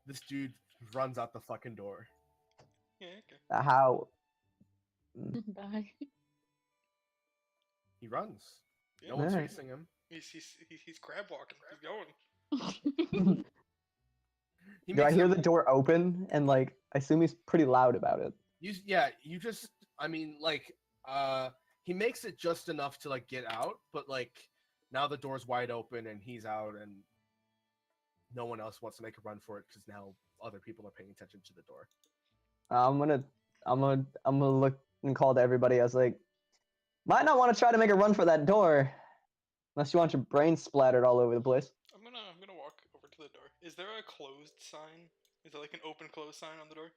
This dude runs out the fucking door. Yeah, okay. How? Bye. He runs. Yeah. No one's Alright. chasing him. He's crab walking. He's going. He Do I makes hear a- the door open and like I assume he's pretty loud about it. you just I mean like he makes it just enough to like get out, but like now the door's wide open and he's out and no one else wants to make a run for it because now other people are paying attention to the door. I'm gonna look and call to everybody. I was like, might not want to try to make a run for that door, unless you want your brain splattered all over the place. I'm gonna walk over to the door. Is there a closed sign? Is there like an open close sign on the door?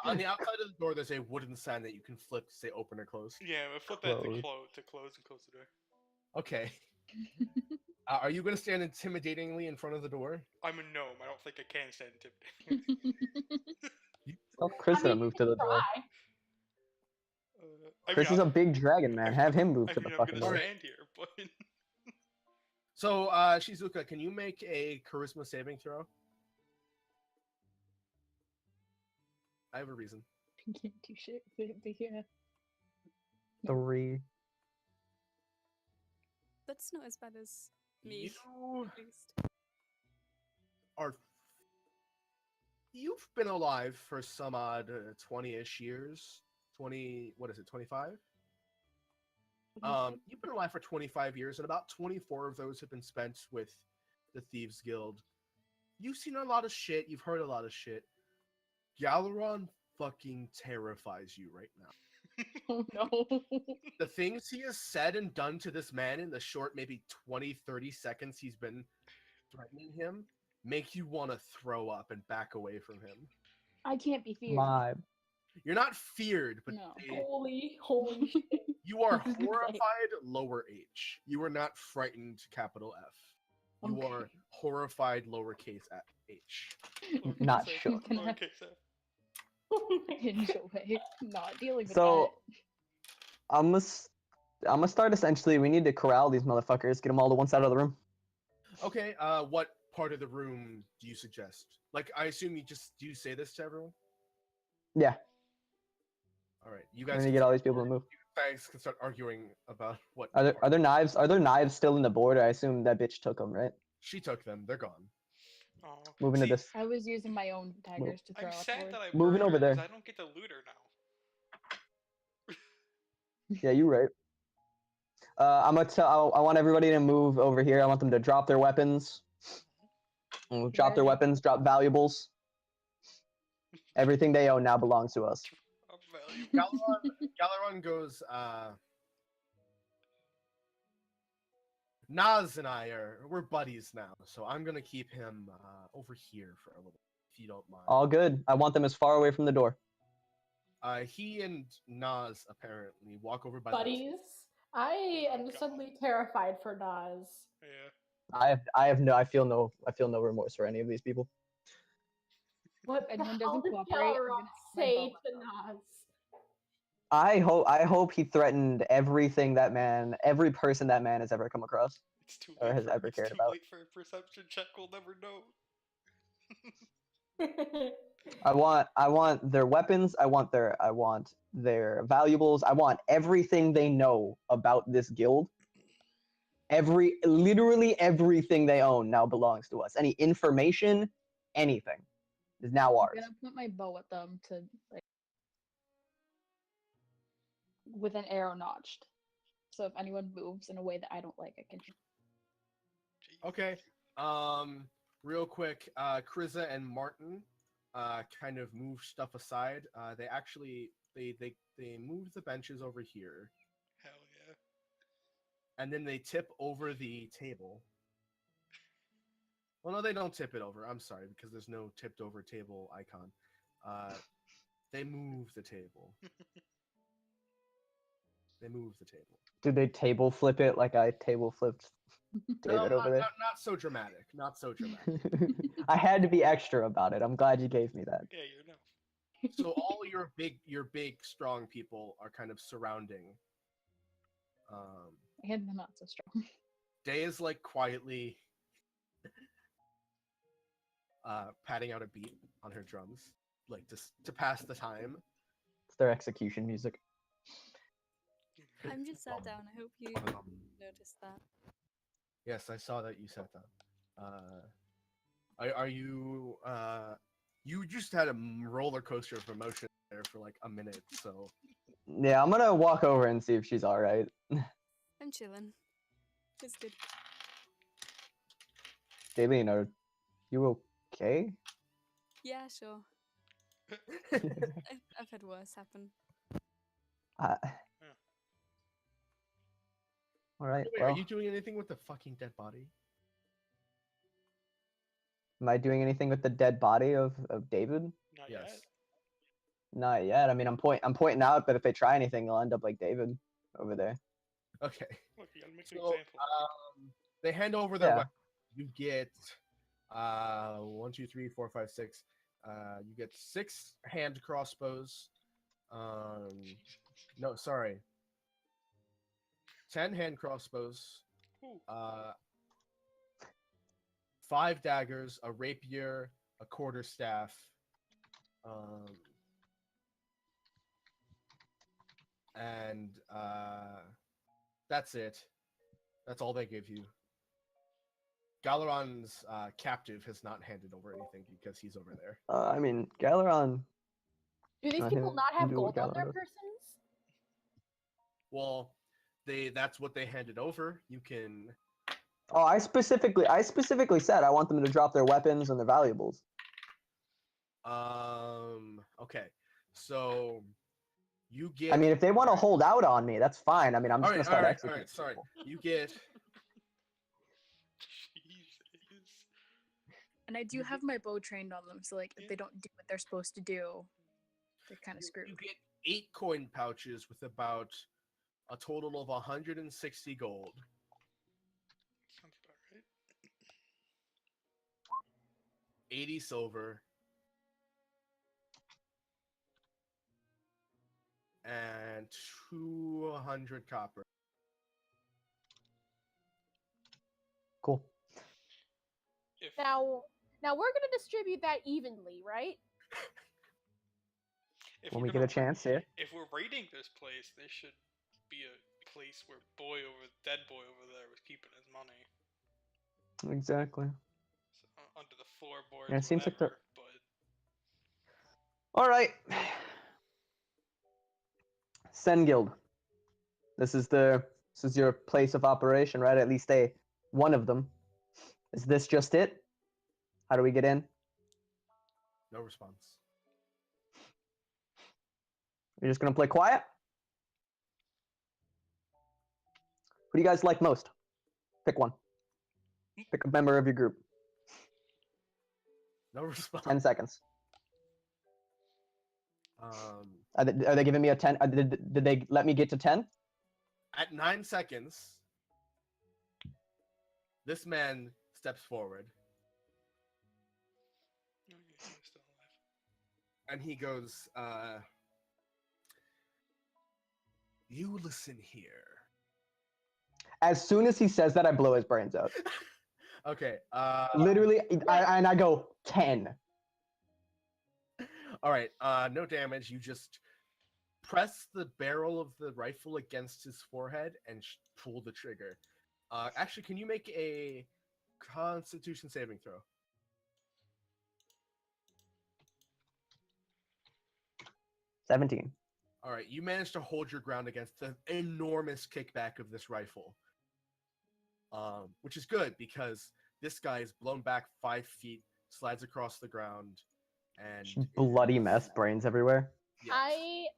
On the outside of the door, there's a wooden sign that you can flip to say open or close. Yeah, we'll flip that to Closed. close and close the door. Okay. Are you going to stand intimidatingly in front of the door? I'm a gnome. I don't think I can stand intimidating. Tell Chris to move to the door. Try. Chris is a big dragon, man. Have him move to the I'm fucking gonna door. stand here, but So, Shizuka, can you make a charisma saving throw? I have a reason. Can't do shit with it, but yeah. 3. That's not as bad as me, You at least. are. You've been alive for some odd 20-ish years. 20. What is it? 25. You've been alive for 25 years, and about 24 of those have been spent with the Thieves Guild. You've seen a lot of shit. You've heard a lot of shit. Galaron fucking terrifies you right now. Oh no. The things he has said and done to this man in the short, maybe 20, 30 seconds he's been threatening him, make you want to throw up and back away from him. I can't be feared. My. You're not feared, but No. Holy shit. you are I was gonna say. horrified, lower H. You are not frightened, capital F. You Okay. are horrified, lowercase H. Not lowercase f, shook. lowercase f. Enjoy not dealing with So I'm gonna start essentially. We need to corral these motherfuckers. Get them all to one side of the room. Okay, what part of the room do you suggest? Like, I assume do you say this to everyone? Yeah. All right, you We're guys gonna get all these people to move. guys can start arguing about what. Are there part. are there knives? Are there knives still in the board? I assume that bitch took them, right? She took them. They're gone. Aw. Moving to See, this. that. I was using my own daggers to throw I'm out sad board. that I Moving burned over her, 'cause there. I don't get to loot her now. Yeah, you right. I'm gonna tell. I want everybody to move over here. I want them to drop their weapons. Drop their Ready. weapons. Drop valuables. Everything they own now belongs to us. Of value. Galaron goes. Naz and we're buddies now, so I'm gonna keep him over here for a little, if you don't mind. All good. I want them as far away from the door. He and Naz apparently walk over by Buddies. I am suddenly terrified for Nas. Yeah. I feel no remorse for any of these people. What If the anyone hell doesn't did cooperate, I'm Galaron gonna have my say bow to out. Nas? I hope he threatened everything that man, every person that man has ever come across. It's too Or late. has For, ever it's cared too about. late for a perception check. We'll never know. I want their weapons. I want their valuables. I want everything they know about this guild. Literally everything they own now belongs to us. Any information, anything, is now I'm ours. gonna put my bow at them to like with an arrow notched. So if anyone moves in a way that I don't like, I can. Jeez. Okay. Real quick, Kriza and Martin kind of move stuff aside. They actually they move the benches over here, Hell yeah. and then they tip over the table. Well, no, they don't tip it over. I'm sorry, because there's no tipped over table icon. They move the table. They move the table. Do they table flip it like I table flipped David over there? Not so dramatic. Not so dramatic. I had to be extra about it. I'm glad you gave me that. Yeah, you know. So all your big strong people are kind of surrounding. And they're not so strong. Day is like quietly patting out a beat on her drums, like just to pass the time. It's their execution music. I'm just sat down. I hope you noticed that. Yes, I saw that you said that. Are you? You just had a roller coaster of emotion there for like a minute, so. Yeah, I'm gonna walk over and see if she's all right. I'm chilling. It's good. Daylene, are you okay? Yeah, sure. I've had worse happen. All right. Wait, Well, are you doing anything with the fucking dead body? am I doing anything with the dead body of David? Not Yes. yet. Not yet. I mean, I'm pointing out that if they try anything, they'll end up like David over there. Okay. Look, you gotta make an So, example. they hand over their Yeah. weapon. You get 1, 2, 3, 4, 5, 6. You get 6 hand crossbows. No, sorry. 10 hand crossbows. Ooh. 5 daggers, a rapier, a quarterstaff. And that's it. That's all they give you. Galaron's captive has not handed over anything because he's over there. I mean, Galeron. Do these Let people him not have do what gold on their Gallagher- persons? Well, that's what they handed over. You can. Oh, I specifically said I want them to drop their weapons and their valuables. Okay. So you get. I mean, if they want to hold out on me, that's fine. I mean, I'm just gonna start all executing. right. Sorry. people. You get. Jesus. And I do have my bow trained on them, so like if they don't do what they're supposed to do, they're kind of screwed. You get 8 coin pouches with about a total of 160 gold. Sounds about right. 80 silver. And 200 copper. Cool. If Now we're gonna distribute that evenly, right? if When we're we get gonna a chance, yeah. If we're raiding this place, there should be a place where dead boy over there was keeping his money. Exactly. So, under the floorboards, Yeah, it seems like they're- whatever, but All right. Sen Guild. This is your place of operation, right? At least one of them. Is this just it? How do we get in? No response. You're just gonna play quiet? Who do you guys like most? Pick one. Pick a member of your group. No response. 10 seconds. Um, Are they giving me a 10? Did they let me get to 10? at 9 seconds, this man steps forward no, he's still alive. and he goes, "You listen here." As soon as he says that, I blow his brains out. Okay. Literally, I go 10. All right. No damage. You just press the barrel of the rifle against his forehead and pull the trigger. Actually, can you make a Constitution saving throw? 17. All right. You managed to hold your ground against the enormous kickback of this rifle, which is good because this guy is blown back 5 feet, slides across the ground, and Bloody is- mess, brains everywhere. Yes.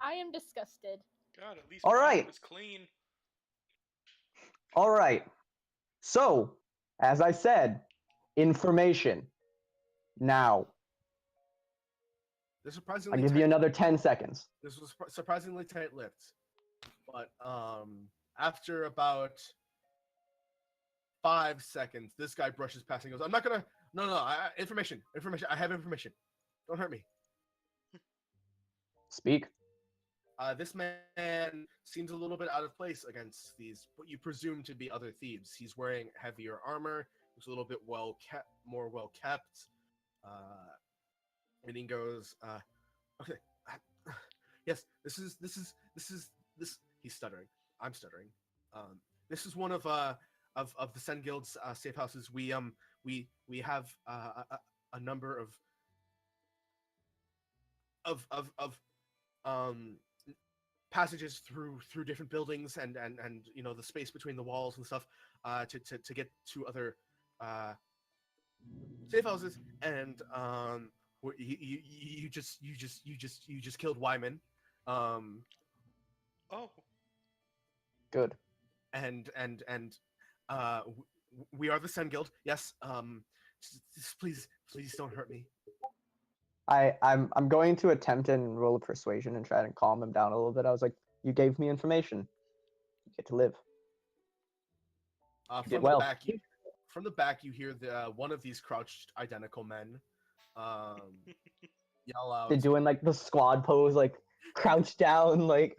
I am disgusted. God, at least All mine right. was clean. All right. So, as I said, information. Now, This I'll surprisingly give you tight- another 10 seconds. This was surprisingly tight-lipped. But after about 5 seconds, this guy brushes past and goes, "I'm not gonna. No, information. I have information. Don't hurt me." Speak. This man seems a little bit out of place against these, what you presume to be other thieves. He's wearing heavier armor. He's a little bit more well kept. And he goes, "Okay, yes, this. He's stuttering. I'm stuttering. This is one of the Sen Guild's safe houses. We have a number of passages through different buildings and you know the space between the walls and stuff to get to other safe houses, and you just killed Wyman, Oh, Good. and we are the Sen Guild. Yes. Please don't hurt me. I'm going to attempt and roll a persuasion and try to calm him down a little bit. I was like, you gave me information. You get to live. From did the well. back, from the back, you hear the one of these crouched identical men yell out. They're doing like the squad pose, like crouched down, like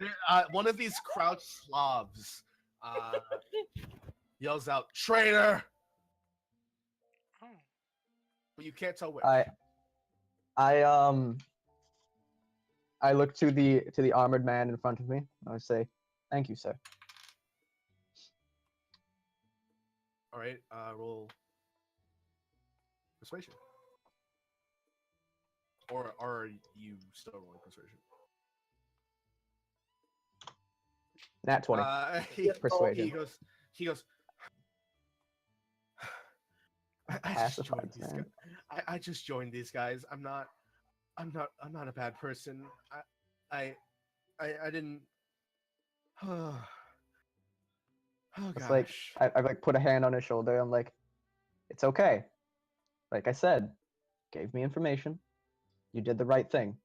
One of these crouched Slavs yells out, "Traitor!" oh. But you can't tell which. I look to the armored man in front of me. I would say, "Thank you, sir." All right, roll persuasion. Or are you still rolling persuasion? Nat 20. Persuasion. He goes. I just Pacified, joined these man. guys. I just joined these guys. I'm not a bad person. I didn't. Oh It's gosh. like I like put a hand on his shoulder. I'm like, it's okay. Like I said, gave me information. You did the right thing.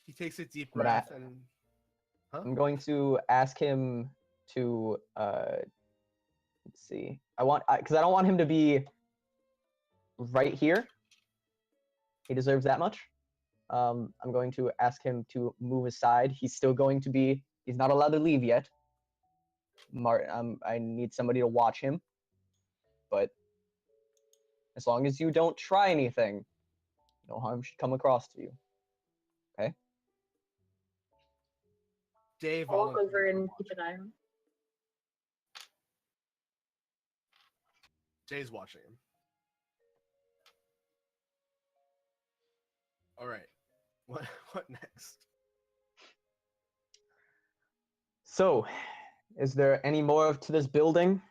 He takes a deep But breath and. Huh? I'm going to ask him to let's see. Because I don't want him to be right here. He deserves that much. I'm going to ask him to move aside. He's not allowed to leave yet. I need somebody to watch him. But as long as you don't try anything, no harm should come across to you. Okay? Dave I'll walk volunteers over to and watch keep an eye on him. Jay's watching him. All right. What next? So, is there any more to this building?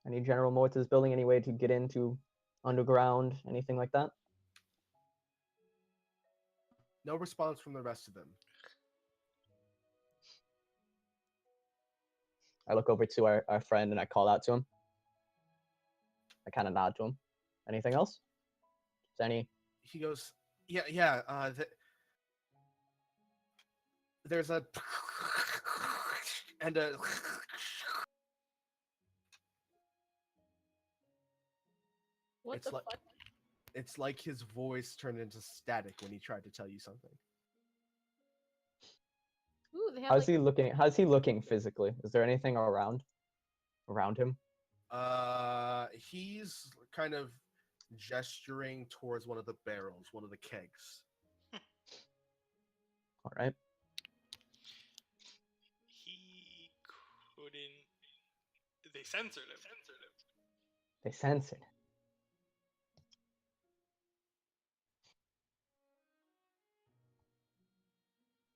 Any general more to this building? Any way to get into underground? Anything like that? No response from the rest of them. I look over to our friend and I call out to him. I kind of nod to him. Anything else? Is there any? He goes, yeah. There's a and a. What It's the like- fuck? It's like his voice turned into static when he tried to tell you something. Ooh, they have How's like he looking? How's he looking physically? Is there anything around him? He's kind of gesturing towards one of the barrels, one of the kegs. All right. He couldn't. They censored him. They censored.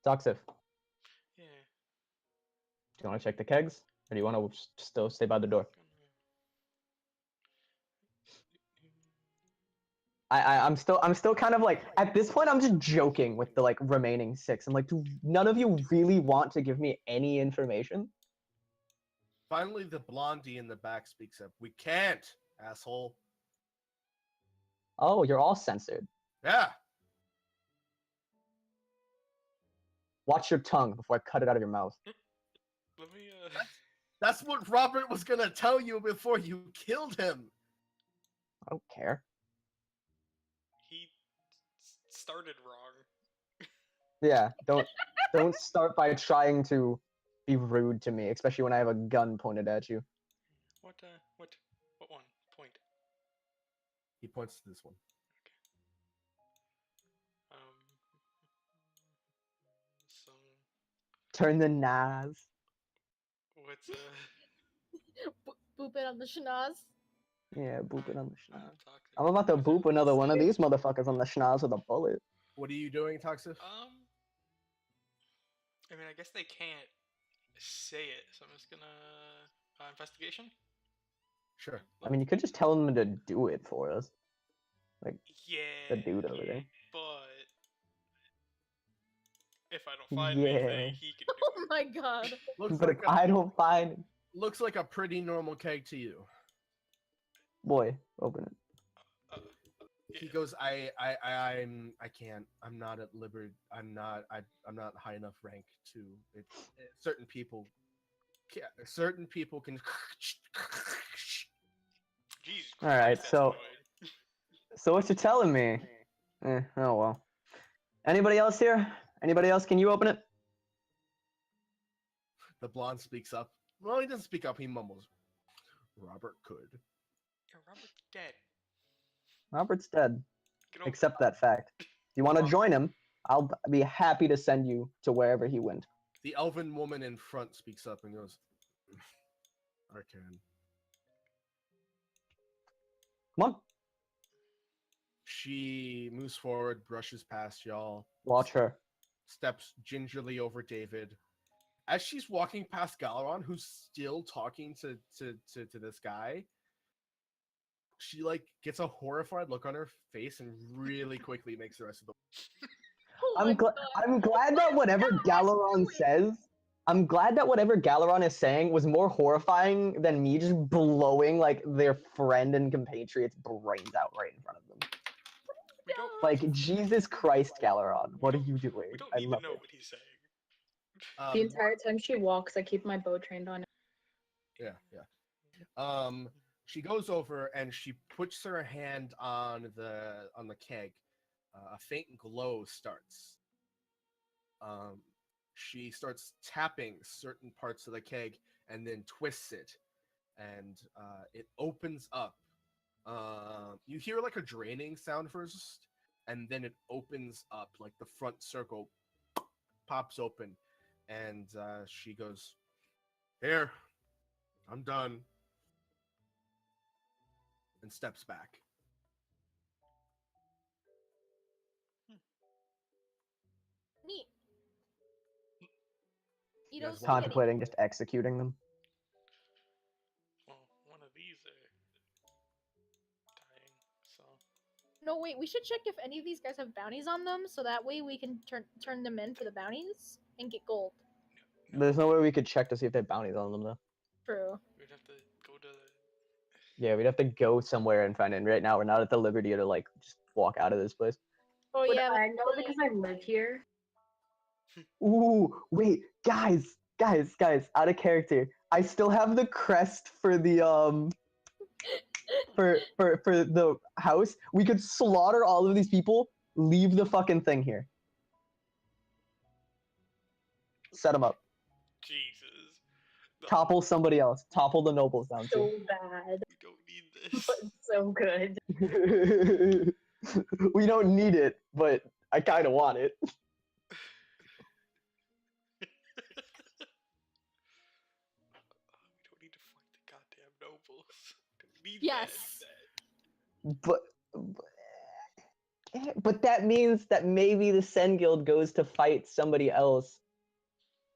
Toxic. Yeah. Do you want to check the kegs, or do you want to still stay by the door? I'm still kind of like, at this point I'm just joking with the like remaining 6. I'm like, do none of you really want to give me any information? Finally, the blondie in the back speaks up. "We can't, asshole." Oh, you're all censored. Yeah. Watch your tongue before I cut it out of your mouth. Let me That's what Robert was gonna tell you before you killed him. I don't care. he started wrong. Yeah, don't start by trying to be rude to me, especially when I have a gun pointed at you. What one? Point. He points to this one. So Turn the Nas. what's Boop it on the schnoz. Yeah, boop it on the schnoz. toxic? I'm about to What's boop it? another one of these motherfuckers on the schnoz with a bullet. What are you doing, Toxic? I mean, I guess they can't say it, so I'm just gonna investigation. Sure. I mean, you could just tell them to do it for us. Like, Yeah. the dude over there. But if I don't find Yeah. anything, he can do Oh my god. Looks But like if I don't find... looks like a pretty normal keg to you. Boy, open it. it. He Yeah. goes, I can't. I'm not at liberty. I'm not high enough rank to. Certain people can. Jesus All right, Christ, that's so- annoying. So what you're telling me? Oh well. Anybody else here? Anybody else? Can you open it? The blonde speaks up. Well, he doesn't speak up. He mumbles. Robert could. Yeah, Robert's dead. Robert's dead. Get over Accept that fact. If you want to Well- join him, I'll be happy to send you to wherever he went. The elven woman in front speaks up and goes, I can. Come on, She moves forward, brushes past y'all, watch her. steps gingerly over David. As she's walking past Galaron, who's still talking to this guy, she like gets a horrified look on her face and really quickly makes the rest of the. Oh my I'm glad. God. I'm glad that whatever Galaron says. I'm glad that whatever Galaron is saying was more horrifying than me just blowing like their friend and compatriot's brains out right in front of them. We don't. Like Jesus Christ, Galaron, what are you We doing? don't I need to love know it. what he's saying. The entire time she walks, I keep my bow trained on. Yeah. She goes over and she puts her hand on the keg. A faint glow starts. She starts tapping certain parts of the keg and then twists it, and it opens up. You hear like a draining sound first, and then it opens up, like the front circle pops open, and she goes, "Here, I'm done," and steps back. Neat. You You don't guys see want- any. Contemplating just executing them. Well, one of these are dying, so No, wait. We should check if any of these guys have bounties on them, so that way we can turn them in for the bounties and get gold. There's no way we could check to see if they have bounties on them though. True. we'd have to go to. Yeah, we'd have to go somewhere and find it. And right now, we're not at the liberty to like just walk out of this place. Oh Would yeah. I know because I live here? Ooh, wait, guys, out of character. I still have the crest for the for the house. We could slaughter all of these people. Leave the fucking thing here. Set them up. Jesus. No, Topple somebody else. Topple the nobles down So too. bad, we don't need this. but so good. We don't need it, but I kind of want it. We don't need to fight the goddamn nobles. We don't need Yes. But that means that maybe the Sen Guild goes to fight somebody else.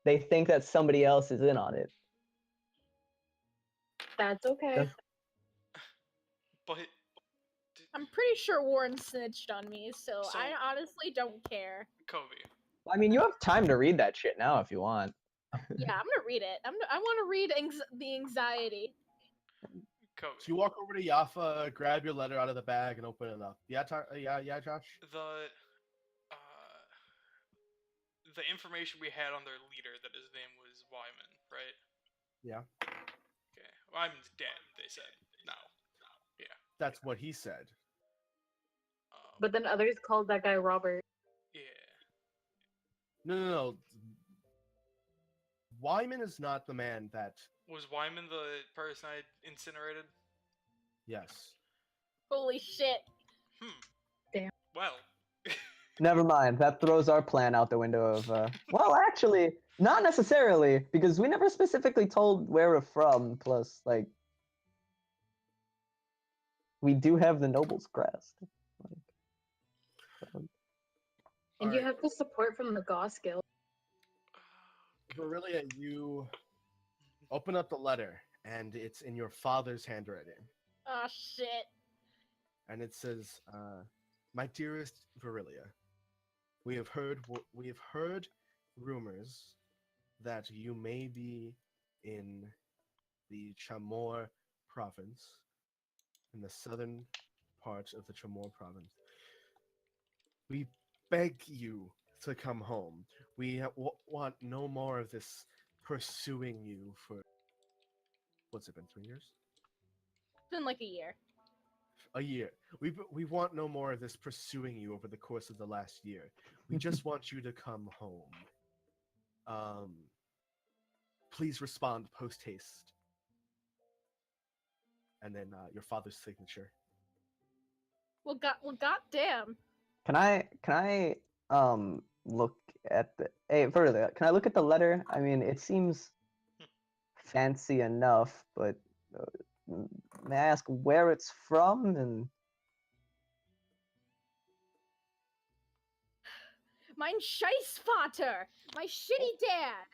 They think that somebody else is in on it. That's okay. That's- But I'm pretty sure Warren snitched on me, so So- I honestly don't care. Kobe, I mean, you have time to read that shit now if you want. Yeah, I'm gonna read it. I want to read the anxiety. Kobe. So you walk over to Yafa, grab your letter out of the bag, and open it up. Yeah, yeah, Josh. The information we had on their leader that his name was Wyman, right? Yeah, Okay. Wyman's dead, they said. No. Yeah. that's what he said. But then others called that guy Robert. Yeah. No. Wyman is not the man that. Was Wyman the person I incinerated? Yes. Holy shit. Damn. Well. Never mind. That throws our plan out the window of. Well, actually, not necessarily, because we never specifically told where we're from. Plus, like, we do have the Noble's Crest. Like, so- And you have the support from the Goss Guild. Verilia, you open up the letter, and it's in your father's handwriting. Oh shit. And it says, "My dearest Verilia, we have heard rumors that you may be in the Chamor province, in the southern part of the Chamor province. We beg you to come home. We want no more of this pursuing you for, what's it been, 3 years? It's been like a year. A year. We want no more of this pursuing you over the course of the last year. We just want you to come home. Please respond post haste." And then your father's signature. Well, goddamn. Can I look at the further? Can I look at the letter? I mean, it seems fancy enough, but may I ask where it's from? And Mein Scheissvater! My shitty dad!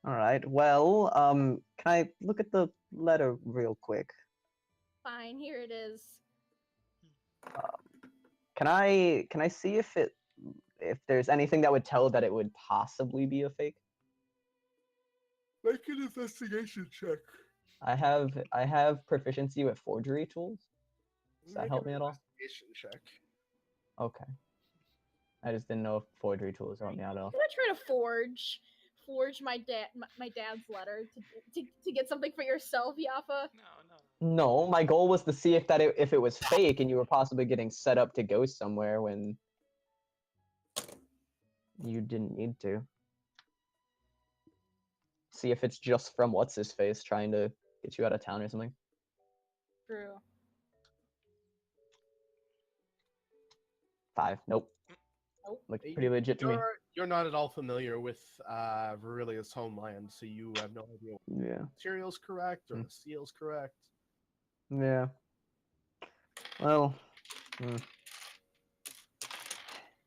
all right, well, can I look at the letter real quick? Fine, here it is. Can I see if there's anything that would tell that it would possibly be a fake? Make an investigation check. I have proficiency with forgery tools. Does that Make help an me at all? investigation check. Okay. I just didn't know if forgery tools help me out at all. I'm gonna try to forge my dad's letter to get something for yourself, Yafa. No. No, my goal was to see if it was fake and you were possibly getting set up to go somewhere when you didn't need to. See if it's just from what's his face trying to get you out of town or something. True. 5. Nope. Nope. Looks pretty legit to me. You're not at all familiar with Verilia's homeland, so you have no idea what Yeah. the material's correct or the seal's correct. Yeah. Well.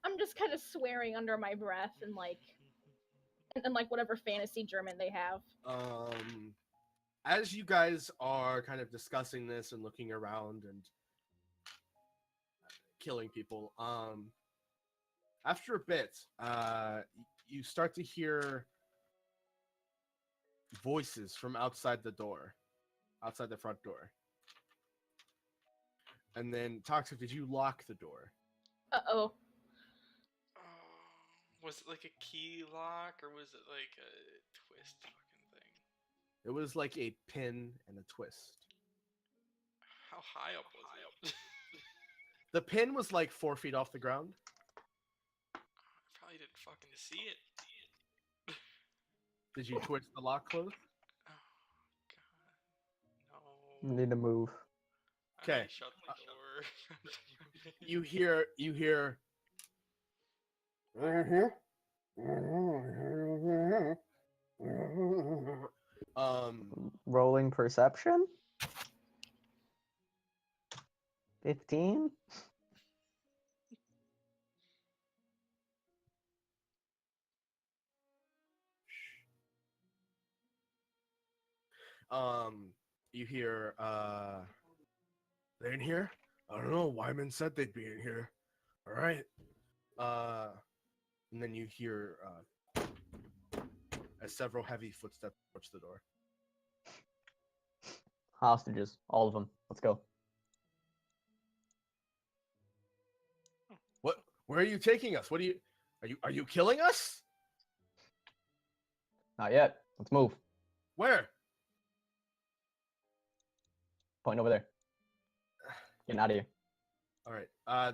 I'm just kind of swearing under my breath and like whatever fantasy German they have. As you guys are kind of discussing this and looking around and killing people, after a bit, you start to hear voices from outside the front door. And then, Toxic, did you lock the door? Uh-oh. Was it like a key lock or was it like a twist fucking thing? It was like a pin and a twist. How high up was it? The pin was like 4 feet off the ground. I probably didn't fucking see it. Did you twist the lock closed? Oh god. No. Need to move. Okay. Shut the door. You hear Rolling perception? 15? you hear they're in here? I don't know. Wyman said they'd be in here. All right. And then you hear as several heavy footsteps approach the door. hostages, all of them. Let's go. What? Where are you taking us? What are you? Are you killing us? Not yet. Let's move. Where? Point over there. Getting out of here. All right.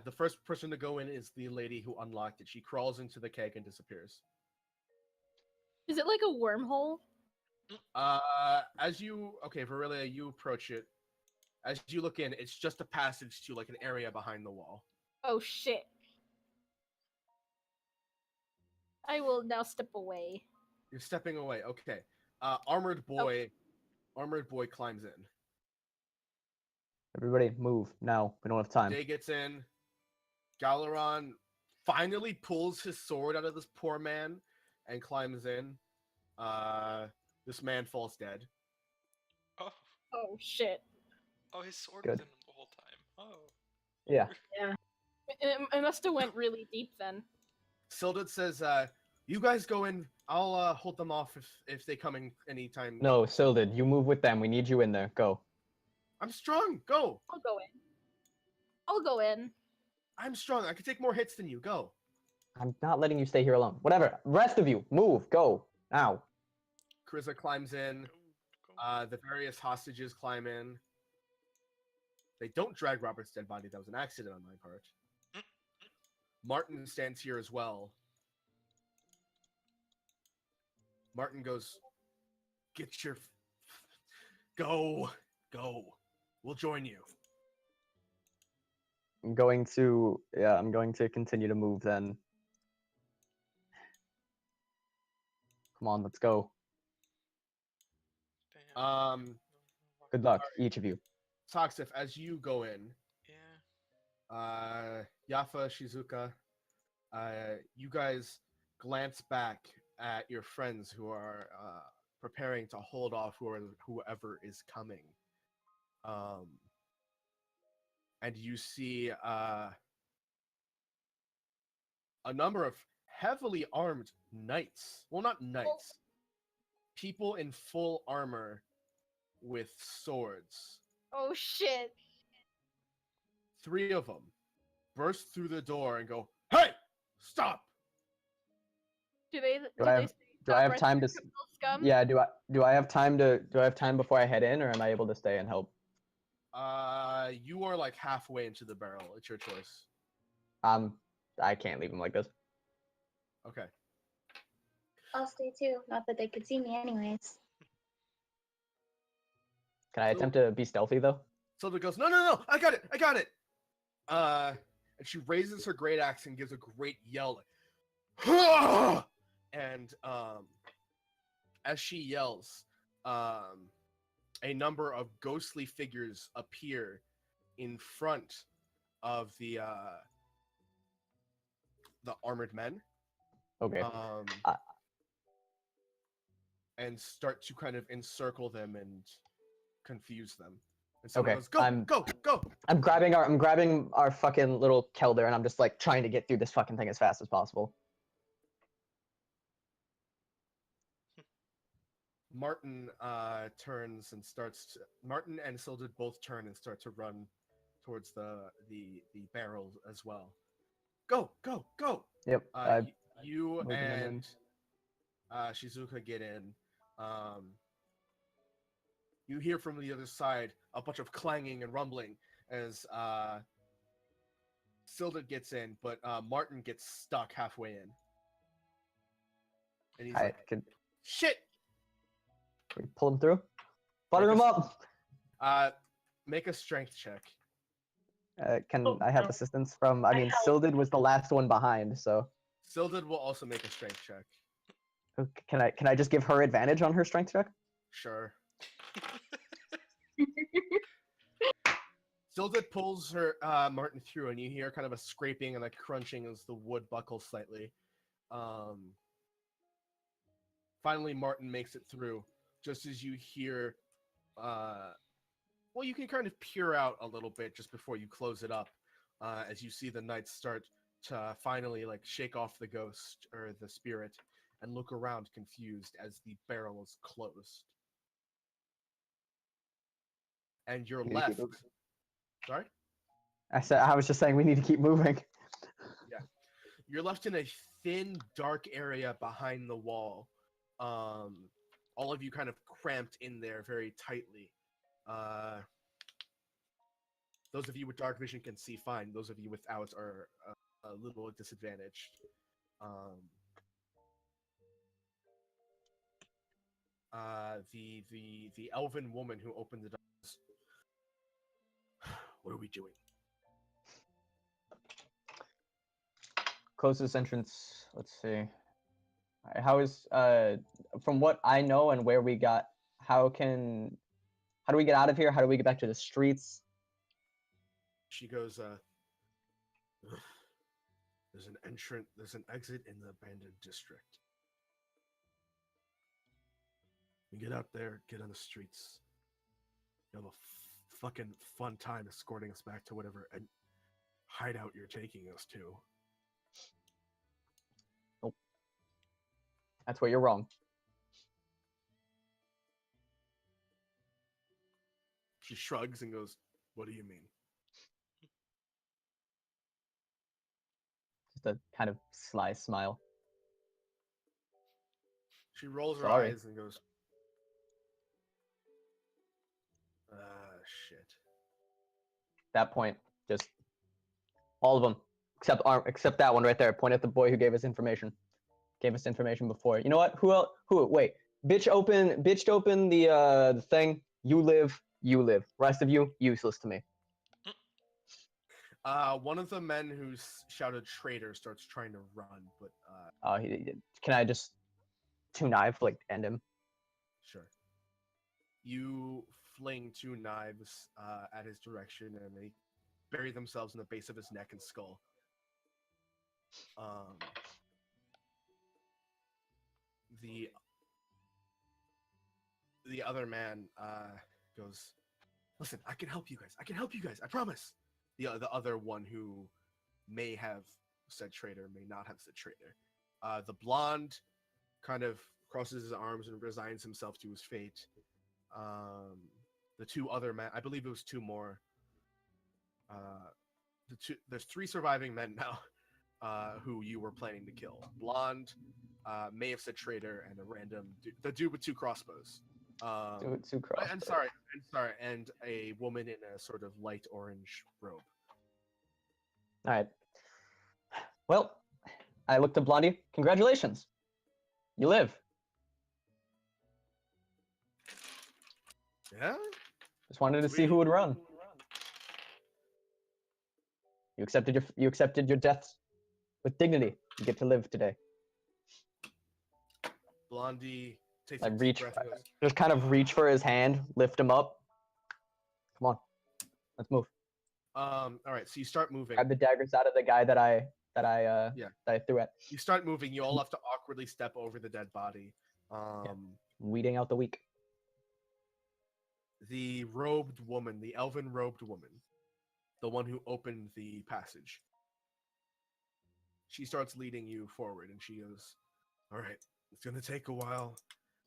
The first person to go in is the lady who unlocked it. She crawls into the keg and disappears. Is it like a wormhole? Verilia, you approach it. As you look in, it's just a passage to like an area behind the wall. Oh shit. I will now step away. You're stepping away. Okay. Armored boy climbs in. Everybody, move now. We don't have time. Jay gets in. Galaron finally pulls his sword out of this poor man and climbs in. This man falls dead. Oh, Oh shit. oh, his sword Good. was in him the whole time. Oh. Yeah. It must have went really deep then. Sildred says, you guys go in. I'll hold them off if they come in anytime. No, Silded, you move with them. We need you in there. Go. I'm strong. Go. I'll go in. I'll go in. I'm strong. I can take more hits than you. Go. I'm not letting you stay here alone. Whatever. Rest of you, move. Go. Now. Kriza climbs in. Go. The various hostages climb in. They don't drag Robert's dead body. That was an accident on my part. Martin stands here as well. Martin goes, get your... Go. We'll join you. I'm going to continue to move then. Come on, let's go. Damn. Good luck, each of you. Toxif, as you go in, Yeah. Yafa, Shizuka, you guys glance back at your friends who are preparing to hold off whoever is coming. And you see a number of heavily armed knights. Well, not knights. People in full armor with swords. Oh shit. 3 of them burst through the door and go, "Hey, stop!" Do they Do I have time to? Scum? Yeah. Do I have time before I head in, or am I able to stay and help? You are like halfway into the barrel. It's your choice. I can't leave him like this. Okay. I'll stay too. Not that they could see me anyways. Can I attempt to be stealthy though? Sylvia goes, no, I got it. And she raises her great axe and gives a great yell, like, and as she yells, a number of ghostly figures appear in front of the armored men. Okay. And start to kind of encircle them and confuse them. And so Okay, goes, go. I'm grabbing our fucking little Kelder, and I'm just like trying to get through this fucking thing as fast as possible. Martin turns and Martin and Sildred both turn and start to run towards the barrel as well. Go. Yep. You moving them in. and Shizuka get in. You hear from the other side a bunch of clanging and rumbling as Sildred gets in, but Martin gets stuck halfway in. And he's like, shit! Can we pull him through? Butter him up! Make a strength check. Can I have assistance from... I mean, Sildred was the last one behind, so... Sildred will also make a strength check. Can I just give her advantage on her strength check? Sure. Sildred pulls her Martin through, and you hear kind of a scraping and a crunching as the wood buckles slightly. Finally, Martin makes it through. Just as you hear, you can kind of peer out a little bit just before you close it up, as you see the knights start to finally like shake off the ghost or the spirit and look around confused as the barrel is closed. and you're We need to keep left. moving. Sorry. I was just saying we need to keep moving. You're left in a thin, dark area behind the wall. All of you kind of cramped in there very tightly. Those of you with dark vision can see fine. Those of you without are a little disadvantaged. The elven woman who opened the doors. What are we doing? Closest entrance. Let's see. Alright, how is from what I know and where we got? How do we get out of here? How do we get back to the streets? She goes, there's an entrance, there's an exit in the abandoned district. You get out there, get on the streets. You have a fucking fun time escorting us back to whatever hideout you're taking us to. Nope. That's where you're wrong. She shrugs and goes, what do you mean? Just a kind of sly smile. She rolls her Sorry. eyes and goes, shit. At that point, just all of them, except that one right there. Point at the boy who gave us information. Gave us information before. You know what? Who else? Wait. Bitched open the thing. You live. Rest of you, useless to me. One of the men who shouted traitor starts trying to run, but Can I just two knife end him? sure. You fling two knives at his direction, and they bury themselves in the base of his neck and skull. The other man goes, listen, I can help you guys. I promise. The other one who may have said traitor, may not have said traitor. The blonde kind of crosses his arms and resigns himself to his fate. The two other men, I believe it was two more. There's three surviving men now who you were planning to kill. Blonde may have said traitor, and a random the dude with two crossbows. Two crossbows. I'm sorry, and a woman in a sort of light orange robe. All right. Well, I looked at Blondie. Congratulations. You live. Yeah? Just wanted to see who would run. You accepted your death with dignity. You get to live today. Blondie takes I a deep reach, breath and goes, just kind of reach for his hand, lift him up. Come on, let's move. all right, so you start moving. Grab the daggers out of the guy that I threw at. You start moving. You all have to awkwardly step over the dead body. Weeding out the weak. The robed woman, the elven robed woman, the one who opened the passage. She starts leading you forward, and she goes, all right, it's going to take a while.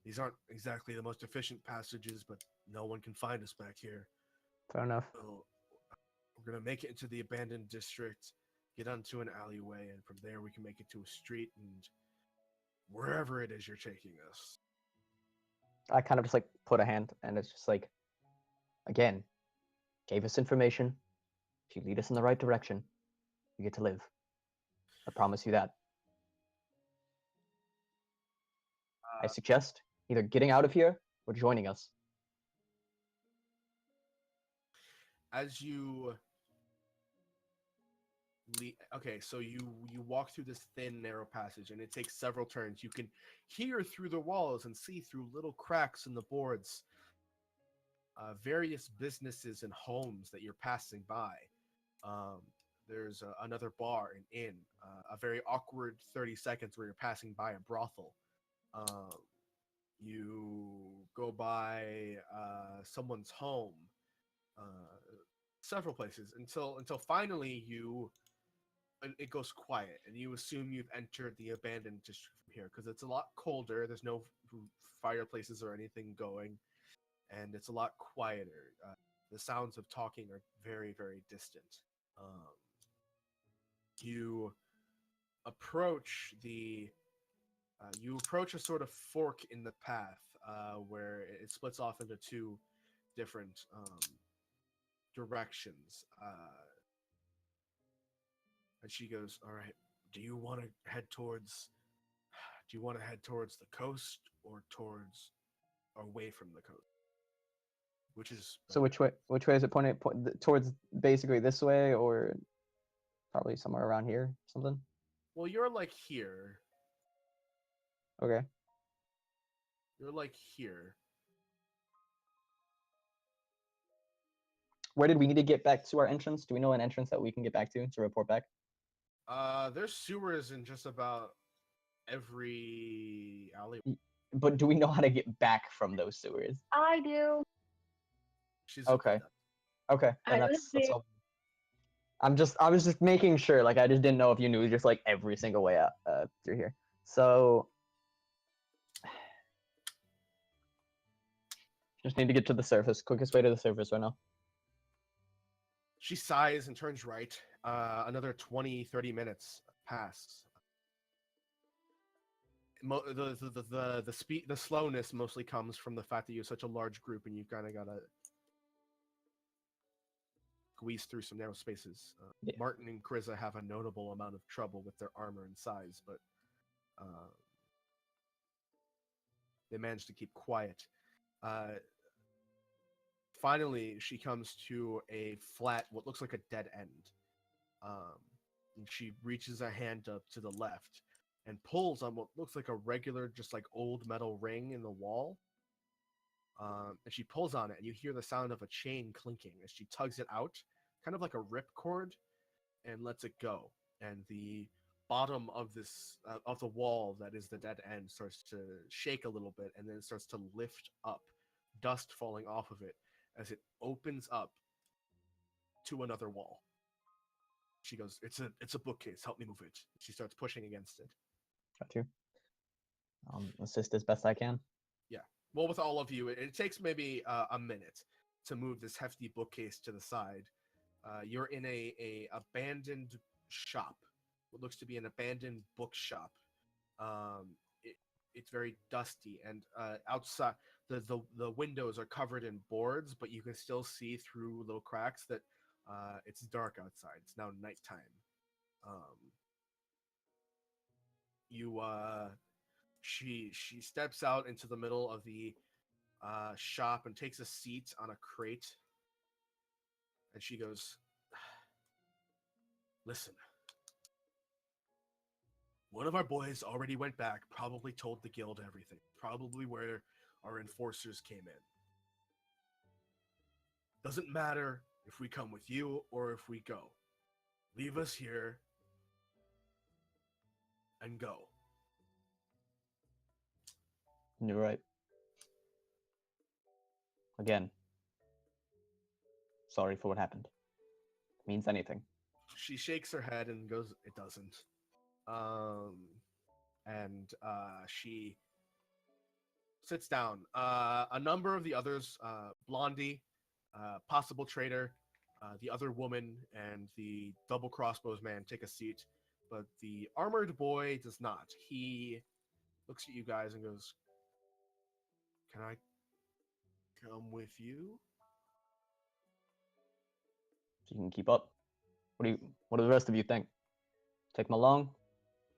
These aren't exactly the most efficient passages, but no one can find us back here. Fair enough. So we're going to make it into the abandoned district, get onto an alleyway, and from there we can make it to a street, and wherever it is you're taking us. I kind of just put a hand, and it's just again, gave us information. If you lead us in the right direction, you get to live. I promise you that. I suggest either getting out of here or joining us. As you okay, so you walk through this thin, narrow passage, and it takes several turns. You can hear through the walls and see through little cracks in the boards various businesses and homes that you're passing by. There's another bar, an inn, a very awkward 30 seconds where you're passing by a brothel. You go by someone's home, several places until finally it goes quiet, and you assume you've entered the abandoned district from here because it's a lot colder. There's no fireplaces or anything going, and it's a lot quieter. the sounds of talking are very, very distant. You approach you approach a sort of fork in the path where it splits off into two different directions. And she goes, "All right, do you want to head towards? Do you want to head towards the coast or towards away from the coast? Which is So which way? Which way is it pointing? Towards basically this way, or probably somewhere around here, something. well, you're like here. Okay. You're like here. Where did we need to get back to our entrance? Do we know an entrance that we can get back to report back? There's sewers in just about every alley. But do we know how to get back from those sewers? I do. She's Okay. Okay. Then I that's live all. I was just making sure. Like I just didn't know if you knew just like every single way out through here. So just need to get to the surface. Quickest way to the surface right now. She sighs and turns right. Another 20, 30 minutes pass. The slowness mostly comes from the fact that you have such a large group and you've kind of got to squeeze through some narrow spaces. Yeah. Martin and Kriza have a notable amount of trouble with their armor and size, but they manage to keep quiet. Finally, she comes to a flat, what looks like a dead end. And she reaches a hand up to the left and pulls on what looks like a regular, just like old metal ring in the wall. And she pulls on it, and you hear the sound of a chain clinking as she tugs it out, kind of like a rip cord, and lets it go. And the bottom of this of the wall that is the dead end starts to shake a little bit, and then it starts to lift up, dust falling off of it as it opens up to another wall. She goes, "It's a bookcase. Help me move it." She starts pushing against it. Got you. Assist as best I can. Yeah. Well, with all of you, it takes maybe a minute to move this hefty bookcase to the side. You're in a abandoned shop. What looks to be an abandoned bookshop. It's very dusty, and outside the windows are covered in boards, but you can still see through little cracks that it's dark outside. It's now nighttime. She steps out into the middle of the shop and takes a seat on a crate, and she goes, "Listen, one of our boys already went back, probably told the guild everything, probably where our enforcers came in. Doesn't matter if we come with you or if we go. Leave us here and go." You're right. Again, sorry for what happened. It means anything. She shakes her head and goes, "It doesn't." And she sits down. A number of the others, Blondie, possible traitor, the other woman, and the double crossbows man take a seat, but the armored boy does not. He looks at you guys and goes, "Can I come with you?" So you can keep up. What do the rest of you think? Take them along?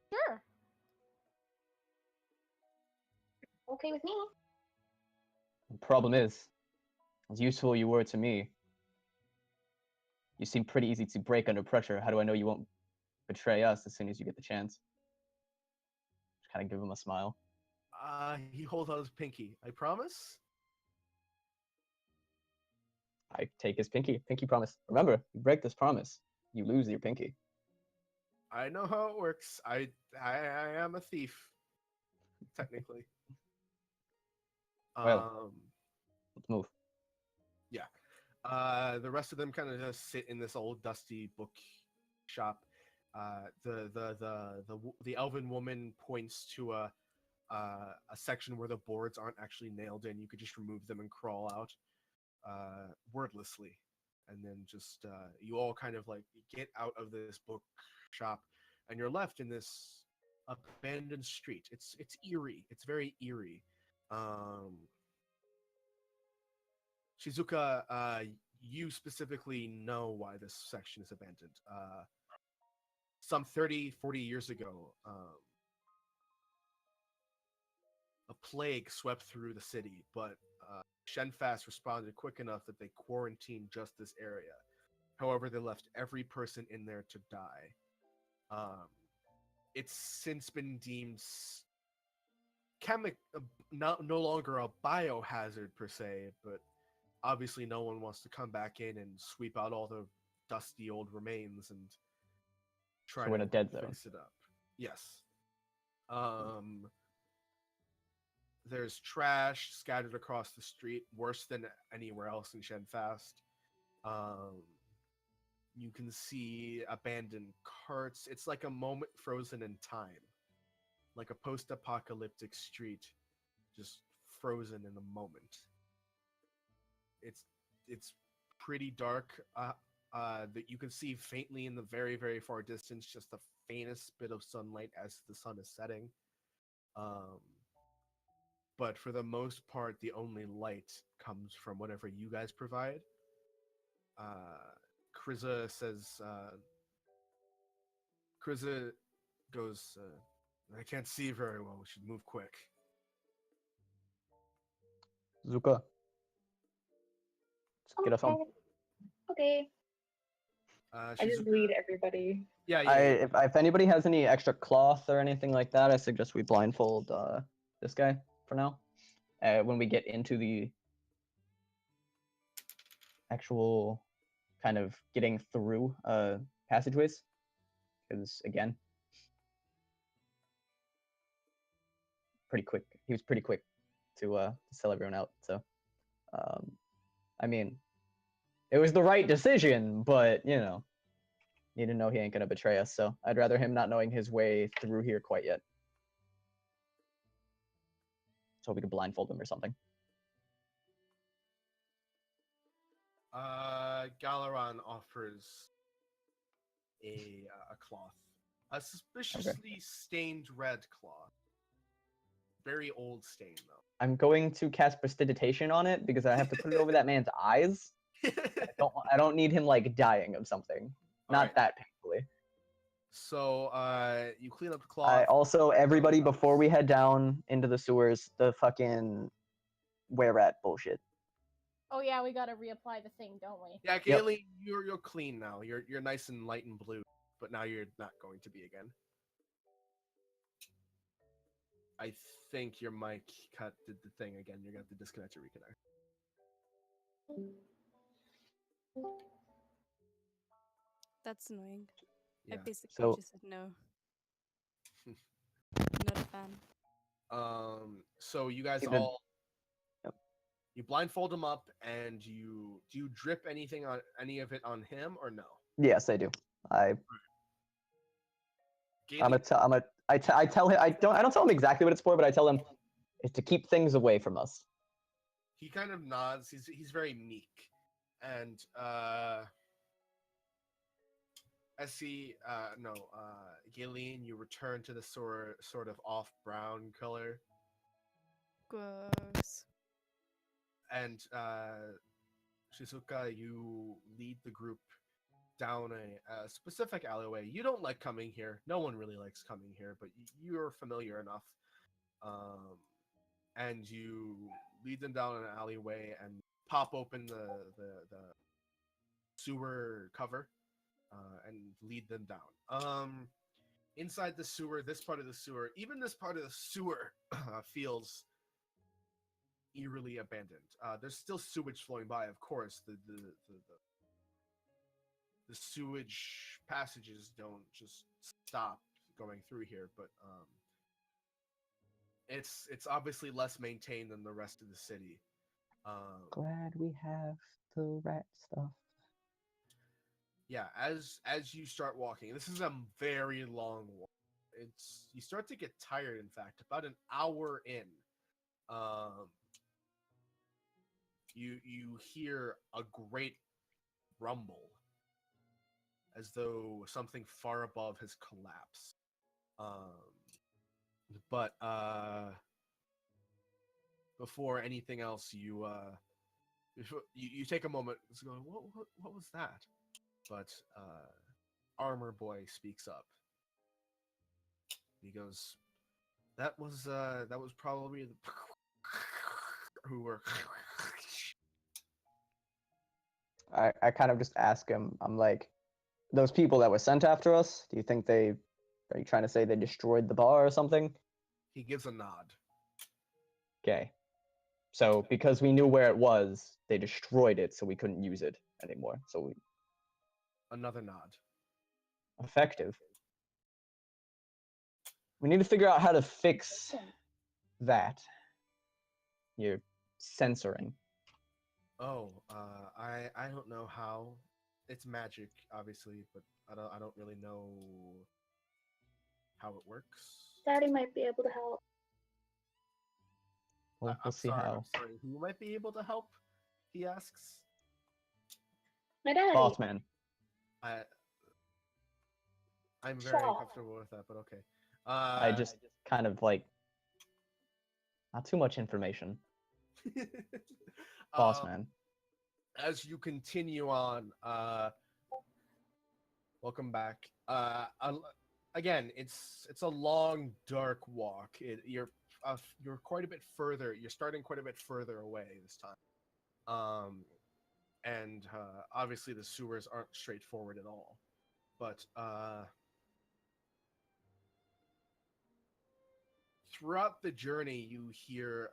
Sure. Okay with me. The problem is, as useful you were to me, you seem pretty easy to break under pressure. How do I know you won't betray us as soon as you get the chance? Just kind of give him a smile. He holds out his pinky. "I promise." I take his pinky. Pinky promise. Remember, you break this promise, you lose your pinky. "I know how it works. I am a thief, technically." Well, let's move. Yeah. The rest of them kind of just sit in this old dusty book shop. The elven woman points to a section where the boards aren't actually nailed in. You could just remove them and crawl out. wordlessly, and then just you all kind of like get out of this bookshop, and you're left in this abandoned street. It's eerie. It's very eerie. Shizuka, you specifically know why this section is abandoned. Some 30, 40 years ago, a plague swept through the city, but Shenfast responded quick enough that they quarantined just this area. However, they left every person in there to die. It's since been deemed no longer a biohazard per se, but obviously no one wants to come back in and sweep out all the dusty old remains and try So we're in to a dead zone. fix it up. Yes. There's trash scattered across the street, worse than anywhere else in Shenfast. You can see abandoned carts. It's like a moment frozen in time, like a post-apocalyptic street, just frozen in a moment. It's pretty dark. That you can see faintly in the very, very far distance, just the faintest bit of sunlight as the sun is setting. But for the most part, the only light comes from whatever you guys provide. Kriza says, Kriza goes, I can't see very well. We should move quick. Zuka. Let's get us home. Okay. I just lead everybody. Yeah. If anybody has any extra cloth or anything like that, I suggest we blindfold this guy for now. When we get into the actual kind of getting through passageways, because again, pretty quick. He was pretty quick to sell everyone out. So, I mean, it was the right decision, but you know, need to know he ain't gonna betray us. So I'd rather him not knowing his way through here quite yet. So we could blindfold him or something. Galaron offers a cloth, a suspiciously stained red cloth. Very old stain though. I'm going to cast prestidigitation on it because I have to put it over that man's eyes. I don't need him like dying of something. Not that painfully. So you clean up the cloth. I also, everybody, before we head down into the sewers, the fucking were rat bullshit. Oh yeah, we gotta reapply the thing, don't we? Yeah, Gailey, you're clean now. You're nice and light and blue, but now you're not going to be again. I think your mic did the thing again. You're gonna have to disconnect or reconnect. That's annoying. I Yeah. basically just said no. Not a fan. So you guys Even- all you blindfold him up, and do you drip anything on any of it on him or no? Yes, I do. I Gailey, tell him. I don't tell him exactly what it's for, but I tell him it's to keep things away from us. he kind of nods. He's very meek, and Galen, you return to the sort of off brown color, Gross. and Shizuka, you lead the group down a specific alleyway. You don't like coming here. No one really likes coming here, but you're familiar enough. And you lead them down an alleyway and pop open the sewer cover and lead them down. Inside the sewer, this part of the sewer feels eerily abandoned. There's still sewage flowing by, of course. The sewage passages don't just stop going through here, but it's obviously less maintained than the rest of the city. Glad we have the rat stuff. Yeah, as you start walking, this is a very long walk. You start to get tired. In fact, about an hour in, you hear a great rumble, as though something far above has collapsed. But before anything else, you take a moment to go, what was that? But Armor Boy speaks up. He goes, that was probably the who were. I kind of just ask him, I'm like, those people that were sent after us, do you think are you trying to say they destroyed the bar or something? He gives a nod. Okay. So because we knew where it was, they destroyed it so we couldn't use it anymore. So Another nod. effective. We need to figure out how to fix that. You're censoring. Oh, I don't know how. It's magic, obviously, but I don't really know how it works. Daddy might be able to help. We'll I'm see sorry, how. I'm sorry. Who might be able to help? He asks. My daddy. Boss man. I'm very Shaw. uncomfortable with that, but okay. I just kind of like not too much information. Boss man. As you continue on, welcome back. Again, it's a long, dark walk. You're quite a bit further. You're starting quite a bit further away this time. And obviously the sewers aren't straightforward at all. But throughout the journey, you hear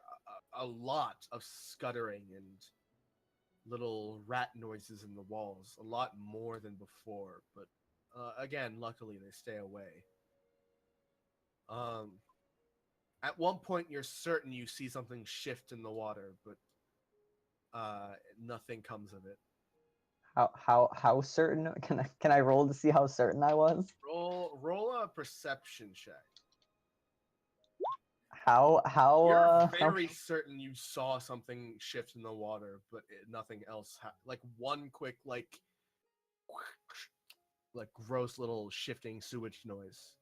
a lot of scuttering and little rat noises in the walls, a lot more than before, but again, luckily they stay away. At one point you're certain you see something shift in the water, but nothing comes of it. How certain can I roll to see how certain I was? Roll a perception check. How You're very certain you saw something shift in the water, but nothing else. Like one quick like gross little shifting sewage noise.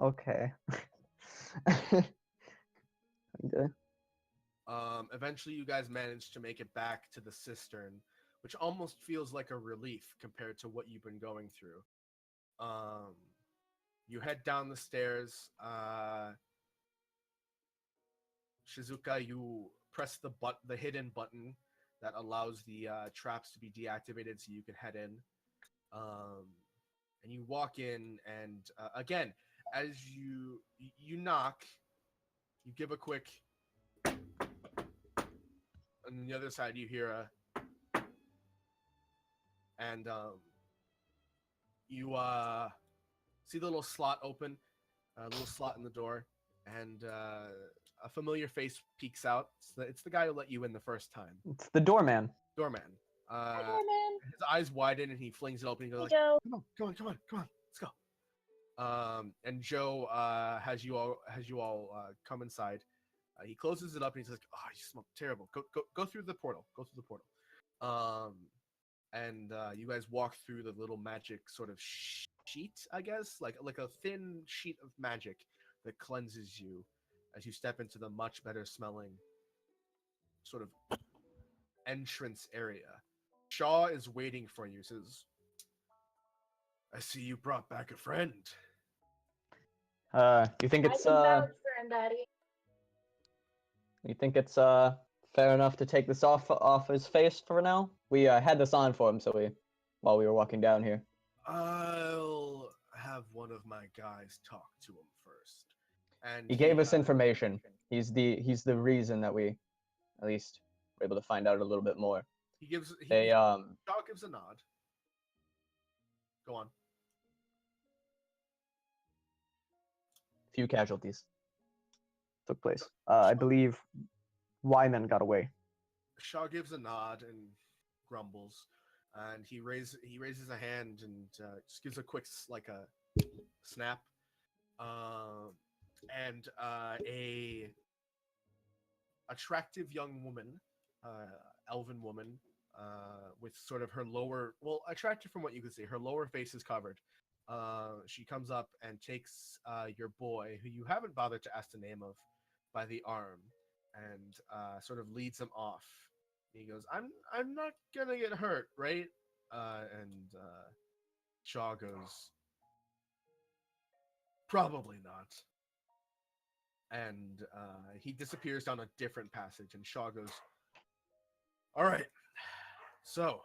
Okay. Okay. Eventually you guys manage to make it back to the cistern, which almost feels like a relief compared to what you've been going through. You head down the stairs. Shizuka, you press the hidden button that allows the traps to be deactivated so you can head in. And you walk in, and again, as you knock, you give a quick, and on the other side you hear and you see the little slot open, a little slot in the door, and a familiar face peeks out. It's the guy who let you in the first time. It's the doorman. Doorman. Hi, Doorman. His eyes widen and he flings it open. He goes, Hey, Joe. Come on, let's go. And Joe has you all come inside. He closes it up and he's like, "Oh, you smell terrible. Go through the portal. Go through the portal." And you guys walk through the little magic sort of sheet, I guess, like a thin sheet of magic that cleanses you as you step into the much better smelling sort of entrance area. Shaw is waiting for you. Says, "I see you brought back a friend." You think it's I can vouch for him, Daddy. you think it's fair enough to take this off his face for now? We had this on for him, while we were walking down here. I'll have one of my guys talk to him first. And He gave us information. He's the reason that we at least were able to find out a little bit more. Shaw gives a nod. Go on. Few casualties took place. I believe Wyman got away. Shaw gives a nod and grumbles, and he raises a hand and just gives a quick snap, and a attractive young woman, elven woman with sort of her lower, well, attractive from what you can see. Her lower face is covered. She comes up and takes your boy, who you haven't bothered to ask the name of, by the arm, and sort of leads him off. He goes, I'm not gonna get hurt, right? And Shaw goes, probably not. And he disappears down a different passage, and Shaw goes, all right, so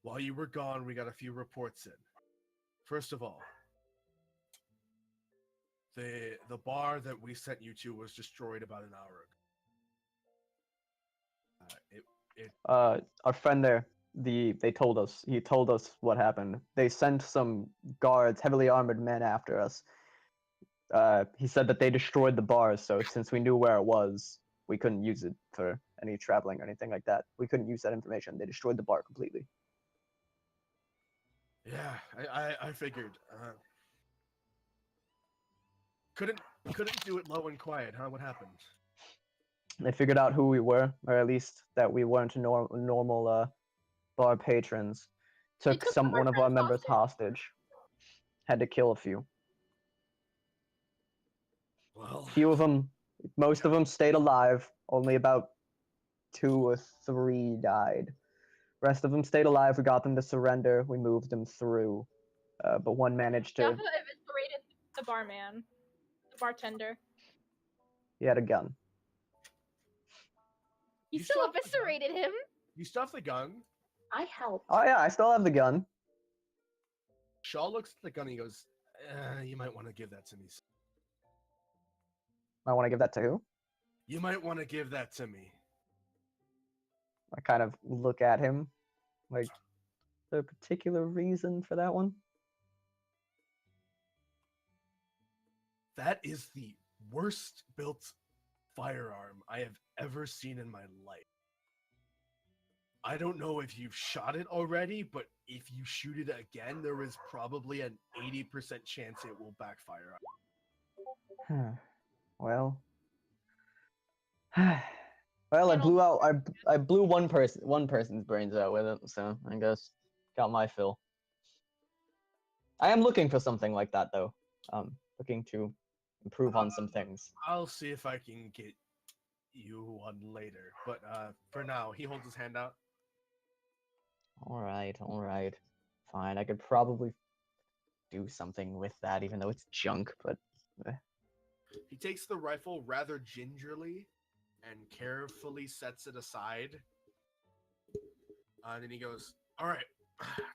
while you were gone, we got a few reports in. First of all, the bar that we sent you to was destroyed about an hour ago. Our friend there, he told us what happened. They sent some guards, heavily armored men after us. He said that they destroyed the bar, so since we knew where it was, we couldn't use it for any traveling or anything like that. We couldn't use that information. They destroyed the bar completely. Yeah, I figured. Couldn't do it low and quiet, huh? What happened? They figured out who we were, or at least that we weren't normal bar patrons. Took took one of our friends members hostage. Had to kill a few. Well, Few of them, most of them stayed alive. Only about 2 or 3 died. Rest of them stayed alive. We got them to surrender. We moved them through. But one managed to. Jaffa eviscerated the barman, the bartender. He had a gun. You still eviscerated him. You stuffed the gun. I helped. Oh yeah, I still have the gun. Shaw looks at the gun and he goes, you might want to give that to me. I want to give that to who? You might want to give that to me. I kind of look at him. Like, is there a particular reason for that one? That is the worst built firearm I have ever seen in my life. I don't know if you've shot it already, but if you shoot it again, there is probably an 80% chance it will backfire. Well, well, I blew one person's brains out with it, so I guess got my fill. I am looking for something like that though. Looking to improve on some things. I'll see if I can get you one later, but for now, he holds his hand out. All right, fine. I could probably do something with that, even though it's junk. But he takes the rifle rather gingerly and carefully sets it aside. And then he goes, all right,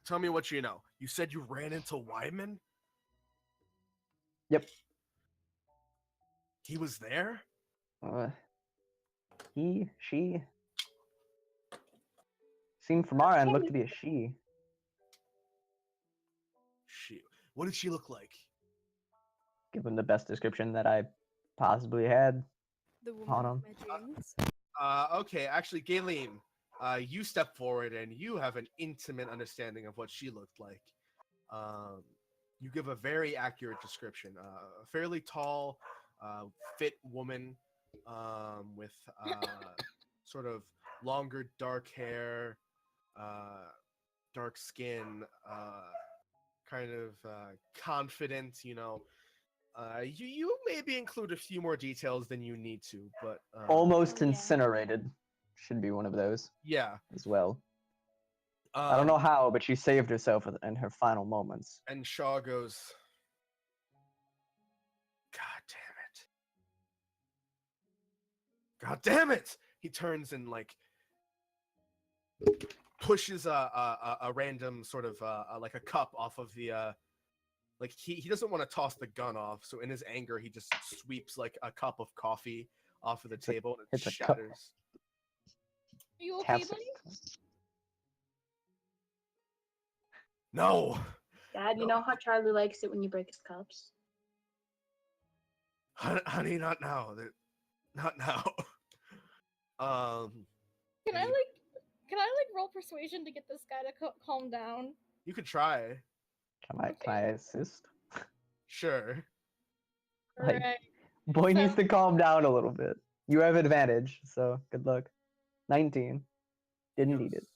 tell me what you know. You said you ran into Wyman? Yep. He was there? She seemed from our end looked to be a she. She. What did she look like? Give him the best description that I possibly had. The woman Hold of on. my dreams. Okay, actually, Galen, you step forward and you have an intimate understanding of what she looked like. You give a very accurate description. A fairly tall, fit woman with sort of longer, dark hair, dark skin, kind of confident, you know. You maybe include a few more details than you need to, but Almost Oh, yeah. incinerated should be one of those yeah. as well. I don't know how, but she saved herself in her final moments. And Shaw goes, God damn it! He turns and like pushes a random sort of like a cup off of the like he doesn't want to toss the gun off, so in his anger he just sweeps like a cup of coffee off of the table and it it's a cup. shatters. Are you okay, Taps buddy? No, Dad, you know how Charlie likes it when you break his cups? honey, not now. Not now. Can I roll persuasion to get this guy to calm down? You could try. Can I assist? Sure. Like, Alright. boy needs So- to calm down a little bit. You have advantage, so good luck. 19. Didn't need it.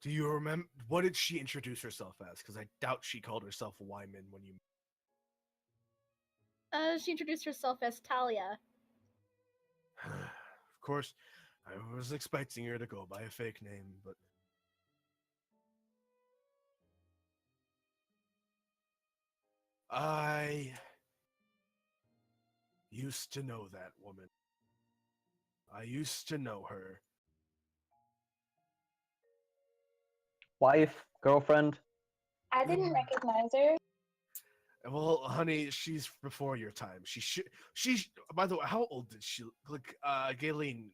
Do you remember what did she introduce herself as? Because I doubt she called herself Wyman when you. She introduced herself as Talia. Of course, I was expecting her to go by a fake name, but I used to know that woman. I used to know her. Wife, girlfriend. I didn't recognize her. Well, honey, she's before your time. She's. By the way, how old did she look? Galen,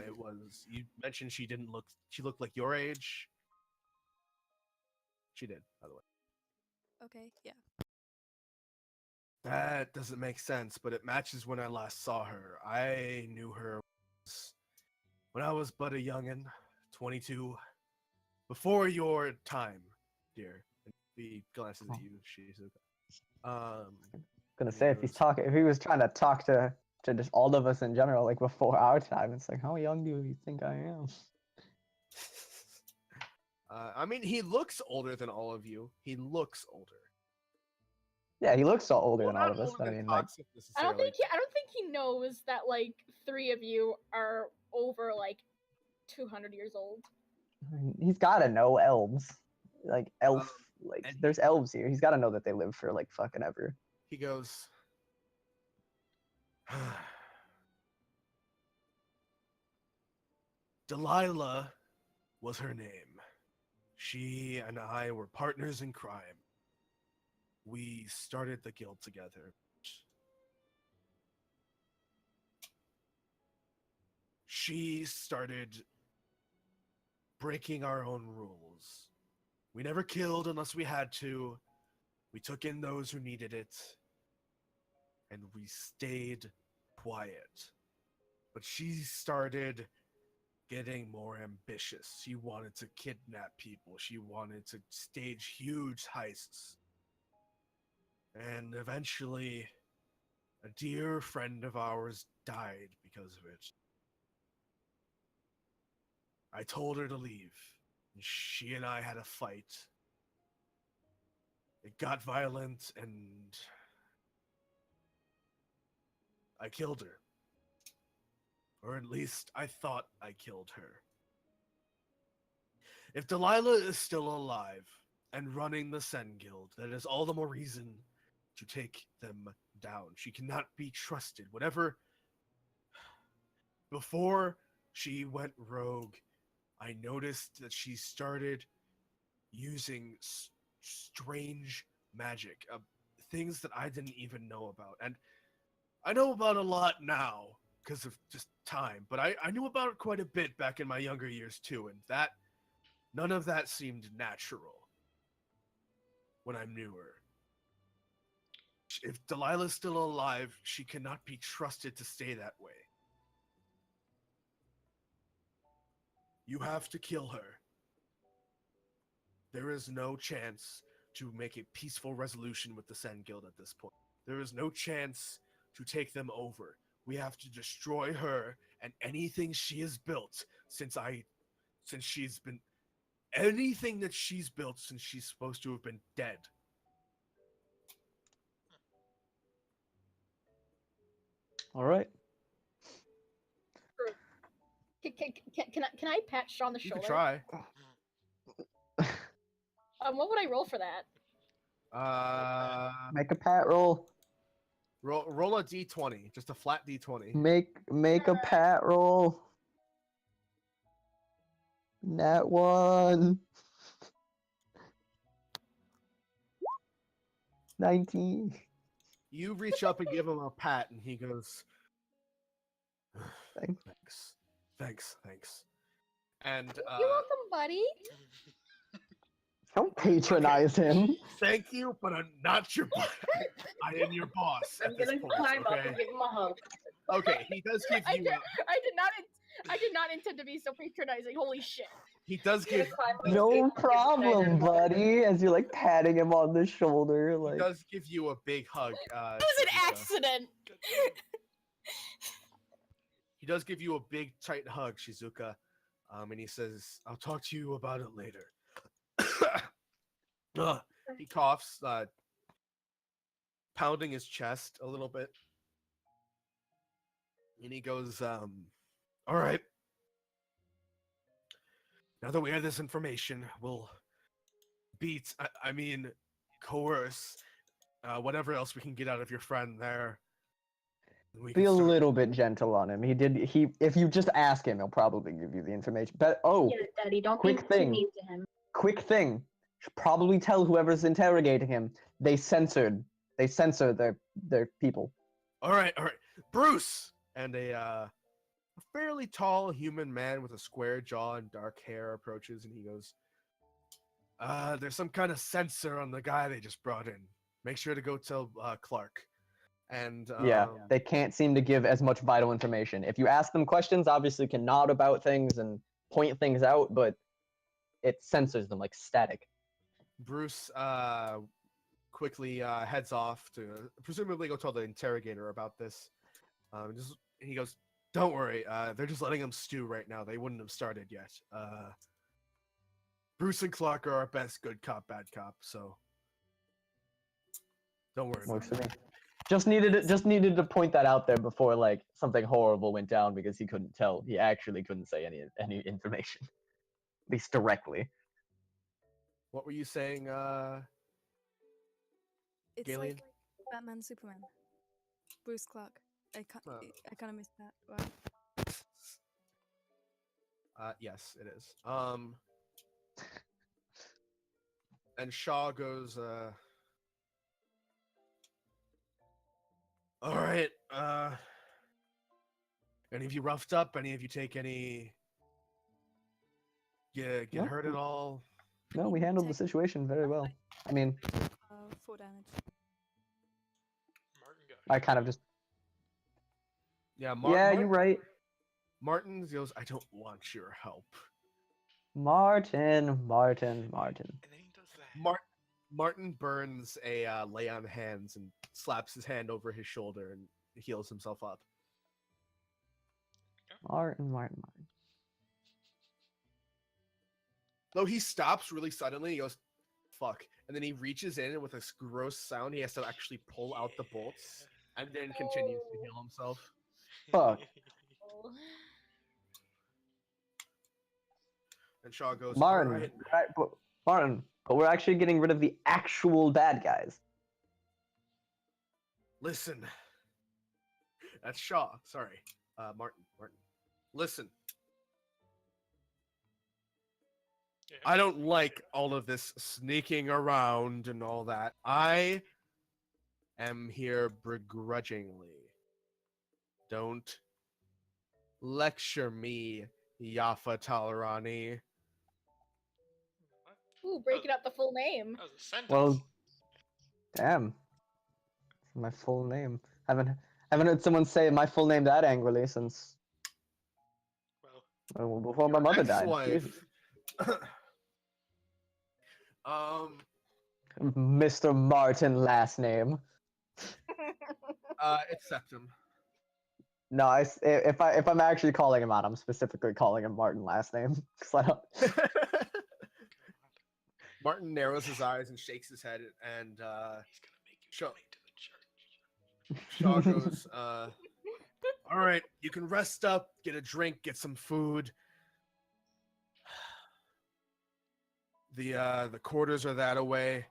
it was. You mentioned she didn't look. She looked like your age. She did, by the way. Okay, yeah. That doesn't make sense, but it matches when I last saw her. I knew her when I was but a youngin', 22. Before your time, dear. And he glances at you. She's Gonna say if he was trying to talk to just all of us in general, like before our time, it's like, how young do you think I am? I mean, he looks older than all of you. He looks older. Yeah, he looks so older Well, than all not of us. older I than mean, like, Toxic I don't necessarily. think he knows that like 3 of you are over like 200 years old. he's gotta know elves. Like elf, like and there's elves here. He's gotta know that they live for like fucking ever. He goes, Delilah was her name. She and I were partners in crime. We started the guild together. She started breaking our own rules. We never killed unless we had to. We took in those who needed it. And we stayed quiet. But she started getting more ambitious. She wanted to kidnap people. She wanted to stage huge heists. And eventually, a dear friend of ours died because of it. I told her to leave. And she and I had a fight. It got violent, and I killed her. Or at least I thought I killed her. If Delilah is still alive and running the Sen Guild, that is all the more reason to take them down. She cannot be trusted. Whatever. Before she went rogue, I noticed that she started using strange magic, things that I didn't even know about. And I know about a lot now because of just time, but I knew about it quite a bit back in my younger years too, and none of that seemed natural when I knew her. If Delilah's still alive, she cannot be trusted to stay that way. You have to kill her. There is no chance to make a peaceful resolution with the Sen Guild at this point. There is no chance to take them over. We have to destroy her and anything she has built anything that she's built since she's supposed to have been dead. All right. Can I pat Shaw on the You shoulder? could try. What would I roll for that? Make a pat roll. Roll a d20, just a flat d20. Make a pat roll. Nat 1. 19. You reach up and give him a pat, and he goes, Thanks. Thanks. And You're welcome, buddy. Don't patronize him. Thank you, but I'm not your boss. I am your boss I'm at this gonna point. climb up Okay. and give him a hug. Okay. He does give I you. did not intend to be so patronizing. Holy shit. He does give. No problem, buddy. As you're like patting him on the shoulder, He like. does give you a big hug. It was an Sarita. accident. he does give you a big tight hug, Shizuka, and he says, "I'll talk to you about it later." He coughs, pounding his chest a little bit, and he goes, "All right. Now that we have this information, we'll beat, I mean, coerce, whatever else we can get out of your friend there. And we Be can a start." little bit gentle on him. If you just ask him, he'll probably give you the information. But Yeah, Daddy, don't be quick too thing. mean to him. quick thing. Should probably tell whoever's interrogating him. They censor their people. All right, Bruce, and a fairly tall human man with a square jaw and dark hair approaches, and he goes, "There's some kind of censor on the guy they just brought in. Make sure to go tell Clark." And Yeah, they can't seem to give as much vital information. If you ask them questions, obviously can nod about things and point things out, but it censors them like static. Bruce quickly heads off to presumably go tell the interrogator about this. He goes, "Don't worry, they're just letting him stew right now. They wouldn't have started yet. Bruce and Clark are our best good cop, bad cop, so don't worry Works about for it." me. Just needed to point that out there before like something horrible went down because he couldn't tell. He actually couldn't say any information, at least directly. What were you saying, It's Galen? like Batman, Superman, Bruce Clark. I Oh. kind of missed that. Wow. Yes, it is. And Shaw goes, "All right, any of you roughed up? Any of you take any get No. hurt at all?" No, we handled the Take- situation very well. I mean, 4 damage. Martin got I kind of just Yeah, you're right. Martin goes, "I don't want your help." Martin. And then he does that. Martin burns a lay on hands and slaps his hand over his shoulder and heals himself up. Martin. Though he stops really suddenly, he goes, "Fuck," and then he reaches in and with a gross sound, he has to actually pull out the bolts and then continues to heal himself. Fuck. And Shaw goes, Martin, "All right, Martin, but we're actually getting rid of the actual bad guys. listen." That's Shaw. Sorry, Martin. Listen. Yeah. I don't like all of this sneaking around and all that. I am here begrudgingly. Don't lecture me, Yafa Talarani. What? Ooh, breaking out the full name. That was a sentence. Well, damn. My full name. Haven't heard someone say my full name that angrily since well, before my mother died. Ex-wife. Jesus. Mr. Martin last name. It's Septum. No, if I'm actually calling him out, I'm specifically calling him Martin last name. 'Cause I don't- Martin narrows his eyes and shakes his head, and he's gonna make you Shaw, donate to the church. Shaw goes, "All right, you can rest up, get a drink, get some food. The quarters are that away."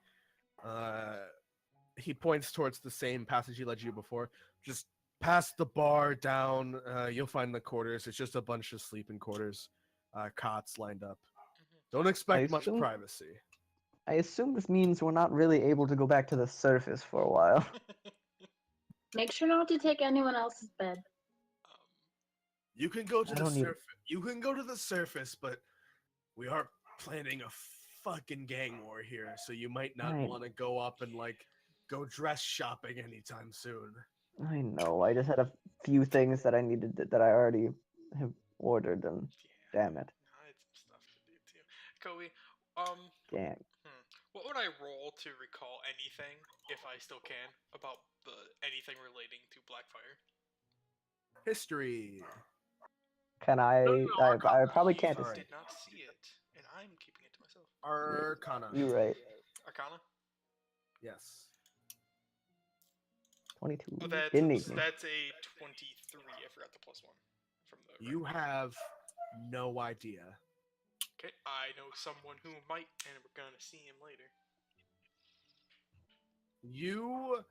He points towards the same passage he led you before. Just past the bar down, you'll find the quarters. It's just a bunch of sleeping quarters, cots lined up. Don't expect much assume- privacy. I assume this means we're not really able to go back to the surface for a while. Make sure not to take anyone else's bed. You can go to I the don't need- surface. You can go to the surface, but we are planning a fucking gang war here, so you might not Right. want to go up and like go dress shopping anytime soon. I know. I just had a few things that I needed that I already have ordered, and damn it. I had some stuff to do too. Kobe, Gang. what would I roll to recall anything, if I still can, about anything relating to Blackfire? History. Can I? No, I probably You can't. Alright. did not see it, and I'm keeping it to myself. Arcana. You're right. Arcana. Yes. 22. Oh, that's Didn't need me. that's a 23. I forgot the +1 from the. You have no idea. Okay, I know someone who might, and we're gonna see him later. You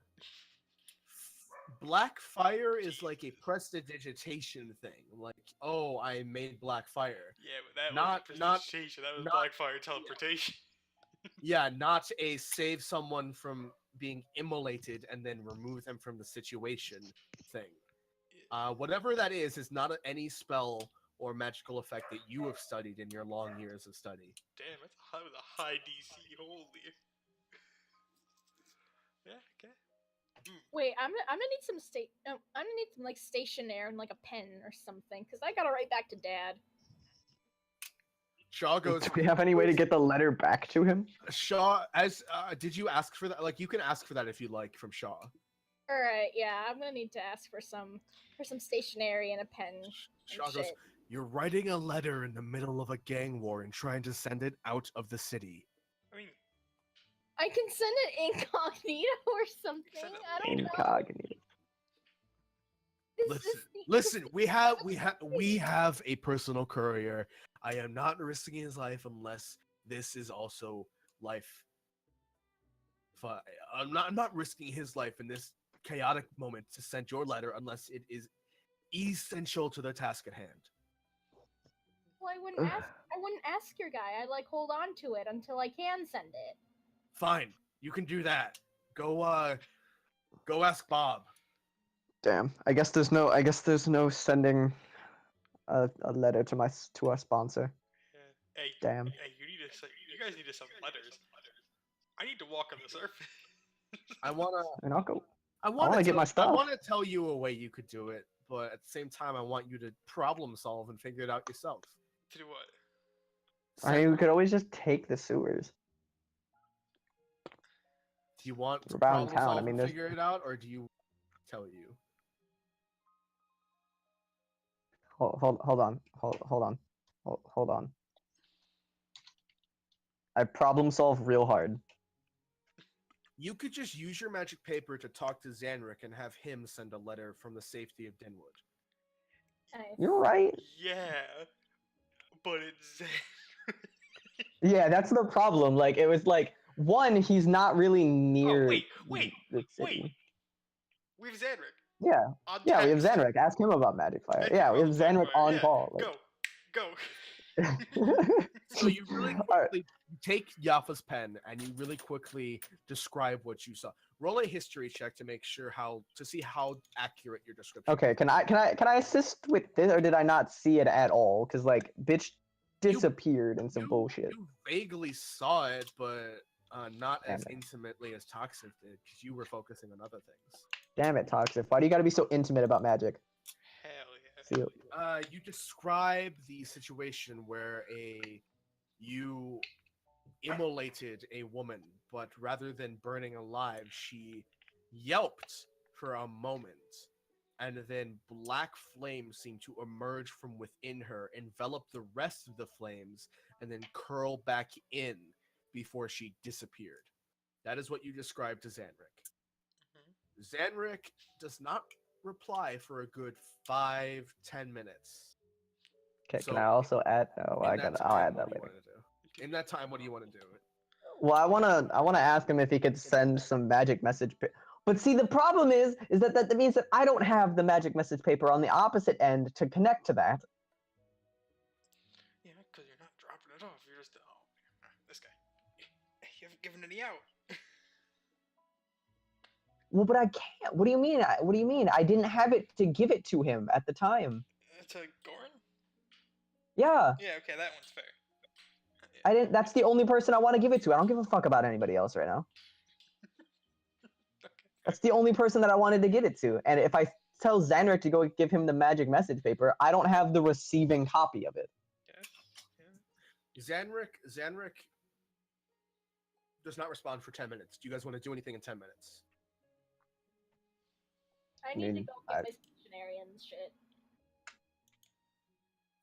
black fire is like a prestidigitation thing. Like, oh, I made black fire. Yeah, but that Not- wasn't not- prestidigitation. That was not- Blackfire teleportation. Yeah, not a save someone from being immolated and then remove them from the situation thing. Whatever that is not any spell or magical effect that you have studied in your long years of study. Damn, that was a high DC. Holy. Yeah. Okay. Wait, I'm gonna need some I'm gonna need some like stationery and like a pen or something, because I gotta write back to Dad. Shaw goes. Do we have any way to get the letter back to him? Shaw, as did you ask for that? Like, you can ask for that if you like from Shaw. All right, yeah, I'm gonna need to ask for some stationery and a pen. Shaw And goes. shit. You're writing a letter in the middle of a gang war and trying to send it out of the city. I mean, I can send it incognito or something. Send it I don't know. Incognito. Listen. We have a personal courier. I am not risking his life unless this is also life. I'm not risking his life in this chaotic moment to send your letter unless it is essential to the task at hand. Well, I wouldn't ask your guy. I'd like hold on to it until I can send it. Fine, you can do that. Go ask Bob. Damn. I guess there's no sending a letter to our sponsor. hey, Damn. Hey, you guys need to send letters. I need to walk on the surface. I wanna And I'll go. I wanna want to get my I stuff. want to tell you a way you could do it, but at the same time, I want you to problem solve and figure it out yourself. To do what? I mean, we could always just take the sewers. Do you want to We're bound in problem town, solve I mean, and there's- figure it out, or do you tell you? Hold on. I problem solve real hard. You could just use your magic paper to talk to Zanric and have him send a letter from the safety of Dinwood. Nice. You're right. Yeah, but it's. Yeah, that's the problem. Like, it was like, one, he's not really near wait, the city. We have Zanric. Yeah, On yeah, we have text. Zanric. Ask him about Magic Fire. Ask Yeah, him we have about Magic Zanric Fire. on Yeah, call. Like... Go. So you really Alright. quickly take Yafa's pen and you really quickly describe what you saw. Roll a history check to make sure to see how accurate your description. Okay, can I assist with this, or did I not see it at all? Because like, bitch disappeared in some bullshit. You vaguely saw it, but not Damn as it. intimately as Toxic did, because you were focusing on other things. Damn it, Toxic. Why do you gotta be so intimate about magic? Hell yeah. See you. You describe the situation where you immolated a woman, but rather than burning alive, she yelped for a moment, and then black flames seemed to emerge from within her, envelop the rest of the flames, and then curl back in before she disappeared. That is what you described to Zanric. Zanric does not reply for a good 5-10 minutes. Okay, So, can I also add? Oh, In that I'll time, add what that do you later. wanna do? In that time, what do you want to do? Well, I wanna ask him if he could send some magic message. But see, the problem is that means that I don't have the magic message paper on the opposite end to connect to that. Yeah, because you're not dropping it off. You're just this guy. You haven't given any out. Well, but I can't. What do you mean? What do you mean? I didn't have it to give it to him at the time. To Goran? Yeah, Yeah, okay, that one's fair. I didn't. That's the only person I want to give it to. I don't give a fuck about anybody else right now. Okay. That's the only person that I wanted to get it to. And if I tell Zanric to go give him the magic message paper, I don't have the receiving copy of it. Yeah. Zanric does not respond for 10 minutes. Do you guys want to do anything in 10 minutes? I need to mean, go get my stationery and shit.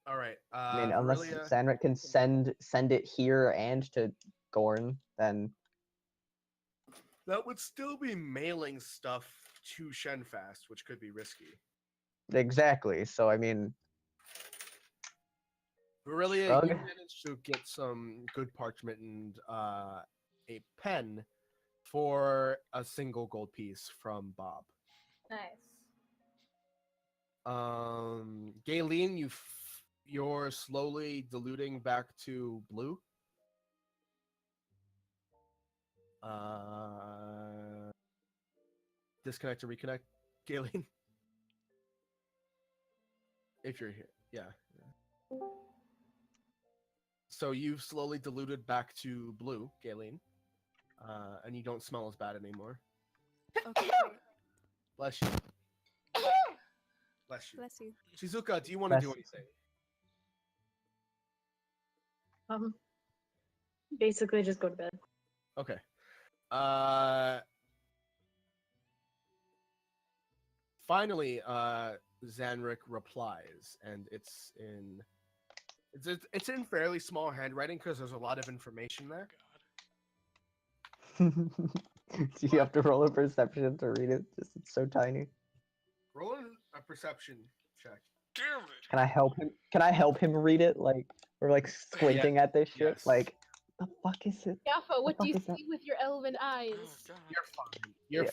All right. I mean, unless Virelia, Zanrit can send it here and to Gorn, then that would still be mailing stuff to Shenfast, which could be risky. exactly. So I mean, Virelia, Shrug. you managed to get some good parchment and a pen for a single gold piece from Bob. Nice. Galen, you're slowly diluting back to blue. Disconnect to reconnect, Galen. If you're here, yeah. So you've slowly diluted back to blue, Galen, and you don't smell as bad anymore. Okay. Bless you. Bless you. Bless you. Shizuka, do you want to do Bless- anything? Basically just go to bed. Okay. Finally, Zanric replies, and it's in fairly small handwriting because there's a lot of information there. Do you have to roll a perception to read it? Just it's so tiny. Roll a perception check. Damn it! Can I help him? Can I help him read it? Like we're like squinting at this shit. Yes. Like the fuck is it? Gaffa, what fuck do you is that? see with your elven eyes? Oh god. You're fine. You're Yeah,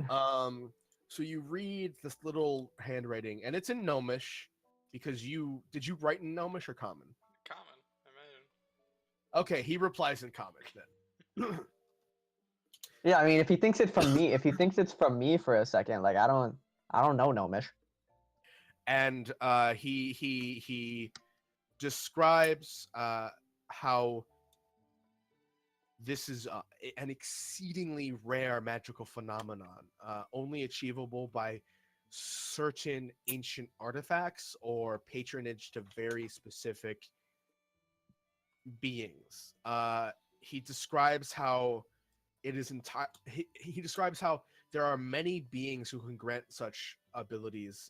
fine. So you read this little handwriting, and it's in Gnomish because did you write in Gnomish or Common? Common, I imagine. Okay, he replies in Common then. Yeah, I mean, if he thinks it's from me, for a second, like I don't know Gnomish. And he describes how this is an exceedingly rare magical phenomenon, only achievable by certain ancient artifacts or patronage to very specific beings. He describes how it is he describes how there are many beings who can grant such abilities,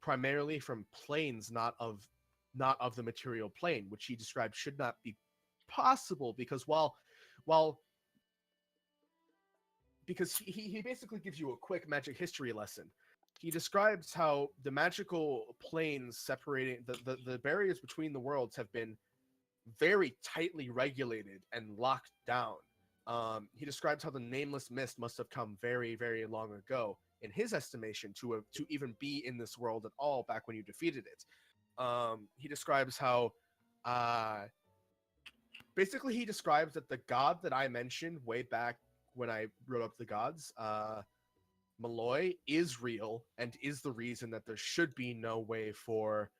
primarily from planes not of the material plane, which he described should not be possible because because he basically gives you a quick magic history lesson. He describes how the magical planes separating the barriers between the worlds have been very tightly regulated and locked down. He describes how the nameless mist must have come very, very long ago, in his estimation, to even be in this world at all back when you defeated it. He describes how basically he describes that the god that I mentioned way back when I wrote up the gods, Malloy, is real and is the reason that there should be no way for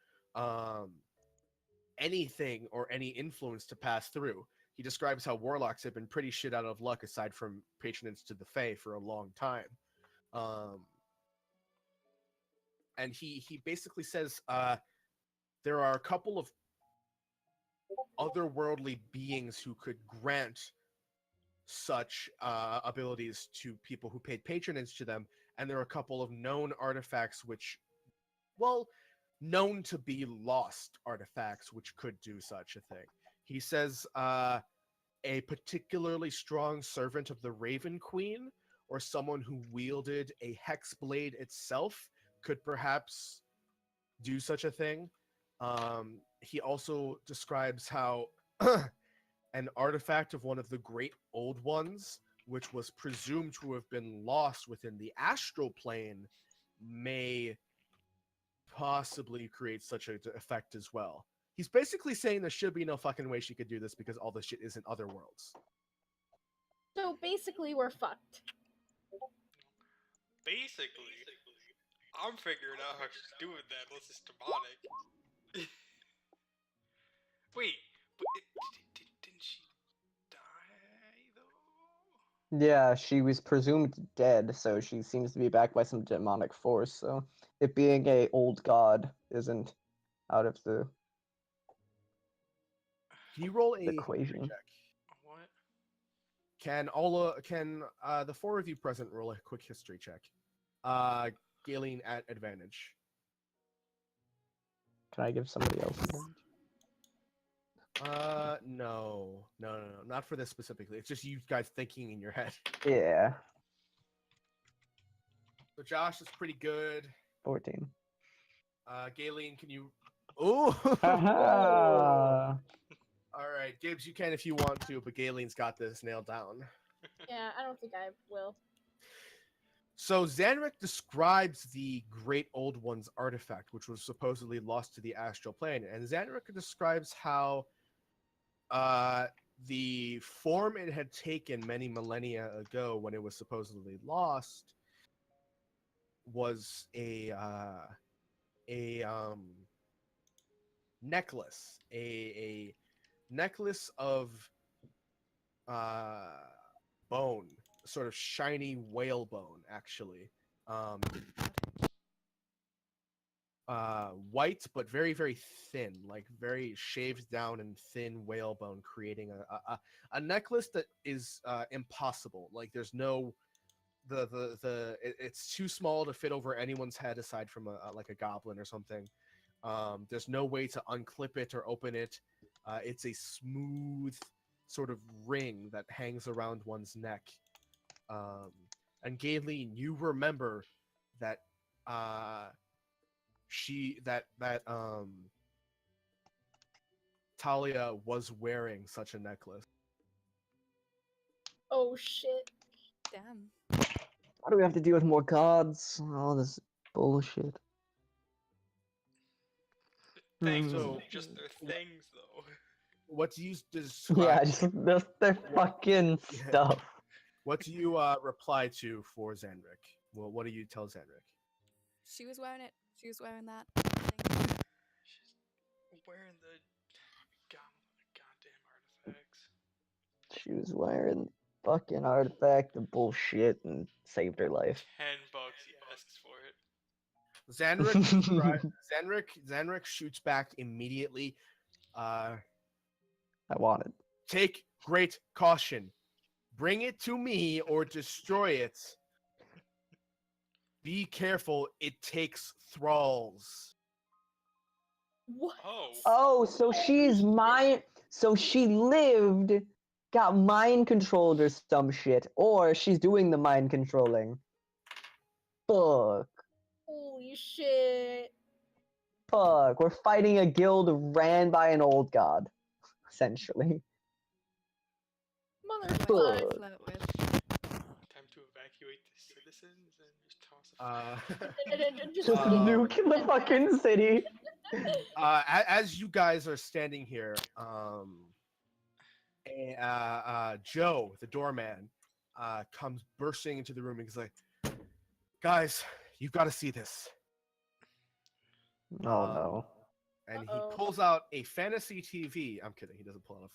anything or any influence to pass through. He describes how warlocks have been pretty shit out of luck aside from patronage to the Fae for a long time. And he basically says there are a couple of otherworldly beings who could grant such abilities to people who paid patronage to them, and there are a couple of known artifacts which, well, known to be lost artifacts which could do such a thing. He says a particularly strong servant of the Raven Queen, or someone who wielded a hex blade itself, could perhaps do such a thing. He also describes how an artifact of one of the great old ones, which was presumed to have been lost within the astral plane, may possibly create such an effect as well. He's basically saying there should be no fucking way she could do this because all this shit is in other worlds. So basically, we're fucked. Basically, I'm figuring out how she's doing that unless it's demonic. Wait, didn't she die though? Yeah, she was presumed dead, so she seems to be backed by some demonic force. So it being a old god isn't out of the Can you roll a equation. history check? What? Can the four of you present roll a quick history check? Galen at advantage. Can I give somebody else a hint? No, not for this specifically. It's just you guys thinking in your head. Yeah, So Josh is pretty good. 14. Galen, can you? Oh. Haha! All right, Gibbs, you can if you want to, but Galen's got this nailed down. Yeah, I don't think I will. So Zanric describes the Great Old One's artifact, which was supposedly lost to the astral plane, and Zanric describes how the form it had taken many millennia ago when it was supposedly lost was a necklace, a necklace of bone, sort of shiny whale bone, actually. White but very very thin, like very shaved down and thin whalebone, creating a necklace that is impossible. Like there's no it's too small to fit over anyone's head aside from like a goblin or something. There's no way to unclip it or open it. It's a smooth sort of ring that hangs around one's neck. And Galen, you remember that Talia was wearing such a necklace. Oh shit. Damn. Why do we have to deal with more gods? All this bullshit. Things, So- just their things, though. What do you describe? Yeah, just their fucking Yeah. stuff. What do you reply to for Zanric? Well, what do you tell Zanric? She was wearing it. She was wearing that. She's wearing the goddamn artifacts. She was wearing fucking artifact and bullshit and saved her life. $10 he asks for it. Zanric shoots back immediately. I want it. Take great caution. Bring it to me or destroy it. Be careful, it takes thralls. What? Oh. Oh, so she's mind. So she lived, got mind controlled or some shit, or she's doing the mind controlling. Fuck. Holy shit. Fuck. We're fighting a guild ran by an old god, essentially. Who I Motherfucker. can flirt with. Time to evacuate the citizens and just toss a And just Just fucking- nuke the fucking city. As you guys are standing here, Joe, the doorman, comes bursting into the room and he's like, "Guys, you've got to see this." Oh no. And Uh-oh. he pulls out a fantasy TV. I'm kidding. He doesn't pull out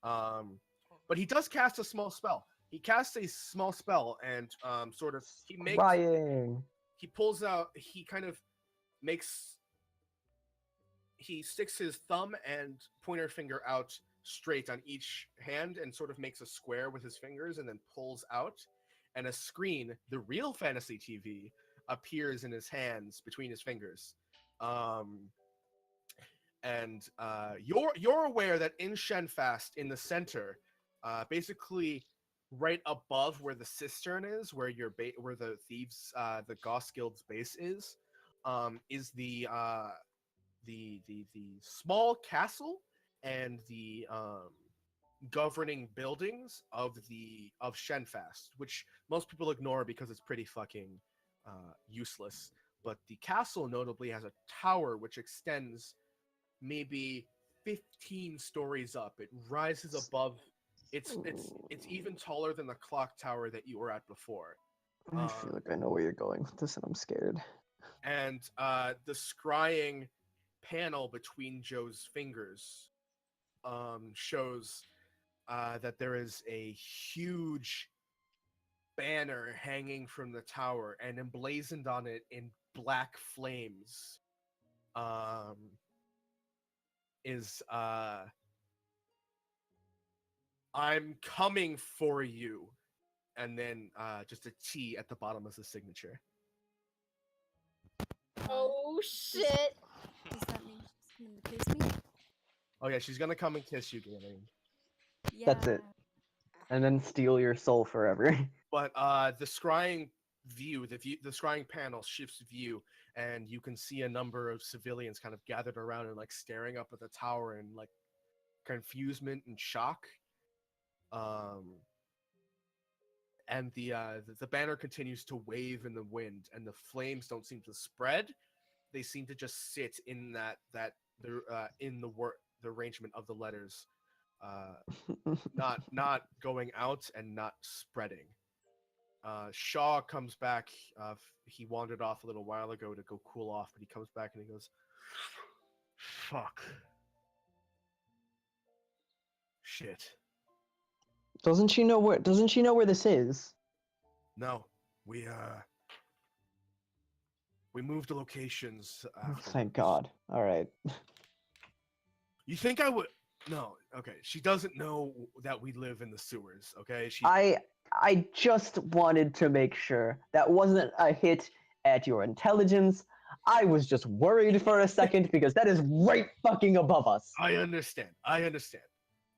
a. But he does cast a small spell. He casts a small spell and sort of Crying. he pulls out. He kind of makes. He sticks his thumb and pointer finger out straight on each hand and sort of makes a square with his fingers and then pulls out, and a screen, the real fantasy TV, appears in his hands between his fingers. And you're aware that in Shenfast, in the center, basically right above where the cistern is, where where the thieves, the Goss Guild's base is the small castle and the governing buildings of Shenfast, which most people ignore because it's pretty fucking useless. But the castle notably has a tower which extends maybe 15 stories up. It rises above. It's even taller than the clock tower that you were at before. I feel like I know where you're going with this, and I'm scared. And the scrying panel between Joe's fingers shows that there is a huge banner hanging from the tower, and emblazoned on it in black flames is "I'm coming for you," and then just a T at the bottom as the signature. Oh shit. come and kiss me? Oh yeah, she's gonna come and kiss you, Galen. Yeah. That's it. And then steal your soul forever. But the scrying the scrying panel shifts view, and you can see a number of civilians kind of gathered around and like staring up at the tower in like confusement and shock. And the banner continues to wave in the wind, and the flames don't seem to spread. They seem to just sit in the arrangement of the letters, not going out and not spreading. Shaw comes back. He wandered off a little while ago to go cool off, but he comes back and he goes, "Fuck, shit." Doesn't she know where this is? No, we moved locations. Oh, thank God. All right. You think I would? No. Okay. She doesn't know that we live in the sewers. Okay. I just wanted to make sure that wasn't a hit at your intelligence. I was just worried for a second because that is right fucking above us. I understand.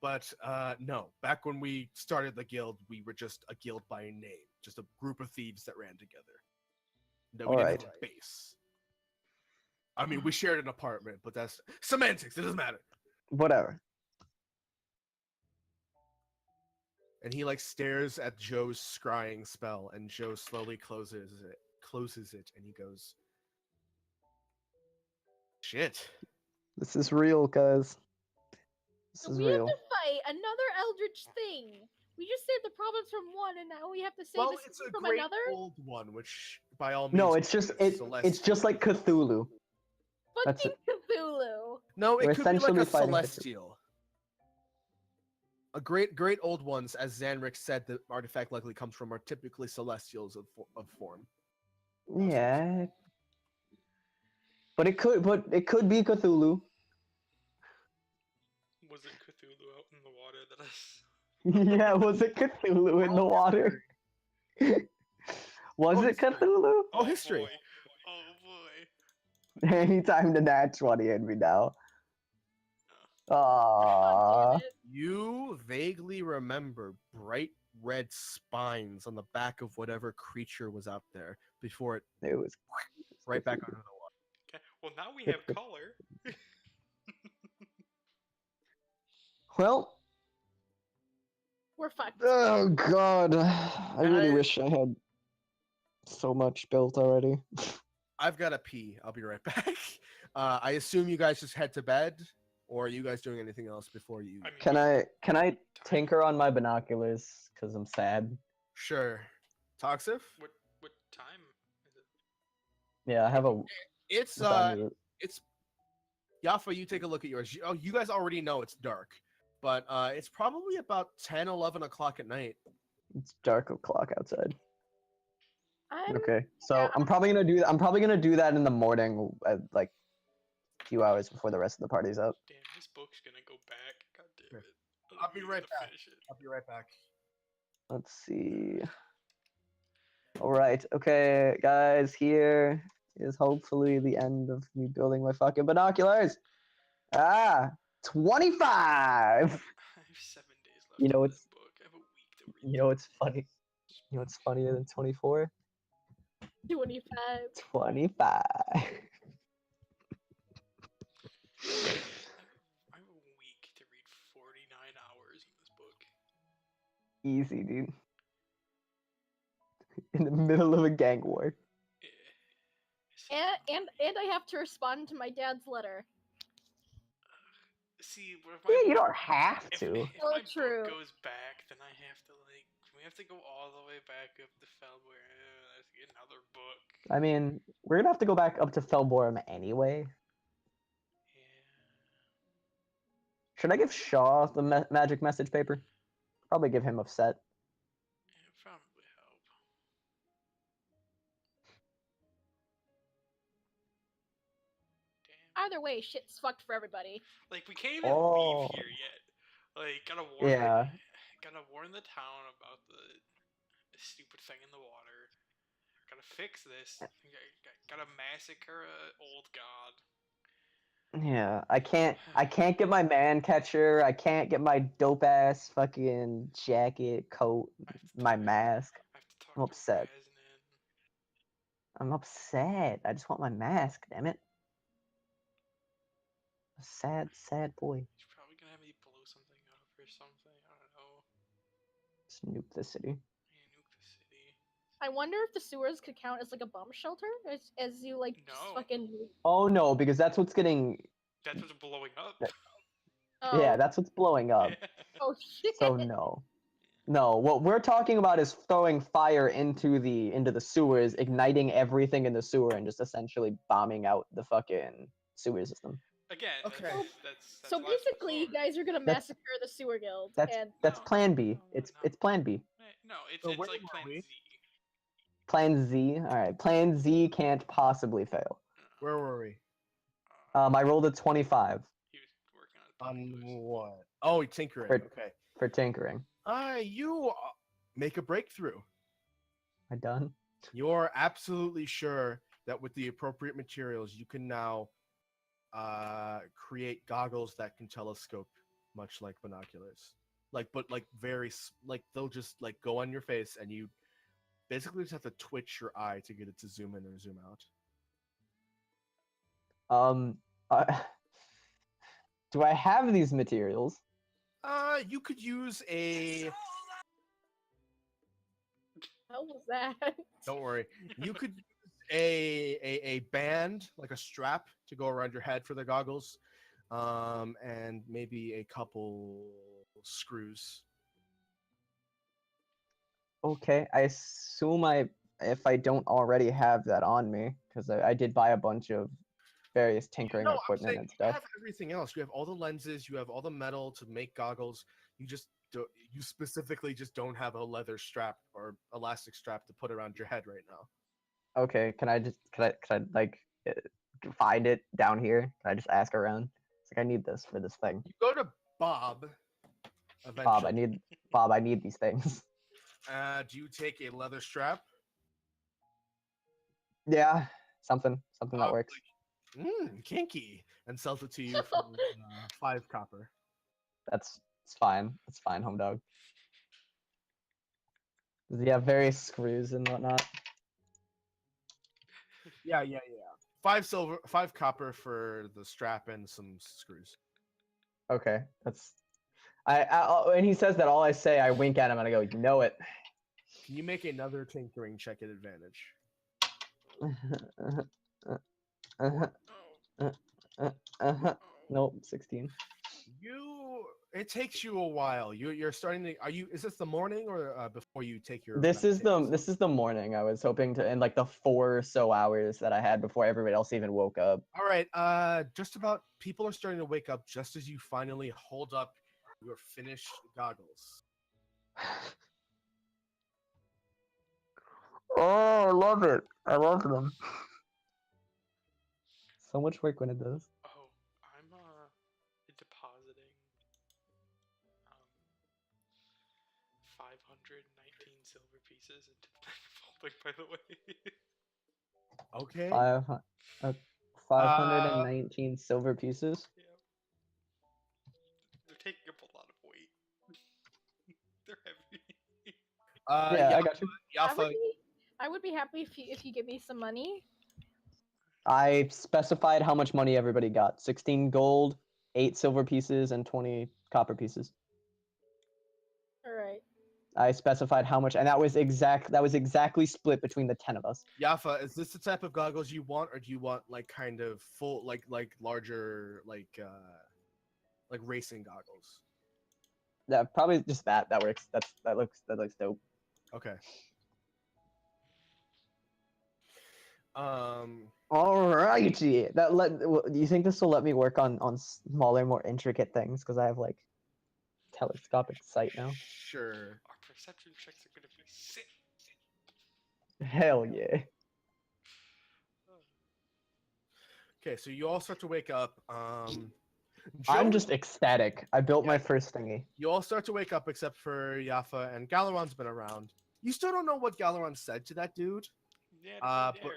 But no. Back when we started the guild, we were just a guild by name, just a group of thieves that ran together. No, we didn't have a base. I mean, we shared an apartment, but that's semantics. It doesn't matter. Whatever. And he like stares at Joe's scrying spell, and Joe slowly closes it, and he goes, "Shit." This is real, guys. This So is we have real. to fight another eldritch thing. We just saved the problems from one, and now we have to save Well, this it's a from great another. old one, which by all means. No, it's just like Cthulhu. That's Fucking Cthulhu. No, it We're could be like essentially a fighting Cthulhu. celestial. A great old ones, as Zanric said, the artifact likely comes from, are typically celestials of form. Yeah. But it could be Cthulhu. Was it Cthulhu out in the water that I Yeah, was it Cthulhu in the water? Was it history. Cthulhu? Oh, history. Boy. Oh boy. Anytime to nat 20 in me now. God damn Aww. it. You vaguely remember bright red spines on the back of whatever creature was out there before it was right back under the water. Okay. Well, now we have color. Well, We're fucked. oh god. I really wish I had so much built already. I've got to pee. I'll be right back. I assume you guys just head to bed, or are you guys doing anything else before you? Can I tinker on my binoculars? Because I'm sad. Sure. Toxif? What time is it? Yeah, I have a. It's what time is it? it's Yafa, you take a look at yours. You guys already know it's dark, but it's probably about 10, 11 o'clock at night. It's dark o'clock outside. I'm Okay, so I'm probably gonna do that in the morning, at, like a few hours before the rest of the party's up. Damn, this book's gonna go back. God damn it. I'll be right back. Let's see. All right, okay, guys. Here is hopefully the end of me building my fucking binoculars. 25. I have 7 days left. You know in it's. this book. I have a week to read. You know what's funny? You know what's funnier than 24? 25. 25. I have a week to read 49 hours in this book. Easy, dude. In the middle of a gang war. And I have to respond to my dad's letter. See, what if Yeah, you book- don't have if, to. if Oh, my true. book goes back, then I have to we have to go all the way back up to Felware. That's another book. I mean, we're gonna have to go back up to Felborum anyway. Yeah. Should I give Shaw the magic message paper? Probably give him a set. It'll probably help. Damn. Either way, shit's fucked for everybody. Like, we can't even Oh. leave here yet. Like, gotta warn the town about the stupid thing in the water. Gotta fix this. Gotta massacre a old god. Yeah, I can't get my man catcher. I can't get my dope ass fucking jacket, coat, my mask. I have to talk I'm to upset. Raznan. I'm upset. I just want my mask, damn it. A sad, sad boy. He's probably gonna have me blow something up or something. I don't know. Just nuke the city. Yeah, nuke the city. I wonder if the sewers could count as like a bomb shelter, as you like just No. fucking. Oh no, because that's what's getting. That's what's blowing up. That- Oh. Yeah, that's what's blowing up. Yeah. Oh shit. So no. No, what we're talking about is throwing fire into the sewers, igniting everything in the sewer, and just essentially bombing out the fucking sewer system. Again, Okay. that's So last basically, you resort. guys are gonna That's- massacre the sewer guild, That's and that's No, Plan B. no, It's no. it's Plan B. No, it's So it's where like were Plan we? Z. Plan Z. All right, Plan Z can't possibly fail. Where were we? I rolled a 25 He was working on On plumbing doors. what? Oh, tinkering. For- Okay. for tinkering. You make a breakthrough. I done? You're absolutely sure that with the appropriate materials, you can now create goggles that can telescope, much like binoculars. But they'll just like go on your face, and you basically just have to twitch your eye to get it to zoom in or zoom out. Do I have these materials? You could use a. how was that? Don't worry. You could use a band, like a strap, to go around your head for the goggles, and maybe a couple screws. Okay, I assume if I don't already have that on me, because I did buy a bunch of various tinkering No, I'm equipment saying and you stuff. have everything else. You have all the lenses. You have all the metal to make goggles. You just you specifically just don't have a leather strap or elastic strap to put around your head right now. Okay, can I like find it down here? Can I just ask around? It's like I need this for this thing. You go to Bob. Eventually. Bob, I need these things. Do you take a leather strap? Yeah, something that works. Kinky, and sells it to you for 5 copper. It's fine. It's fine, home dog. Does he have various screws and whatnot? Yeah. 5 silver, 5 copper for the strap and some screws. Okay, that's. When he says that, all I say, I wink at him and I go, "You know it." Can you make another tinkering check at advantage? Nope, 16. It takes you a while. You're starting to. Is this the morning or before you take your? This is meditation? the morning. I was hoping to end like the 4 or so hours that I had before everybody else even woke up. All right. Just about people are starting to wake up just as you finally hold up your finished goggles. Oh, I love it. I love them. So much work when it does. Oh, I'm depositing 519 silver pieces into the bag of holding, by the way. Okay. 519 silver pieces. Yeah. They're taking up a lot of weight. They're heavy. Yeah, I got you. I would be happy if you give me some money. I specified how much money everybody got. 16 gold, 8 silver pieces, and 20 copper pieces. All right. I specified how much, and that was exactly split between the 10 of us. Yafa, is this the type of goggles you want, or do you want like kind of full, like larger, like racing goggles? Yeah, probably just that. That works. That looks dope. Okay. Alrighty. Do you think this will let me work on smaller, more intricate things? Because I have like telescopic sight now. Sure. Our perception checks are gonna be sick. Hell yeah. Okay, so you all start to wake up. I'm Joe, just ecstatic. I built my first thingy. You all start to wake up except for Yafa, and Galaron's been around. You still don't know what Galaron said to that dude. Yeah, but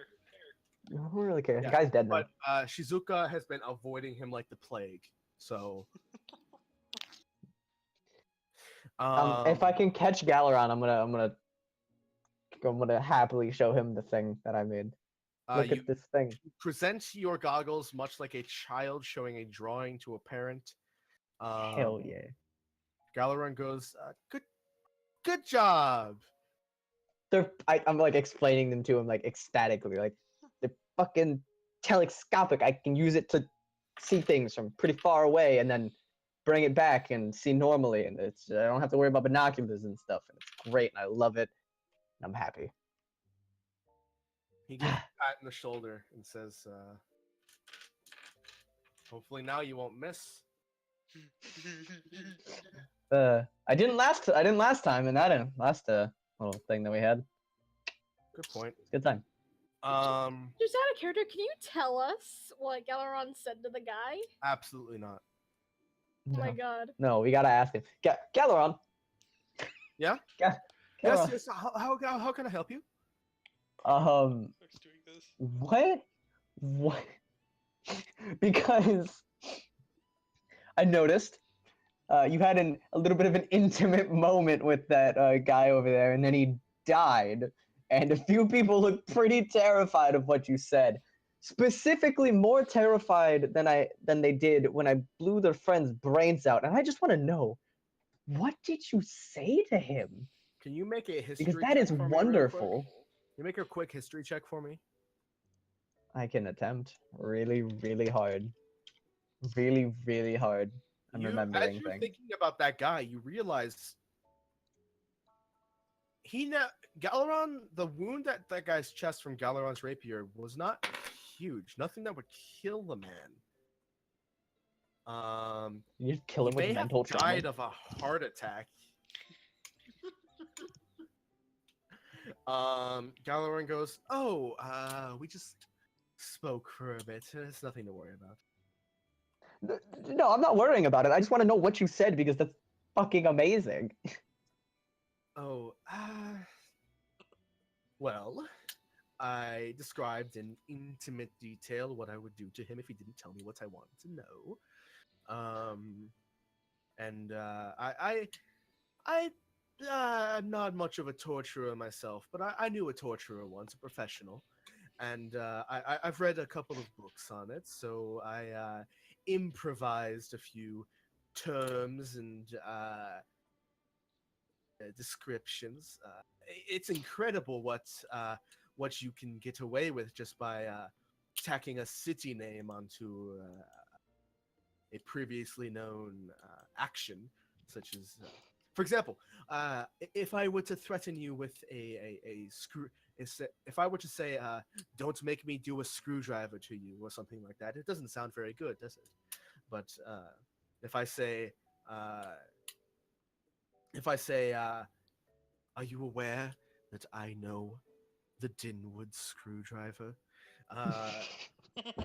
I don't really care. Yeah, The guy's dead now. But Shizuka has been avoiding him like the plague. So If I can catch Galeron, I'm gonna happily show him the thing that I made. Look you at this thing. present your goggles much like a child showing a drawing to a parent. Hell yeah. Galeron goes, good job. I'm like explaining them to him like ecstatically, like they're fucking telescopic. I can use it to see things from pretty far away and then bring it back and see normally, and I don't have to worry about binoculars and stuff, and it's great, and I love it, and I'm happy. He gives you a pat on the shoulder and says, hopefully now you won't miss. I didn't last time in that last little thing that we had. Good point. Good time. Just out of character, can you tell us what Galeron said to the guy? Absolutely not. Oh my god. No, we gotta ask him. Galeron. Yeah? Galeron. Yes. How can I help you? Who's doing this? What? Because I noticed you had a little bit of an intimate moment with that guy over there, and then he died. And a few people looked pretty terrified of what you said. Specifically, more terrified than they did when I blew their friend's brains out. And I just want to know, what did you say to him? Can you make a history Because that check is for me real wonderful. quick? You make a quick history check for me? I can attempt really, really hard. Really, really hard. I'm remembering as you're things. thinking about that guy, you realize Galeron, the wound at that guy's chest from Galeron's rapier was not huge. Nothing that would kill the man. You just kill him He with may mental have trauma. died of a heart attack. Galeron goes, we just spoke for a bit. It's nothing to worry about. No, I'm not worrying about it. I just want to know what you said because that's fucking amazing. Well, I described in intimate detail what I would do to him if he didn't tell me what I wanted to know. I'm not much of a torturer myself, but I knew a torturer once, a professional, and I've read a couple of books on it, so I improvised a few terms and descriptions. It's incredible what you can get away with just by tacking a city name onto a previously known action, such as, for example, if I were to threaten you with a screw, if I were to say, "Don't make me do a screwdriver to you" or something like that, it doesn't sound very good, does it? But if I say, "Are you aware that I know the Dinwood screwdriver?"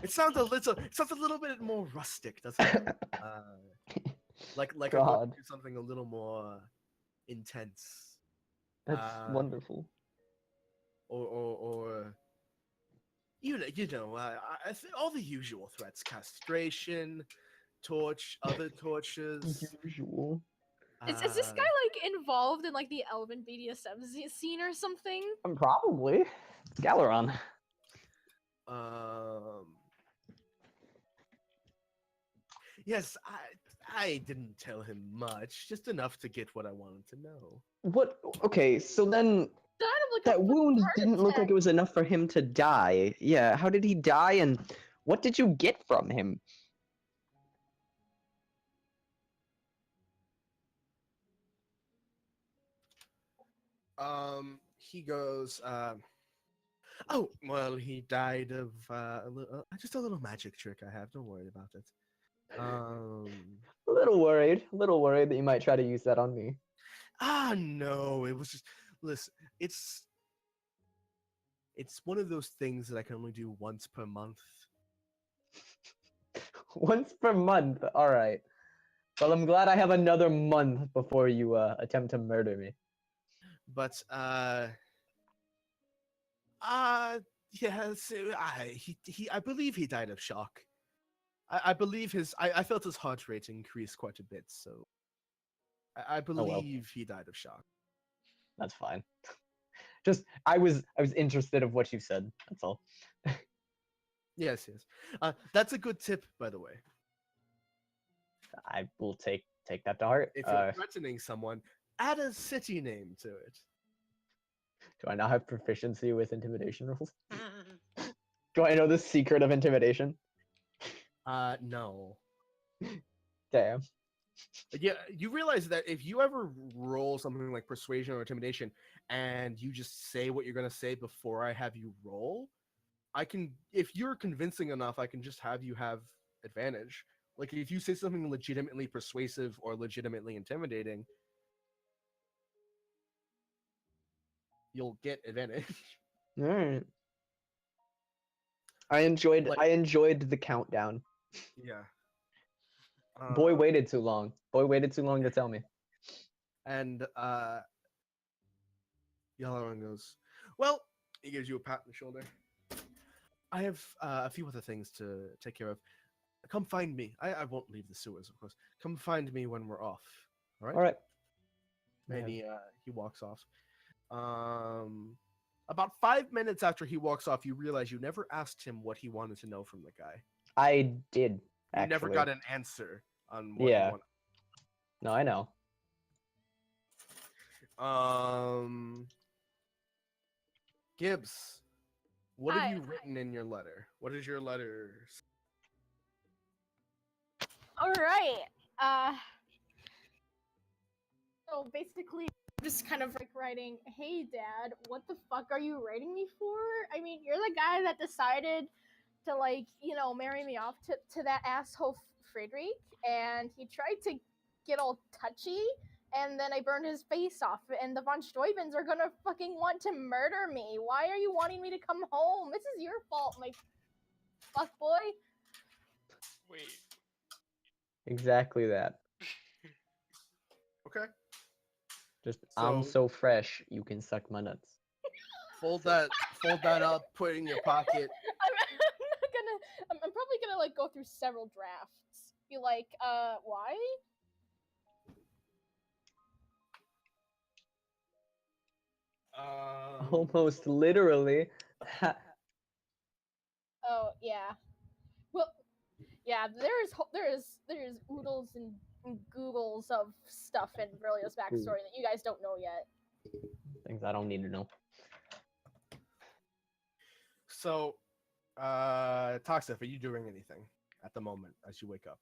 It sounds a little bit more rustic, doesn't it? Like I'm going to do something a little more intense. That's wonderful. Or all the usual threats: castration, other tortures. Usual. Is this guy like involved in like the Elven BDSM scene or something? Probably. It's Galeron. Yes, I didn't tell him much, just enough to get what I wanted to know. What? Okay, so then that wound didn't look like it was enough for him to die. Yeah, how did he die, and what did you get from him? He goes, oh, well, he died of just a little magic trick I have. Don't worry about it. A little worried that you might try to use that on me. No, it was just, listen, it's one of those things that I can only do once per month. Once per month? Alright. Well, I'm glad I have another month before you attempt to murder me. But Yes, I believe he died of shock. I believe I felt his heart rate increase quite a bit, so I Oh well, believe he died of shock. that's fine. Just I was interested of what you said. That's all. Yes, yes. That's a good tip, by the way. I will take that to heart. If you're threatening someone, add a city name to it. Do I now have proficiency with intimidation rules? Do I know the secret of intimidation? No. Damn. Yeah, you realize that if you ever roll something like persuasion or intimidation and you just say what you're going to say before I have you roll, I can, if you're convincing enough, I can just have you have advantage. Like if you say something legitimately persuasive or legitimately intimidating, you'll get advantage. All right. I enjoyed the countdown. Yeah. Boy waited too long. Boy waited too long to tell me. And Yellowing goes, well, he gives you a pat on the shoulder. I have a few other things to take care of. Come find me. I won't leave the sewers, of course. Come find me when we're off. All right? All right. And he walks off. About 5 minutes after he walks off, you realize you never asked him what he wanted to know from the guy. I did, actually. You never got an answer on what he Yeah. wanted. No, I know. Gibbs, what have Hi. you written in your letter? What is your letter? All right. So basically, just kind of like writing, "Hey, Dad, what the fuck are you writing me for? I mean, you're the guy that decided to like, marry me off to that asshole Friedrich, and he tried to get all touchy, and then I burned his face off, and the von Steubens are gonna fucking want to murder me. Why are you wanting me to come home? This is your fault, my fuck boy." Wait. Exactly that. Okay. Just So- I'm so fresh, you can suck my nuts. Fold that up, put it in your pocket. I'm probably gonna like go through several drafts. Be like, why? Almost literally. Oh yeah. Well, yeah. There's oodles and googles of stuff in Verlio's backstory that you guys don't know yet. Things I don't need to know. So, Toxif, are you doing anything at the moment as you wake up?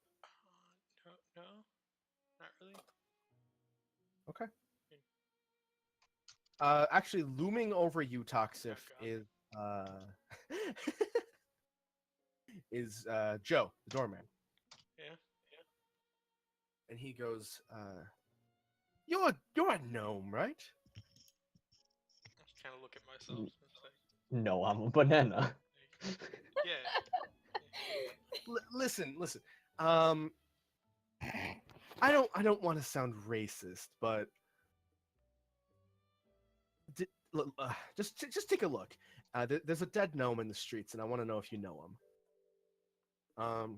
No, not really. Okay. Actually, looming over you, Toxif, is is Joe, the doorman. Yeah. And he goes, "You're a gnome, right?" I just kind of look at myself. And it's like, No, I'm a banana. yeah. Listen. I don't want to sound racist, but just take a look. There's a dead gnome in the streets, and I want to know if you know him.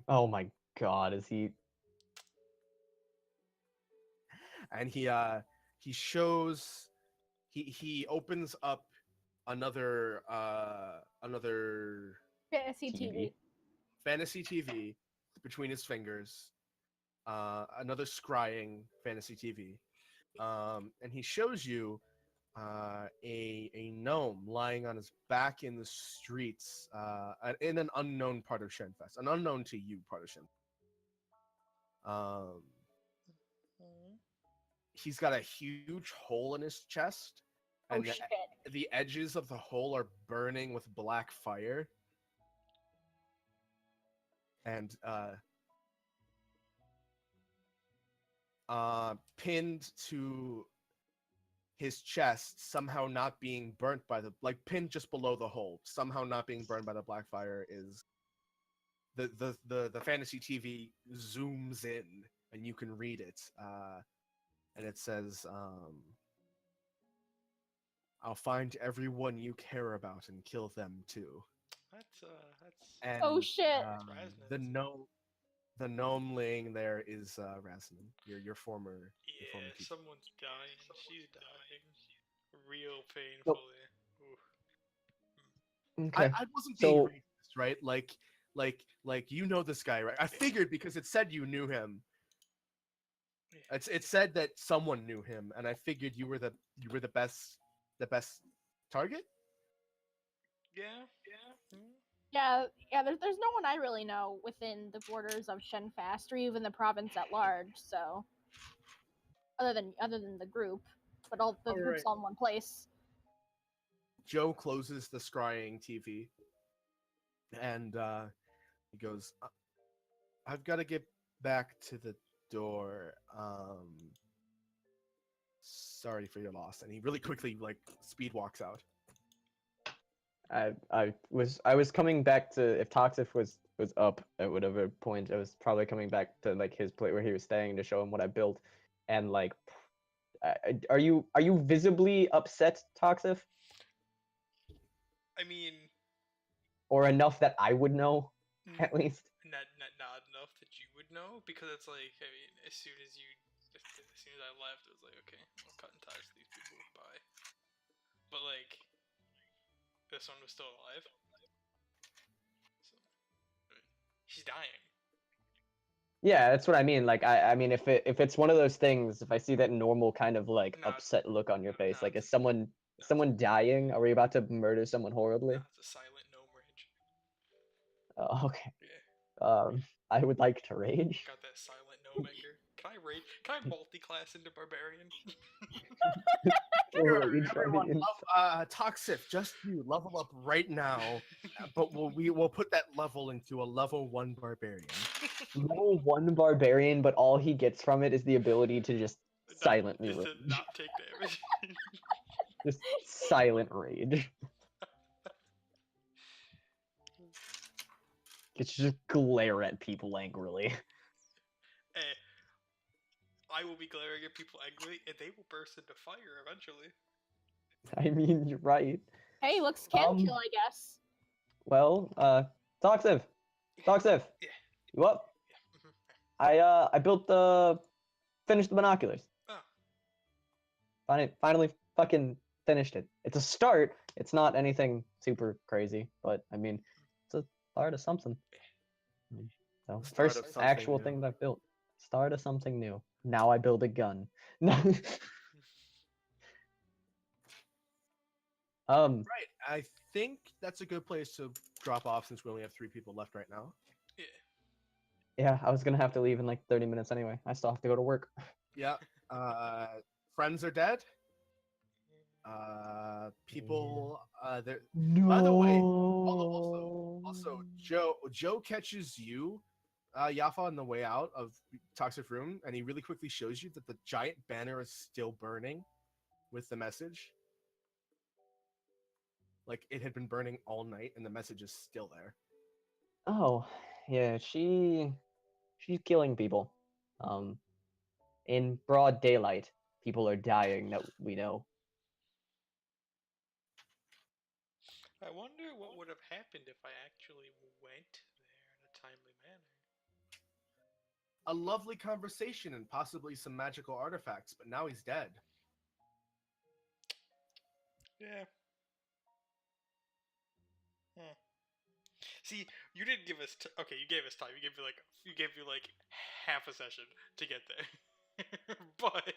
Oh my god, is he? And he shows he opens up another fantasy TV between his fingers, another scrying fantasy TV, and he shows you a gnome lying on his back in the streets in an unknown part of Shenfest, an unknown to you part of Shenfest. He's got a huge hole in his chest, and the edges of the hole are burning with black fire. And pinned to his chest, somehow not being burnt by pinned just below the hole, somehow not being burned by the black fire, is the fantasy TV zooms in, and you can read it. And it says, I'll find everyone you care about and kill them too. That's And Oh shit! the gnome laying there is Rasmus, your former yeah, teacher. someone's dying. She's dying. Real So- painfully. Ooh. Okay. I wasn't being So racist, right? Like you know this guy, right? I figured because it said you knew him. Yeah. It said that someone knew him, and I figured you were the best target. Yeah. Yeah. There's no one I really know within the borders of Shenfast or even the province at large. So, other than the group, but all the group's Alright. all in one place. Joe closes the scrying TV, and he goes, "I've got to get back to the door. Sorry for your loss." And he really quickly like speed walks out. I was coming back to, if Toxic was up at whatever point, I was probably coming back to like his place where he was staying to show him what I built, and like, are you visibly upset, Toxic, I mean, or enough that I would know at least? not enough that you would know, because it's like, I mean, as soon as I left, it was like, okay, I'm cutting ties with these people. Bye. But like, this one was still alive. So, I mean, she's dying. Yeah, that's what I mean. Like, I mean, if it's one of those things, if I see that normal kind of like Nah, upset look on your face, nah, like, is someone dying? Are we about to murder someone horribly? Nah, it's a silent gnome rage. Okay. Yeah, I would like to rage. got that silent gnome anger. Can I rage? Can I multi-class into barbarian? Rage on the Everyone, inside. Toxic, just you level up right now. But we'll put that level into a level 1 barbarian. Level 1 barbarian, but all he gets from it is the ability to just silently Is to rage. not take damage. Just silent rage. It's just glare at people angrily. Eh, I will be glaring at people angrily, and they will burst into fire eventually. I mean, you're right. Hey, looks can kill, I guess. Well, Toxic, Yeah. you up? Mhm. I finished the binoculars. Oh. Finally fucking finished it. It's a start. It's not anything super crazy, but I mean, it's a start of something. So, The start first of something actual new. thing that I've built. Start of something new. Now I build a gun. Right. I think that's a good place to drop off since we only have 3 people left right now. Yeah. Yeah, I was gonna have to leave in like 30 minutes anyway. I still have to go to work. Yeah. Friends are dead. People. There. No. By the way, also, Joe catches you, Yafa, on the way out of Toxic Room, and he really quickly shows you that the giant banner is still burning with the message. Like it had been burning all night, and the message is still there. Oh, yeah, she's killing people. In broad daylight, people are dying that we know. I wonder what would have happened if I actually went there in a timely manner. A lovely conversation and possibly some magical artifacts, but now he's dead. Yeah. See, you didn't give us. Okay, you gave us time. You gave me like half a session to get there, but.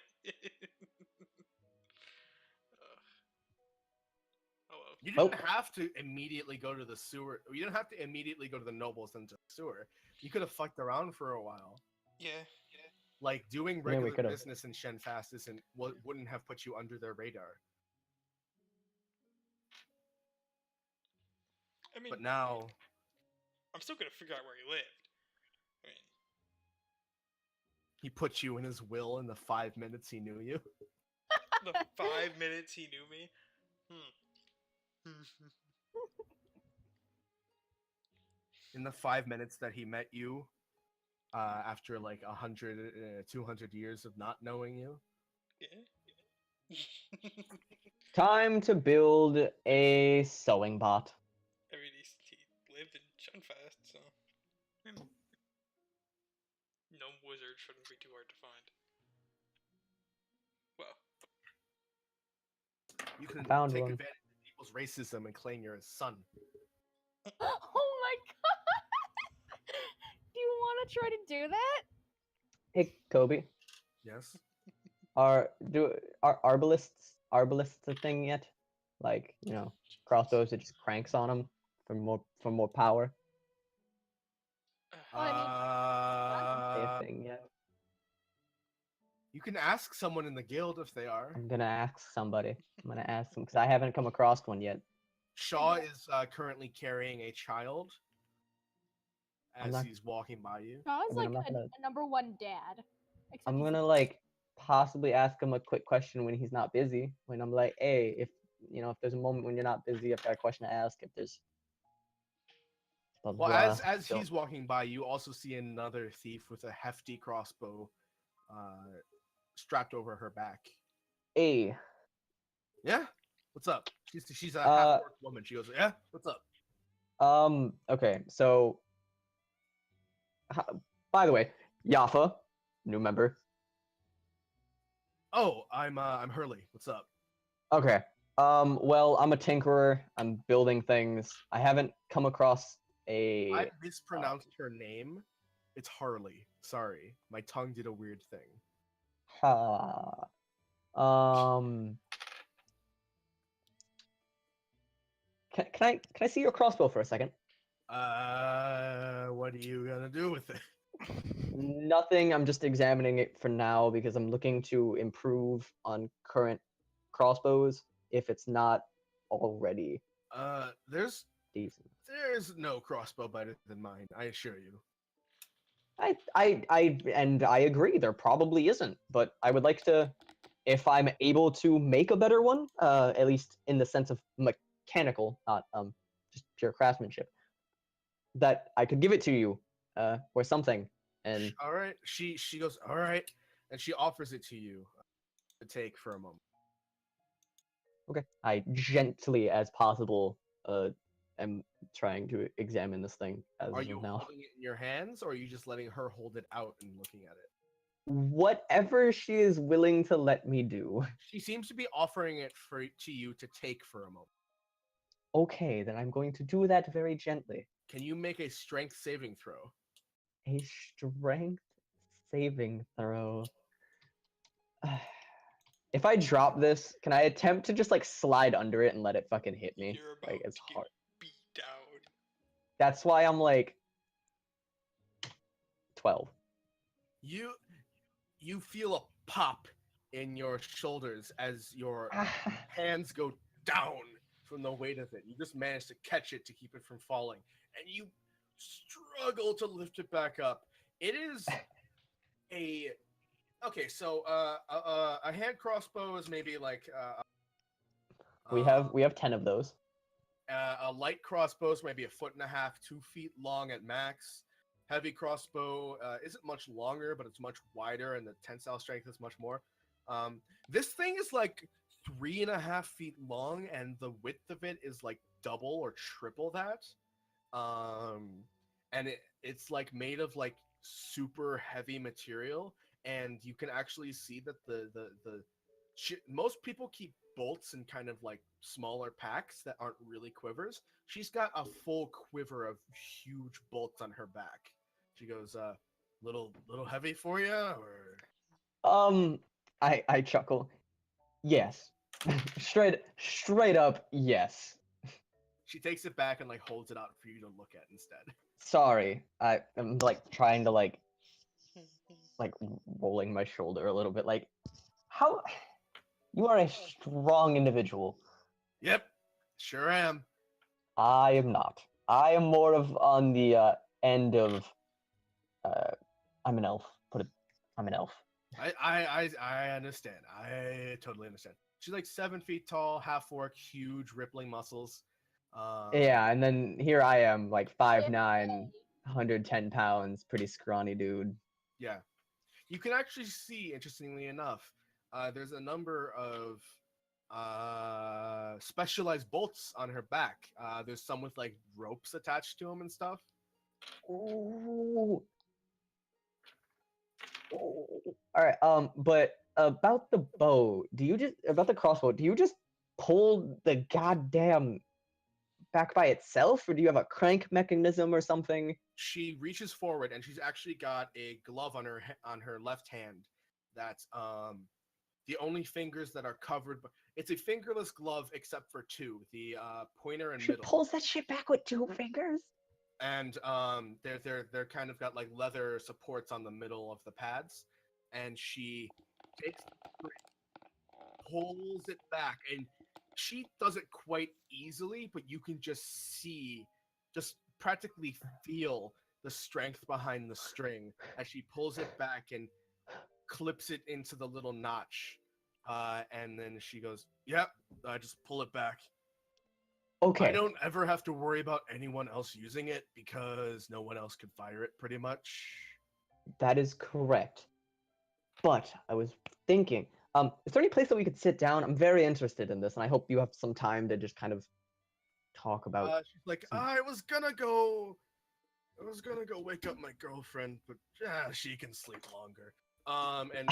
Oh well. You didn't have to immediately go to the sewer. You didn't have to immediately go to the nobles and to the sewer. You could have fucked around for a while. Yeah. Like doing we regular could've. business in Shenfast wouldn't have put you under their radar. I mean, But now I'm still gonna figure out where he lived. I mean, he put you in his will in the 5 minutes he knew you. the 5 minutes he knew me. In the 5 minutes that he met you, after like 100, 200 years of not knowing you. Yeah. Time to build a sewing bot. I mean, he lived in Chunfast, so no wizard shouldn't be too hard to find. Well, You can Found take one. advantage of people's racism and claim you're his son. Oh my god! Do you want to try to do that? Hey, Kobe, Yes. are arbalists a thing yet? Like, crossbows that just cranks on them for more power. Well, I mean, Are they a Uh, thing yet? you can ask someone in the guild if they are. I'm gonna ask somebody. I'm gonna ask them because I haven't come across one yet. Shaw is currently carrying a child I'm as not- he's walking by you. Shaw's I'm like not gonna- a number one dad. Except I'm he's gonna a- like possibly ask him a quick question when he's not busy. When I'm like, hey, if there's a moment when you're not busy, I've got a question to ask. If there's blah, Well, blah, as so- he's walking by, you also see another thief with a hefty crossbow strapped over her back. Hey, Yeah, what's up? She's a Uh, half-orc woman. She goes, yeah, what's up? okay, so by the way, Yafa, new member. Oh, I'm Hurley. What's up? Okay. Well, I'm a tinkerer. I'm building things. I haven't come across a. I mispronounced her name. It's Harley. Sorry, my tongue did a weird thing. Ha. Um. Can I see your crossbow for a second? What are you gonna do with it? Nothing. I'm just examining it for now because I'm looking to improve on current crossbows if it's not already There's decent. no crossbow better than mine. I assure you. I agree. There probably isn't, but I would like to, if I'm able to make a better one, at least in the sense of mechanical, not just pure craftsmanship, that I could give it to you, or something. And All right. She goes, all right, and she offers it to you to take for a moment. okay, I gently as possible am trying to examine this thing as Are of you now. holding it in your hands, or are you just letting her hold it out and looking at it? Whatever she is willing to let me do. She seems to be offering it to you to take for a moment. Okay, then I'm going to do that very gently. Can you make a strength saving throw? A strength saving throw. If I drop this, can I attempt to just like slide under it and let it fucking hit me? you're about Like it's to get hard. beat down. That's why I'm like 12. You feel a pop in your shoulders as your hands go down from the weight of it. You just manage to catch it to keep it from falling, and you struggle to lift it back up. It is a okay. So a hand crossbow is maybe like We have 10 of those. a light crossbow is maybe 1.5 feet, 2 feet long at max. Heavy crossbow isn't much longer, but it's much wider, and the tensile strength is much more. This thing is like 3.5 feet long, and the width of it is like double or triple that. And it's like made of like super heavy material, and you can actually see that most people keep bolts in kind of like smaller packs that aren't really quivers. She's got a full quiver of huge bolts on her back. She goes, little heavy for you, or I chuckle. Yes. straight up, yes. she takes it back and like holds it out for you to look at instead. Sorry. I'm like trying to like rolling my shoulder a little bit. Like, how you are a strong individual. Yep, sure am. I am not. I am more of on the end of I'm an elf. I'm an elf. I understand. I totally understand. She's like 7 feet tall, half orc, huge, rippling muscles. Yeah, and then here I am, like 5'9", Yay. 110 pounds, pretty scrawny dude. Yeah. You can actually see, interestingly enough, there's a number of specialized bolts on her back. There's some with like ropes attached to them and stuff. Ooh. All right. But about the bow, about the crossbow? Do you just pull the goddamn back by itself, or do you have a crank mechanism or something? She reaches forward, and she's actually got a glove on her left hand. That's the only fingers that are covered. It's a fingerless glove except for two, the pointer and She middle. pulls that shit back with 2 fingers. And they're kind of got like leather supports on the middle of the pads, and she takes pulls it back, and she does it quite easily, but you can just practically feel the strength behind the string as she pulls it back and clips it into the little notch, and then she goes, "Yep, I just pull it back." Okay. I don't ever have to worry about anyone else using it because no one else could fire it, pretty much. That is correct. But I was thinking, is there any place that we could sit down? I'm very interested in this, and I hope you have some time to just kind of talk about. She's like, I was gonna go wake up my girlfriend, but she can sleep longer. And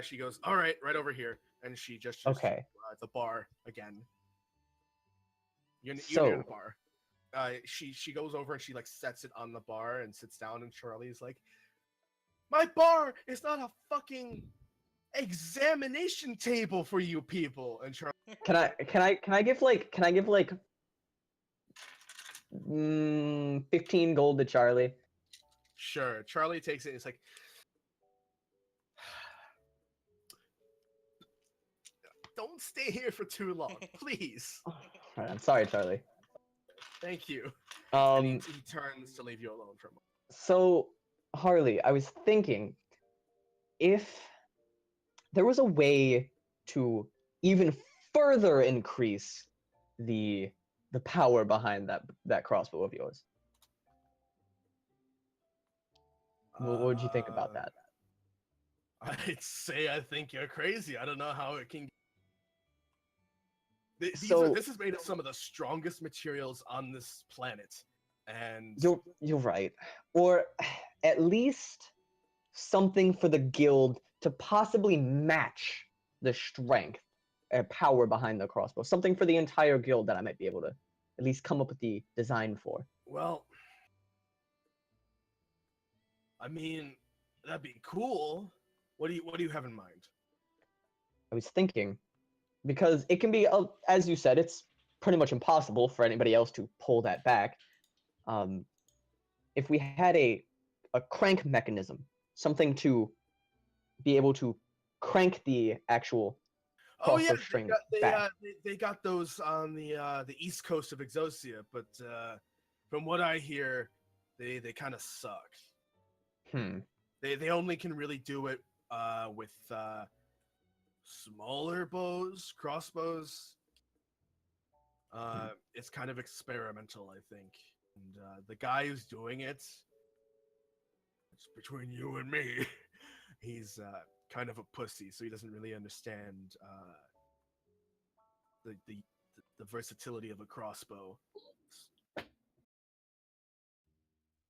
she goes, all right, right over here, and she just Okay. The bar again. You're near So the bar. She goes over and she like sets it on the bar and sits down, and Charlie's like, my bar is not a fucking examination table for you people. And Charlie, can I give like 15 gold to Charlie? sure. Charlie takes it and it's like, don't stay here for too long, please. All right, I'm sorry, Charlie. Thank you. And he Um, turns to leave you alone for a moment. so Harley, I was thinking if there was a way to even further increase the power behind that crossbow of yours. What would you think about that? I'd say I think you're crazy. I don't know how it can. This is made of some of the strongest materials on this planet, and you're right. Or at least something for the guild to possibly match the strength and power behind the crossbow. Something for the entire guild that I might be able to at least come up with the design for. well, I mean, that'd be cool. What do you have in mind? I was thinking, because it can be, as you said, it's pretty much impossible for anybody else to pull that back. If we had a crank mechanism, something to be able to crank the actual crossbow string back. They got those on the east coast of Exosia, but from what I hear, they kind of suck. They only can really do it with smaller crossbows. It's kind of experimental, I think. And the guy who's doing it, it's between you and me, he's kind of a pussy, so he doesn't really understand the versatility of a crossbow.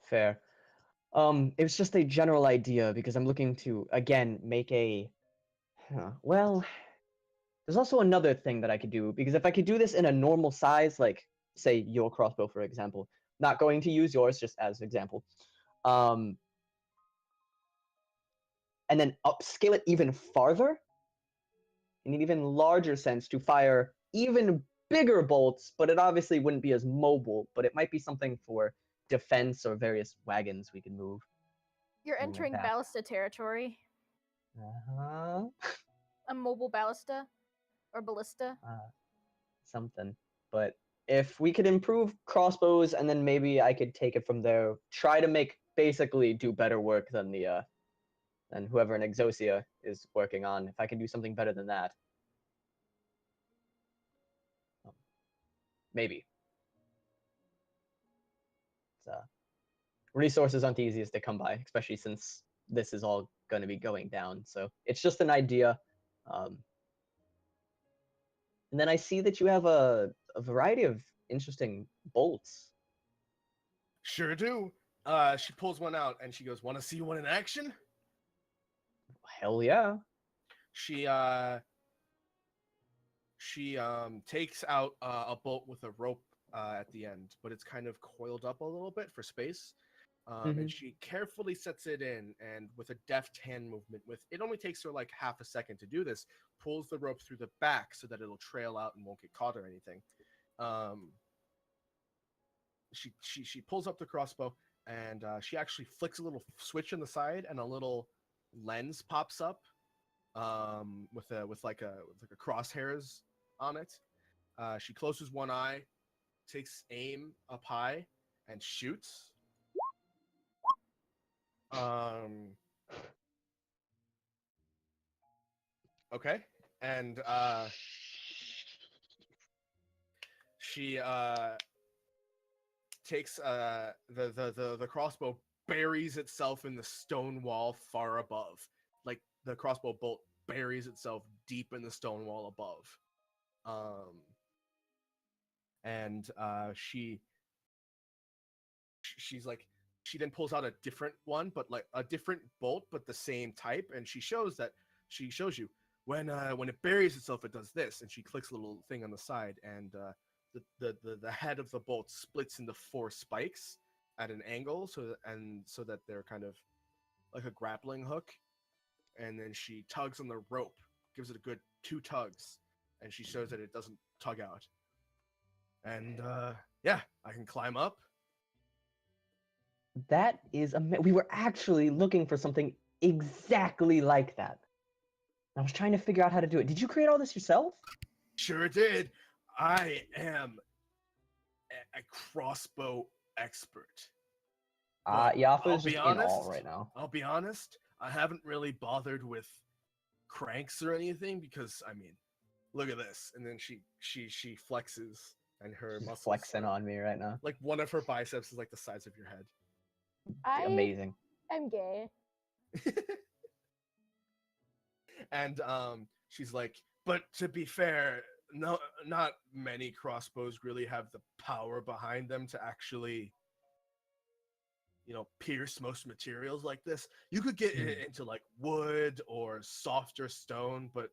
Fair. It was just a general idea because I'm looking to again make a. Well, there's also another thing that I could do because if I could do this in a normal size, like say your crossbow, for example, not going to use yours just as example, and then upscale it even farther in an even larger sense to fire even bigger bolts, but it obviously wouldn't be as mobile, but it might be something for defense or various wagons we can move. You're Something like entering that. ballista territory. Uh-huh. A mobile ballista or ballista. Something. But if we could improve crossbows and then maybe I could take it from there, try to make basically do better work than the than whoever in Exosia is working on. If I can do something better than that. Maybe. Resources aren't the easiest to come by, especially since this is all going to be going down. So it's just an idea. And then I see that you have a variety of interesting bolts. Sure do. She pulls one out and she goes, "Want to see one in action?" Hell yeah. She takes out a bolt with a rope at the end, but it's kind of coiled up a little bit for space. And she carefully sets it in, and with a deft hand movement, with it only takes her like half a second to do this, pulls the rope through the back so that it'll trail out and won't get caught or anything. She pulls up the crossbow, and she actually flicks a little switch on the side, and a little lens pops up with like a crosshairs on it. She closes one eye, takes aim up high, and shoots. Okay, and she takes the crossbow, buries itself in the stone wall far above. Like the crossbow bolt buries itself deep in the stone wall above. And she's like, she then pulls out a different one, but like a different bolt, but the same type, and she shows you when it buries itself, it does this, and she clicks a little thing on the side, and the head of the bolt splits into 4 spikes at an angle, so that they're kind of like a grappling hook, and then she tugs on the rope, gives it a good 2 tugs, and she shows that it doesn't tug out. And yeah, I can climb up. That is we were actually looking for something exactly like that. I was trying to figure out how to do it. Did you create all this yourself? Sure did. I am a crossbow expert. Yafa's just in awe right now. I'll be honest, I haven't really bothered with cranks or anything because, I mean, look at this. And then she flexes, and her She's muscles flexing are, on me right now. like, one of her biceps is like the size of your head. Amazing. I'm gay. And she's like, but to be fair, no, not many crossbows really have the power behind them to actually, pierce most materials like this. You could get into like wood or softer stone, but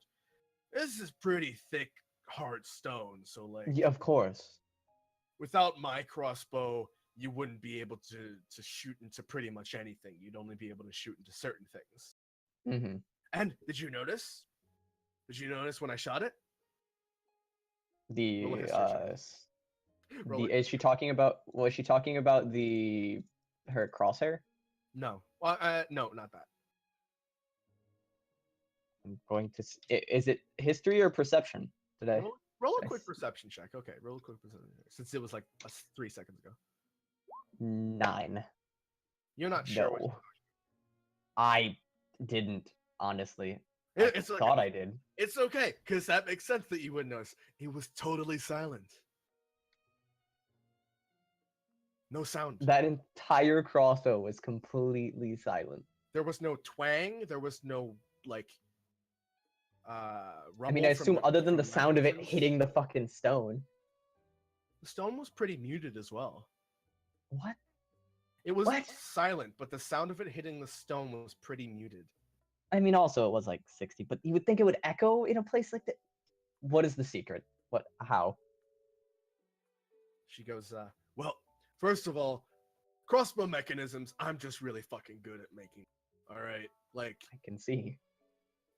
this is pretty thick, hard stone. So like, Yeah, of course. without my crossbow, you wouldn't be able to shoot into pretty much anything. You'd only be able to shoot into certain things. And did you notice? Did you notice when I shot it? Is she talking about? Was she talking about her crosshair? No. No, not that. I'm going to. Is it history or perception today? Roll a quick perception check. Okay, roll a quick perception check, since it was like 3 seconds ago. 9. You're not sure. No. I didn't, honestly. It's thought I did. It's okay, because that makes sense that you wouldn't notice. It was totally silent. No sound. That entire crossbow was completely silent. There was no twang. There was no, like, rumble. I mean, I assume other than the sound of it hitting the fucking stone. The stone was pretty muted as well. What? It was silent, but the sound of it hitting the stone was pretty muted. I mean, also it was like 60, but you would think it would echo in a place like that. What is the secret? How? She goes, well, first of all, crossbow mechanisms, I'm just really fucking good at making. All right? Like, I can see.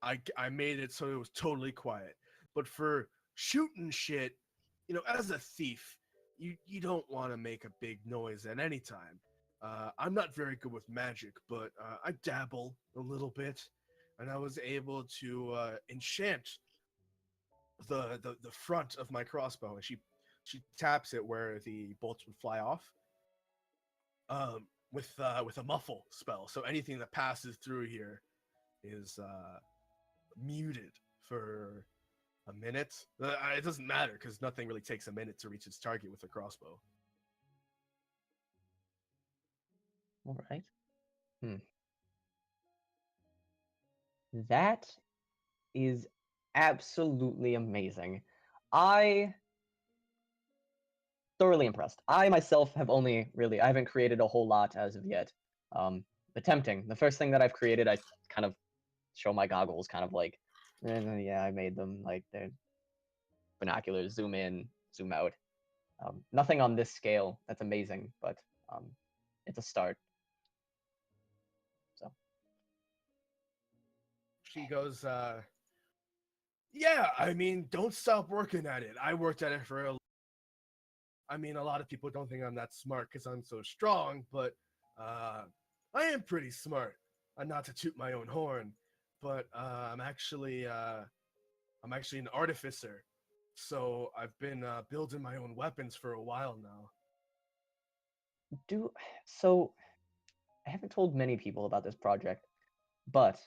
I made it so it was totally quiet. But for shooting shit, as a thief, you don't want to make a big noise at any time. I'm not very good with magic, but I dabble a little bit, and I was able to enchant the front of my crossbow, and she taps it where the bolts would fly off. With a muffle spell, so anything that passes through here is muted for a minute. It doesn't matter because nothing really takes a minute to reach its target with a crossbow. All right. That is absolutely amazing. I thoroughly impressed. I myself have only really I haven't created a whole lot as of yet. Attempting. The first thing that I've created, I kind of show my goggles, kind of like, yeah, I made them like they're binoculars, zoom in, zoom out. Nothing on this scale that's amazing, but it's a start. So She goes, yeah, I mean, don't stop working at it. I worked at it for I mean, a lot of people don't think I'm that smart because I'm so strong, but I am pretty smart. Not to toot my own horn, but I'm actually an artificer. So I've been building my own weapons for a while now. so I haven't told many people about this project, but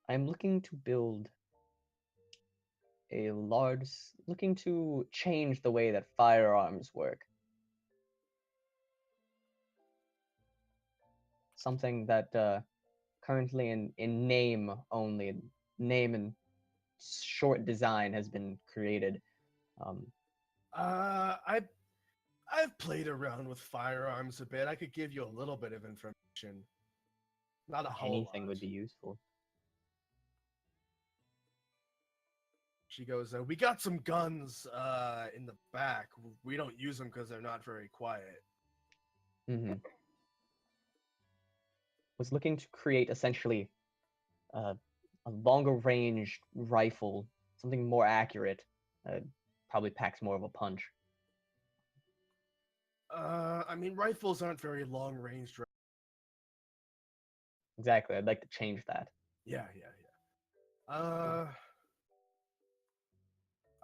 I'm looking to build looking to change the way that firearms work. Something that currently in name only, name and short design has been created. I've played around with firearms a bit. I could give you a little bit of information. Not a whole Anything lot. would be useful. She goes, we got some guns in the back. We don't use them because they're not very quiet. Mm-hmm. Was looking to create essentially a longer range rifle, something more accurate, probably packs more of a punch. I mean, rifles aren't very long range. Exactly, I'd like to change that. Yeah.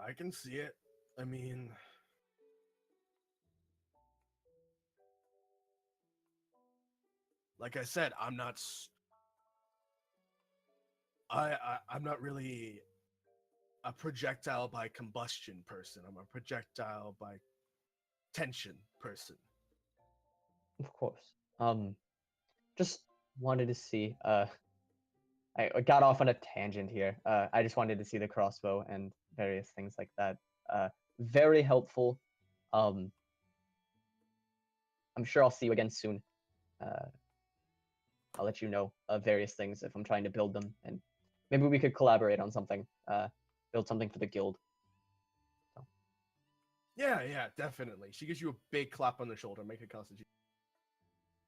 I can see it. I mean, like I said, I'm not. I'm not really a projectile by combustion person. I'm a projectile by tension person. Of course. Just wanted to see. I got off on a tangent here. I just wanted to see the crossbow and various things like that. Very helpful. I'm sure I'll see you again soon. I'll let you know of various things if I'm trying to build them, and maybe we could collaborate on something. Build something for the guild. So. Yeah, definitely. She gives you a big clap on the shoulder. Make a constitution.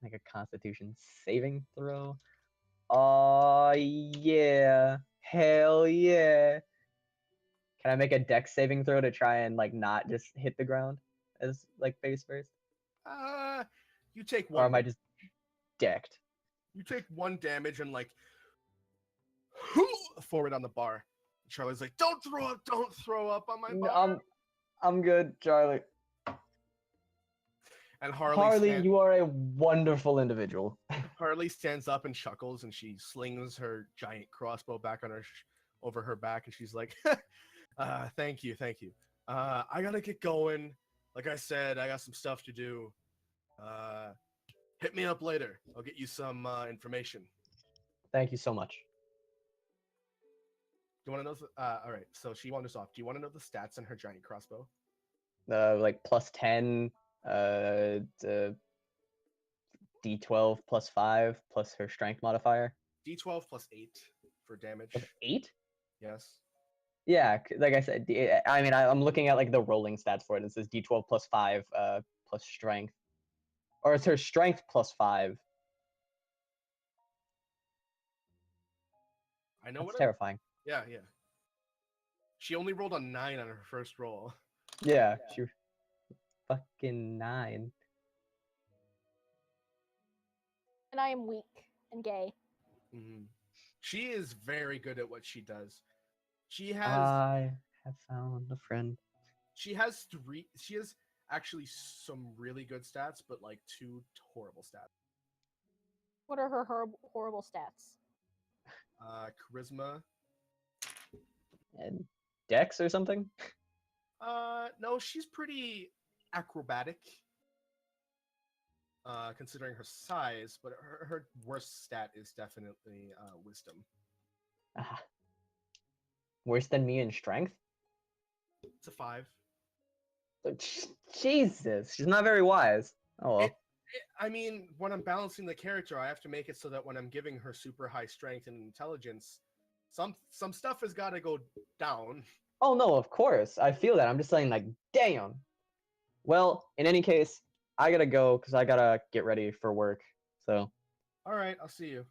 Make a Constitution saving throw. Yeah. Hell yeah. Can I make a dex saving throw to try and like not just hit the ground as like face first? You take Or one. am I just decked? You take 1 damage and like forward on the bar. Charlie's like, "Don't throw up on my bar." I'm good, Charlie. And Harley, you are a wonderful individual. Harley stands up and chuckles, and she slings her giant crossbow back on over her back, and she's like, "Thank you. I gotta get going. Like I said, I got some stuff to do. Hit me up later. I'll get you some information." Thank you so much. Do you want to know? All right. So she wanders off. Do you want to know the stats on her giant crossbow? Like +10, D12 +5 plus her strength modifier. D12 +8 for damage. +8? Yes. Yeah, like I said, I mean, I'm looking at like the rolling stats for it. It says D12 +5 plus strength, or it's her strength +5. I know. That's terrifying. Yeah. She only rolled a 9 on her first roll. Yeah, she fucking 9. And I am weak and gay. Mm-hmm. She is very good at what she does. I have found a friend. She has actually some really good stats, but like 2 horrible stats. What are her horrible stats? Charisma. And Dex or something? No, she's pretty acrobatic. Considering her size, but her worst stat is definitely wisdom. Worse than me in strength? It's a 5. Jesus, she's not very wise. Oh well. I mean, when I'm balancing the character, I have to make it so that when I'm giving her super high strength and intelligence, some stuff has got to go down. Oh no, of course. I feel that. I'm just saying, like, damn. Well, in any case, I gotta go because I gotta get ready for work. So. All right, I'll see you.